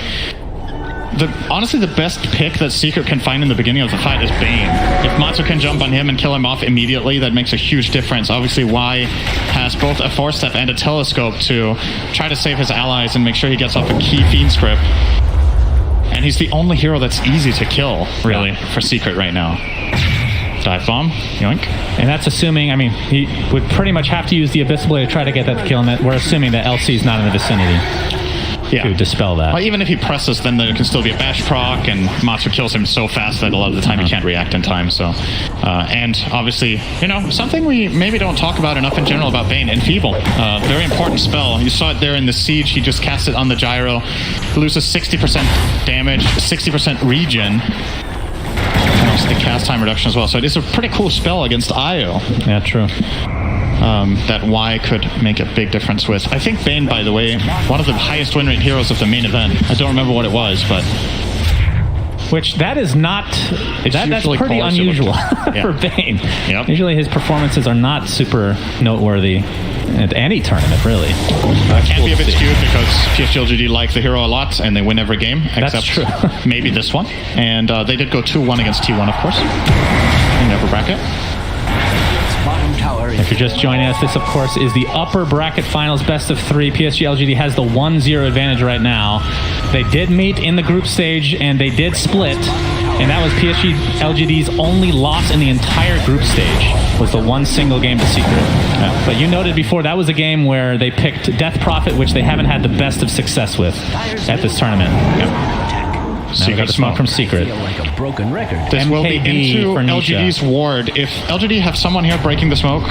Speaker 5: honestly, the best pick that Secret can find in the beginning of the fight is Bane. If Matsu can jump on him and kill him off immediately, that makes a huge difference. Obviously, Y has both a Force Step and a Telescope to try to save his allies and make sure he gets off a key Fiend script. And he's the only hero that's easy to kill, really, for Secret right now. Dive Bomb, yoink.
Speaker 4: And that's assuming, I mean, he would pretty much have to use the Abyssal Blade to try to get that kill, and we're assuming that LC is not in the vicinity. To dispel that.
Speaker 5: Well, even if he presses, then there can still be a bash proc, and Matsu kills him so fast that a lot of the time he can't react in time. So, and obviously, something we maybe don't talk about enough in general about Bane, Enfeeble. Very important spell. You saw it there in the Siege. He just cast it on the gyro. He loses 60% damage, 60% regen. And also the cast time reduction as well. So it is a pretty cool spell against Io.
Speaker 4: Yeah, true.
Speaker 5: That Y could make a big difference with. I think Bane, by the way, one of the highest win rate heroes of the main event. I don't remember what it was, but...
Speaker 4: Which, that is not... That's pretty unusual for Bane.
Speaker 5: Yep.
Speaker 4: Usually his performances are not super noteworthy at any tournament, really.
Speaker 5: Can't be a bit skewed because PSG.LGD like the hero a lot, and they win every game, except
Speaker 4: true.
Speaker 5: maybe this one. And they did go 2-1 against T1, of course, in the upper bracket.
Speaker 4: If you're just joining us, this, of course, is the upper bracket finals best of 3. PSG.LGD has the 1-0 advantage right now. They did meet in the group stage, and they did split. And that was PSG.LGD's only loss in the entire group stage, was the one single game to Secret. Yeah. But you noted before, that was a game where they picked Death Prophet, which they haven't had the best of success with at this tournament. Yep. Secret got the smoke from Secret.
Speaker 1: Like a broken record.
Speaker 5: This will be into LGD's ward. If LGD have someone here breaking the smoke,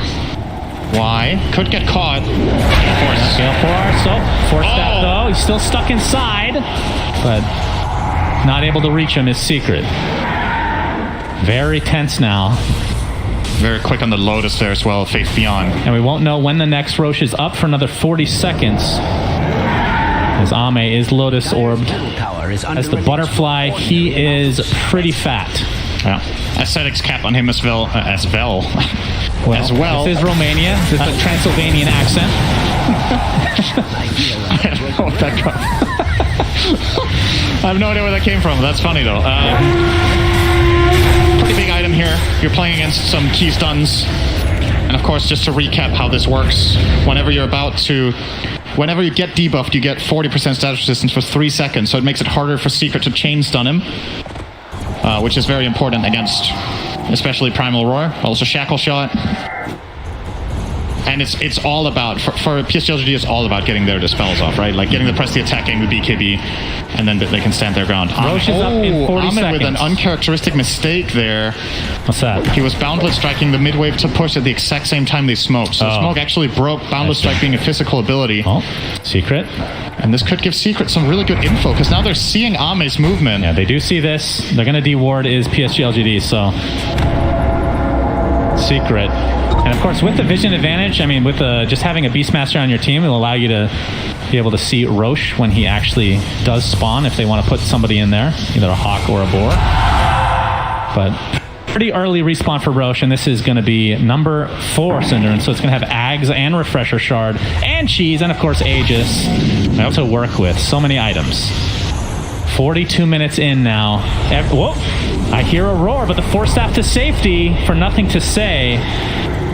Speaker 5: Y could get caught. Force.
Speaker 4: Gale Force. Force that though. He's still stuck inside, but not able to reach him is Secret. Very tense now.
Speaker 5: Very quick on the Lotus there as well, Faith Beyond.
Speaker 4: And we won't know when the next Roche is up for another 40 seconds. As Ame is Lotus orbed. As the Butterfly, he is pretty fat.
Speaker 5: Yeah. Aesthetics cap on him as well. As well.
Speaker 4: This is Romania. This is a Transylvanian accent.
Speaker 5: I don't know what that I have no idea where that came from. That's funny though. Pretty big item here. You're playing against some key stuns. And of course, just to recap how this works, whenever you get debuffed, you get 40% status resistance for 3 seconds, so it makes it harder for Secret to chain stun him, which is very important against especially Primal Roar. Also Shackle Shot. And it's all about, for PSG.LGD, it's all about getting their dispels off, right? Like getting the press the attack game with BKB, and then they can stand their ground.
Speaker 4: Roche is up in 40 seconds.
Speaker 5: With an uncharacteristic mistake there.
Speaker 4: What's that?
Speaker 5: He was Boundless Striking the mid-wave to push at the exact same time they smoked. So Smoke actually broke Boundless Strike being a physical ability.
Speaker 4: Oh, Secret.
Speaker 5: And this could give Secret some really good info, because now they're seeing Ame's movement.
Speaker 4: Yeah, they do see this. They're going to de-ward is PSG.LGD, so... Secret. And of course, with the vision advantage, I mean, with just having a Beastmaster on your team, it'll allow you to be able to see Roche when he actually does spawn, if they want to put somebody in there, either a Hawk or a Boar. But pretty early respawn for Roche, and this is going to be number 4 Cinder, and so it's going to have Ags and Refresher Shard and Cheese, and of course Aegis to work with. So many items. 42 minutes in now. Whoa! I hear a roar, but the Force Staff to safety for nothing to say.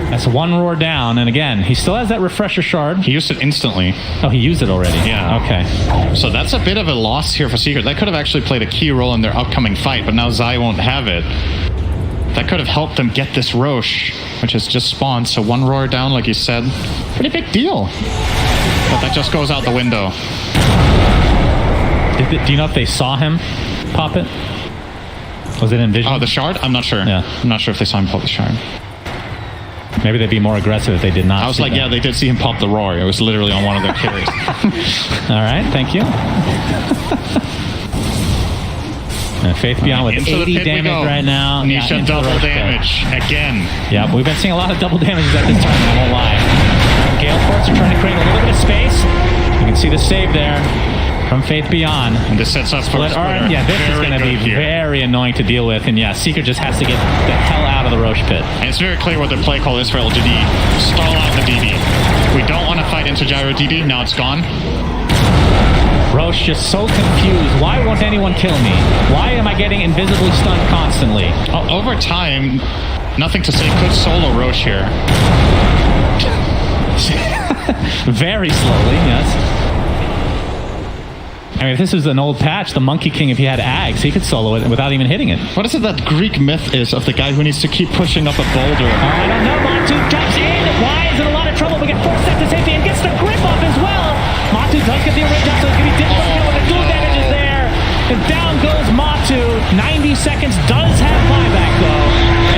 Speaker 4: That's 1 roar down, and again, he still has that Refresher Shard.
Speaker 5: He used it instantly.
Speaker 4: Oh, he used it already.
Speaker 5: Yeah.
Speaker 4: Okay.
Speaker 5: So that's a bit of a loss here for Secret. That could have actually played a key role in their upcoming fight, but now Zai won't have it. That could have helped them get this Roche, which has just spawned. So 1 roar down, like you said. Pretty big deal. But that just goes out the window.
Speaker 4: Do you know if they saw him pop it? Was it in vision?
Speaker 5: Oh, the shard? I'm not sure.
Speaker 4: Yeah.
Speaker 5: I'm not sure if they saw him pop the shard.
Speaker 4: Maybe they'd be more aggressive if they did not.
Speaker 5: I was like, yeah, they did see him pop the roar. It was literally on one of their carries.
Speaker 4: All right, thank you. And Faith Beyond with 80 damage right now.
Speaker 5: Nisha double damage again.
Speaker 4: Yeah, we've been seeing a lot of double damages at this time, I won't lie. Gale Forts are trying to create a little bit of space. You can see the save there from Faith Beyond.
Speaker 5: And this sets up for a splitter.
Speaker 4: Yeah, this is going to be very annoying to deal with. And yeah, Secret just has to get the hell out of the Roche pit.
Speaker 5: And it's very clear what their play call is for LGD. Stall out the DD. We don't want to fight into Gyro DD. Now it's gone.
Speaker 4: Roche just so confused. Why won't anyone kill me? Why am I getting invisibly stunned constantly?
Speaker 5: Over time, nothing to say, could solo Roche here.
Speaker 4: Very slowly, yes. I mean, if this was an old patch, the Monkey King, if he had Ags, he could solo it without even hitting it.
Speaker 5: What is it that Greek myth is of the guy who needs to keep pushing up a boulder?
Speaker 4: I don't know. Matu jumps in. Why is in a lot of trouble? We get Force Staff to safety and gets the grip off as well. Matu does get the original, so it's going to be difficult to kill with the dual damages there. And down goes Matu. 90 seconds does have buyback, though.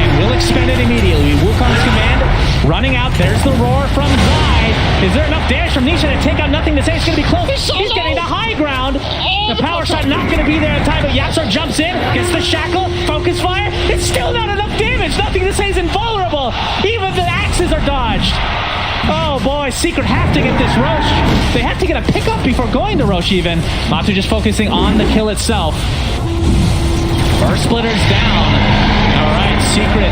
Speaker 4: And will expend it immediately. Wukong's command running out. There's the roar from Zai. Is there enough damage from Nisha to take out nothing to say? It's going to be close. He's getting the high ground. The power shot not going to be there in time, but Yapsor jumps in, gets the shackle, focus fire. It's still not enough damage. Nothing to say is invulnerable. Even the axes are dodged. Oh boy, Secret have to get this Roche. They have to get a pickup before going to Roche even. Matu just focusing on the kill itself. First splitter's down. All right, Secret.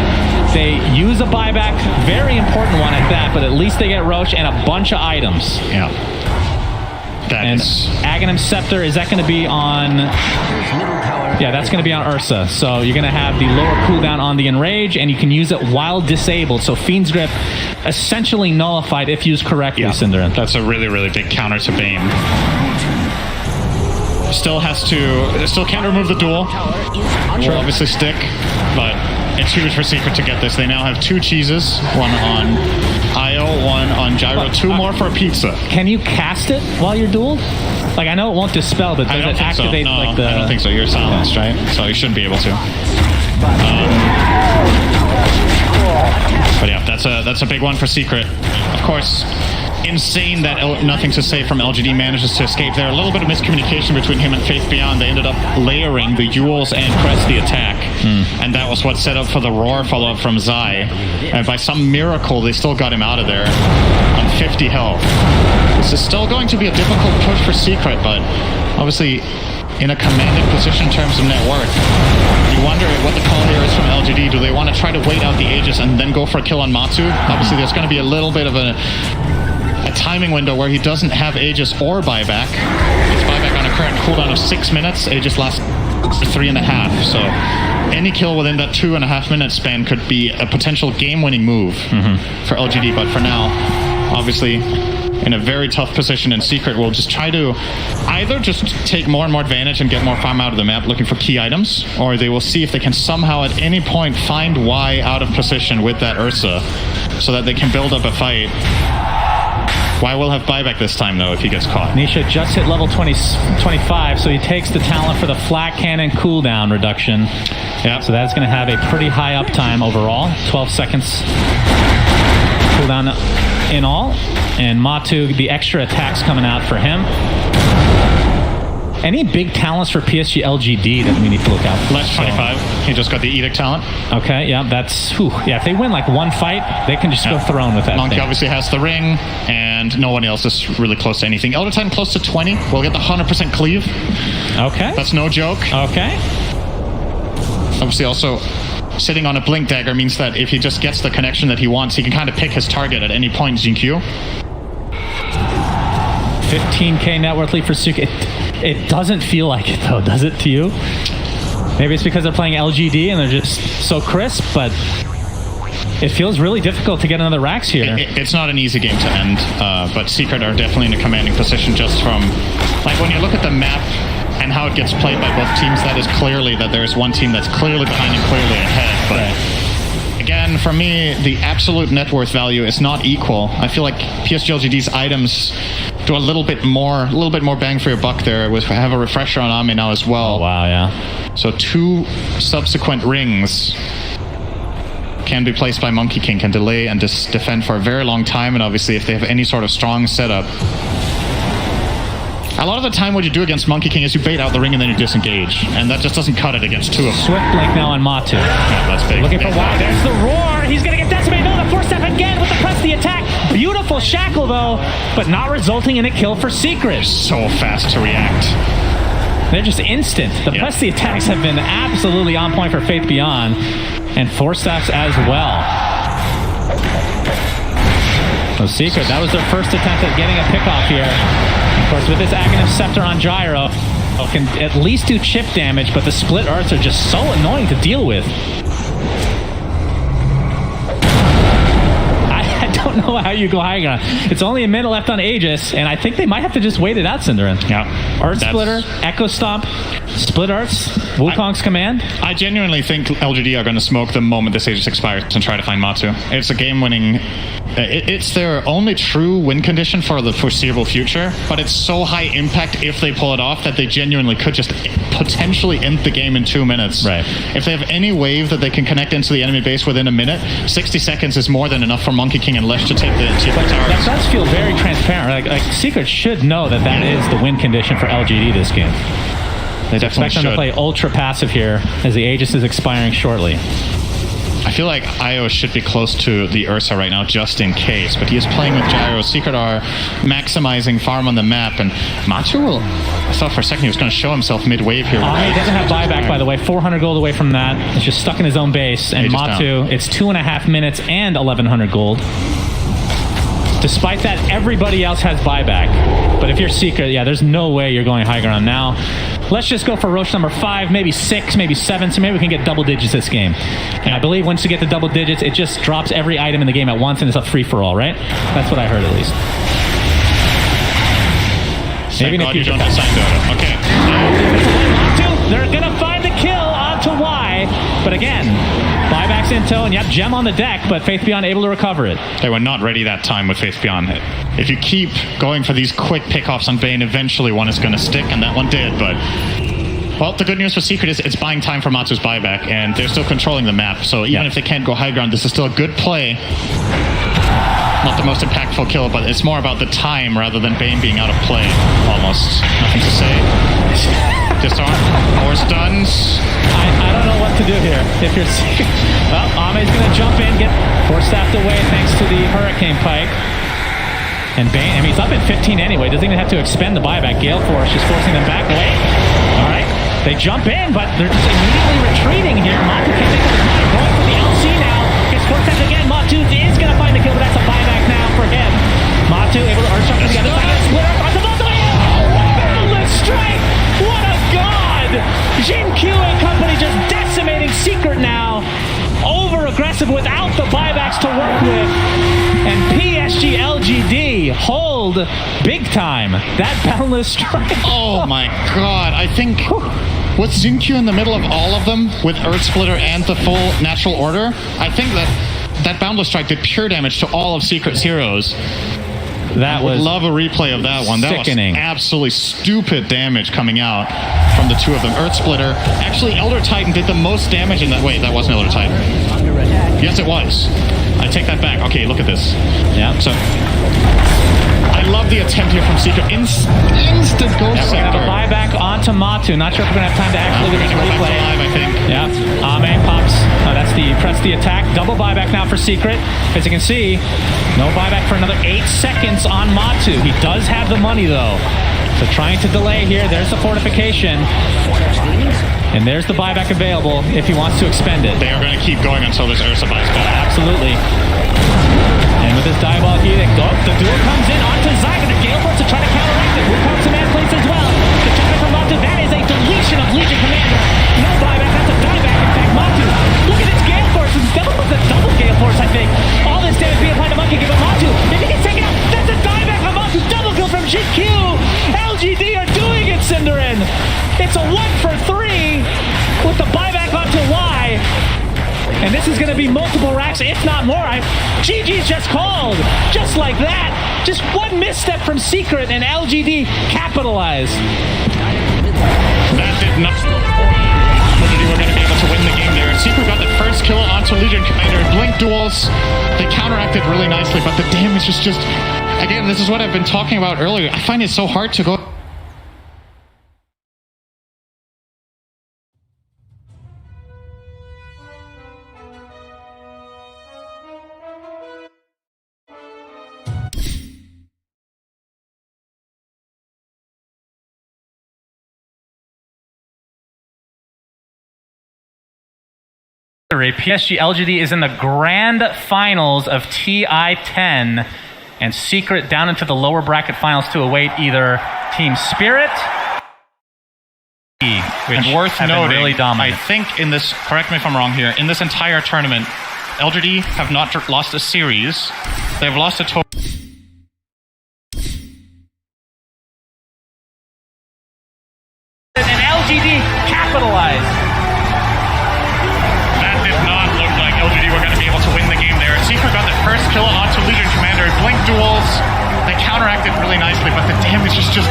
Speaker 4: They use a buyback, very important one at that, but at least they get Roche and a bunch of items.
Speaker 5: Yeah.
Speaker 4: And Aghanim Scepter, is that going to be on... Yeah, that's going to be on Ursa. So you're going to have the lower cooldown on the Enrage, and you can use it while disabled. So Fiend's Grip essentially nullified if used correctly, Cinderin.
Speaker 5: That's a really, really big counter to Bane. Still can't remove the duel. Sure, obviously stick, but it's huge for Secret to get this. They now have 2 cheeses, one on Io, one on Gyro, 2 more for a pizza.
Speaker 4: Can you cast it while you're dueled? Like, I know it won't dispel, but does it activate like the...
Speaker 5: I don't think so. You're silenced, right? So you shouldn't be able to. But yeah, that's a big one for Secret. Of course, insane that Nothing to Say from LGD manages to escape there. A little bit of miscommunication between him and Faith Beyond. They ended up layering the Yules and Crest the attack. And that was what set up for the Roar follow-up from Zai. And by some miracle, they still got him out of there on 50 health. This is still going to be a difficult push for Secret, but obviously in a commanding position in terms of net worth. You wonder what the call here is from LGD. Do they want to try to wait out the Aegis and then go for a kill on Matsu? Obviously, there's going to be a little bit of a timing window where he doesn't have Aegis or buyback. It's buyback on a current cooldown of 6 minutes. Aegis lasts 3.5. So any kill within that 2.5 minute span could be a potential game-winning move for LGD. But for now, obviously, in a very tough position, and Secret will just try to either just take more and more advantage and get more farm out of the map looking for key items, or they will see if they can somehow at any point find Y out of position with that Ursa so that they can build up a fight. Y will have buyback this time, though, if he gets caught.
Speaker 4: Nisha just hit level 25, so he takes the talent for the flat cannon cooldown reduction.
Speaker 5: Yeah.
Speaker 4: So that's going to have a pretty high uptime overall. 12 seconds cooldown in all. And Matu, the extra attacks coming out for him. Any big talents for PSG.LGD that we need to look out for?
Speaker 5: Last 25. He just got the Edict talent.
Speaker 4: Okay, yeah, that's... Whew. Yeah, if they win like one fight, they can just go Throne with that
Speaker 5: Monkey
Speaker 4: thing.
Speaker 5: obviously has the ring, and no one else is really close to anything. Elder Titan close to 20. We'll get the 100% cleave.
Speaker 4: Okay.
Speaker 5: That's no joke.
Speaker 4: Okay.
Speaker 5: Obviously also... sitting on a Blink Dagger means that if he just gets the connection that he wants, he can kind of pick his target at any point in GQ.
Speaker 4: 15k net worth lead for Suki. It doesn't feel like it, though, does it to you? Maybe it's because they're playing LGD and they're just so crisp, but it feels really difficult to get another Rax here.
Speaker 5: It's not an easy game to end, but Secret are definitely in a commanding position just from... Like, when you look at the map and how it gets played by both teams, that is clearly that there's one team that's clearly behind and clearly ahead. But again, for me, the absolute net worth value is not equal. I feel like PSG.LGD's items do a little bit more bang for your buck there. We have a refresher on Ame now as well.
Speaker 4: Oh, wow, yeah.
Speaker 5: So 2 subsequent rings can be placed by Monkey King, can delay and defend for a very long time, and obviously if they have any sort of strong setup. A lot of the time what you do against Monkey King is you bait out the ring and then you disengage, and that just doesn't cut it against 2 of them.
Speaker 4: Swift Blink now on Matu.
Speaker 5: Yeah, that's big.
Speaker 4: Looking for Y. There's the roar. He's going to get decimated. No, the 4-step again with the press the attack. Beautiful shackle, though, but not resulting in a kill for Secret.
Speaker 5: So fast to react.
Speaker 4: They're just instant. The press the attacks have been absolutely on point for Faith Beyond, and 4-steps as well. So Secret, that was their first attempt at getting a pickoff here. Of course, with this Aghanim Scepter on Gyro, can at least do chip damage, but the split Earths are just so annoying to deal with. I don't know how you go high ground. It's only a minute left on Aegis, and I think they might have to just wait it out, Cinderin.
Speaker 5: Yeah.
Speaker 4: Earth Splitter, Echo Stomp, Split Earths, Wukong's command.
Speaker 5: I genuinely think LGD are going to smoke the moment this Aegis expires and try to find Matsu. It's a game-winning... It's their only true win condition for the foreseeable future, but it's so high impact if they pull it off that they genuinely could just potentially end the game in 2 minutes.
Speaker 4: Right.
Speaker 5: If they have any wave that they can connect into the enemy base within a minute, 60 seconds is more than enough for Monkey King and Lesh to take the towers.
Speaker 4: That does feel very transparent. Like Secret should know that is the win condition for LGD this game.
Speaker 5: They definitely
Speaker 4: expect them to play ultra passive here as the Aegis is expiring shortly.
Speaker 5: I feel like Io should be close to the Ursa right now, just in case. But he is playing with Gyro. Secret are maximizing farm on the map, and Matsu will... I thought for a second he was going to show himself mid-wave here.
Speaker 4: He doesn't have buyback, by the way. 400 gold away from that. It's just stuck in his own base. And Matsu, it's 2.5 minutes and 1,100 gold. Despite that, everybody else has buyback. But if you're Secret, yeah, there's no way you're going high ground now. Let's just go for Roche number 5, maybe 6, maybe 7, so maybe we can get double digits this game. And I believe once you get the double digits, it just drops every item in the game at once and it's a free-for-all, right? That's what I heard, at least.
Speaker 5: Maybe in the future. Okay.
Speaker 4: They're going to find the kill onto Y. But again, buybacks in tow, and yep, Gem on the deck, but Faith Beyond able to recover it.
Speaker 5: They were not ready that time with Faith Beyond. If you keep going for these quick pickoffs on Bane, eventually one is going to stick, and that one did, but... Well, the good news for Secret is it's buying time for Matsu's buyback, and they're still controlling the map, so even if they can't go high ground, this is still a good play. Not the most impactful kill, but it's more about the time rather than Bane being out of play, almost. Nothing to say. Disarm. Or stuns.
Speaker 4: I don't know what to do here. If you're Secret... Well, Ame's going to jump in, get 4-staffed away thanks to the Hurricane Pike. And Bane, I mean, he's up at 15 anyway. Doesn't even have to expend the buyback. Gale Force just forcing them back away. All right. They jump in, but they're just immediately retreating here. Matu can't make up his mind. Going for the LC now. Gets forced out again. Matu is going to find the kill, but that's a buyback now for him. Matu able to earth to the other side. Split up on the Bo3. Boundless strike. What a god. Jin Q and company just decimating Secret now. Over aggressive without the buybacks to work with. And PSG.LGD hold big time. That boundless strike.
Speaker 5: Oh my god. I think with Xinkyu in the middle of all of them, with Earth Splitter and the full natural order, I think that boundless strike did pure damage to all of Secret's heroes.
Speaker 4: That was
Speaker 5: love a replay of that one.
Speaker 4: Sickening.
Speaker 5: That was absolutely stupid damage coming out from the two of them. Earth Splitter. Actually, Elder Titan did the most damage in that. Wait, that wasn't Elder Titan. Yes, it was. I take that back. Okay, look at this.
Speaker 4: Yeah.
Speaker 5: So I love the attempt here from Secret. Instant ghost
Speaker 4: we're gonna have a buyback onto Matu. Not sure if we're gonna have time to actually look at the replay.
Speaker 5: Live, I think.
Speaker 4: Yeah. Ame pops. That's the press the attack. Double buyback now for Secret. As you can see, no buyback for another 8 seconds on Matu. He does have the money though. So trying to delay here. There's the fortification. And there's the buyback available if he wants to expend it.
Speaker 5: They are going to keep going until this Ursa buys back.
Speaker 4: Absolutely. And with this diabolic edict, the duel comes in onto Zygon. The Gale Force to try to counteract it. Here comes some man plates as well. The jump from Matu. That is a deletion of Legion Commander. No buyback. That's a dieback. In fact, Matu. Look at this Gale Force. That was a double Gale Force, I think. All this damage being applied to Monkey. Give it Matu. If he gets taken out, that's a dieback from Matu. Double kill from GQ. LGD are doing it, Cinderin. It's a 1 for 3 with the buyback onto Y. And this is going to be multiple racks, if not more. GG's just called. Just like that. Just one misstep from Secret and LGD capitalized.
Speaker 5: That did not. LGD were going to be able to win the game there. And Secret got the first kill onto Legion Commander. Blink duels. They counteracted really nicely, but the damage is just... Again, this is what I've been talking about earlier. I find it so hard to go...
Speaker 4: PSG.LGD is in the grand finals of TI-10, and Secret down into the lower bracket finals to await either Team Spirit, which
Speaker 5: and worth noting,
Speaker 4: really dominant.
Speaker 5: I think in this, correct me if I'm wrong here, in this entire tournament, LGD have not lost a series. They've lost a total.
Speaker 4: And LGD capitalized.
Speaker 5: We're going to be able to win the game there. Secret got the first kill onto Legion Commander. Blink duels. They counteracted really nicely, but the damage is just...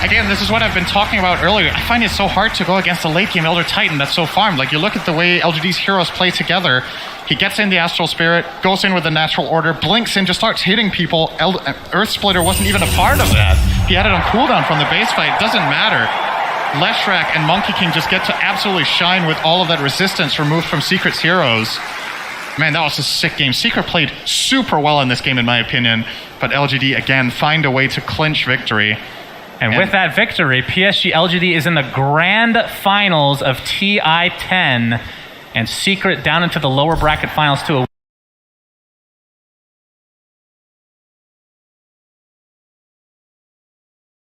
Speaker 5: Again, this is what I've been talking about earlier. I find it so hard to go against a late game Elder Titan that's so farmed. Like, you look at the way LGD's heroes play together. He gets in the Astral Spirit, goes in with the Natural Order, blinks in, just starts hitting people. Earth Splitter wasn't even a part of that. He had it on cooldown from the base fight. It doesn't matter. Leshrac and Monkey King just get to absolutely shine with all of that resistance removed from Secret's heroes. Man, that was a sick game. Secret played super well in this game, in my opinion, but LGD, again, find a way to clinch victory.
Speaker 4: And with that victory, PSG.LGD is in the grand finals of TI-10, and Secret down into the lower bracket finals to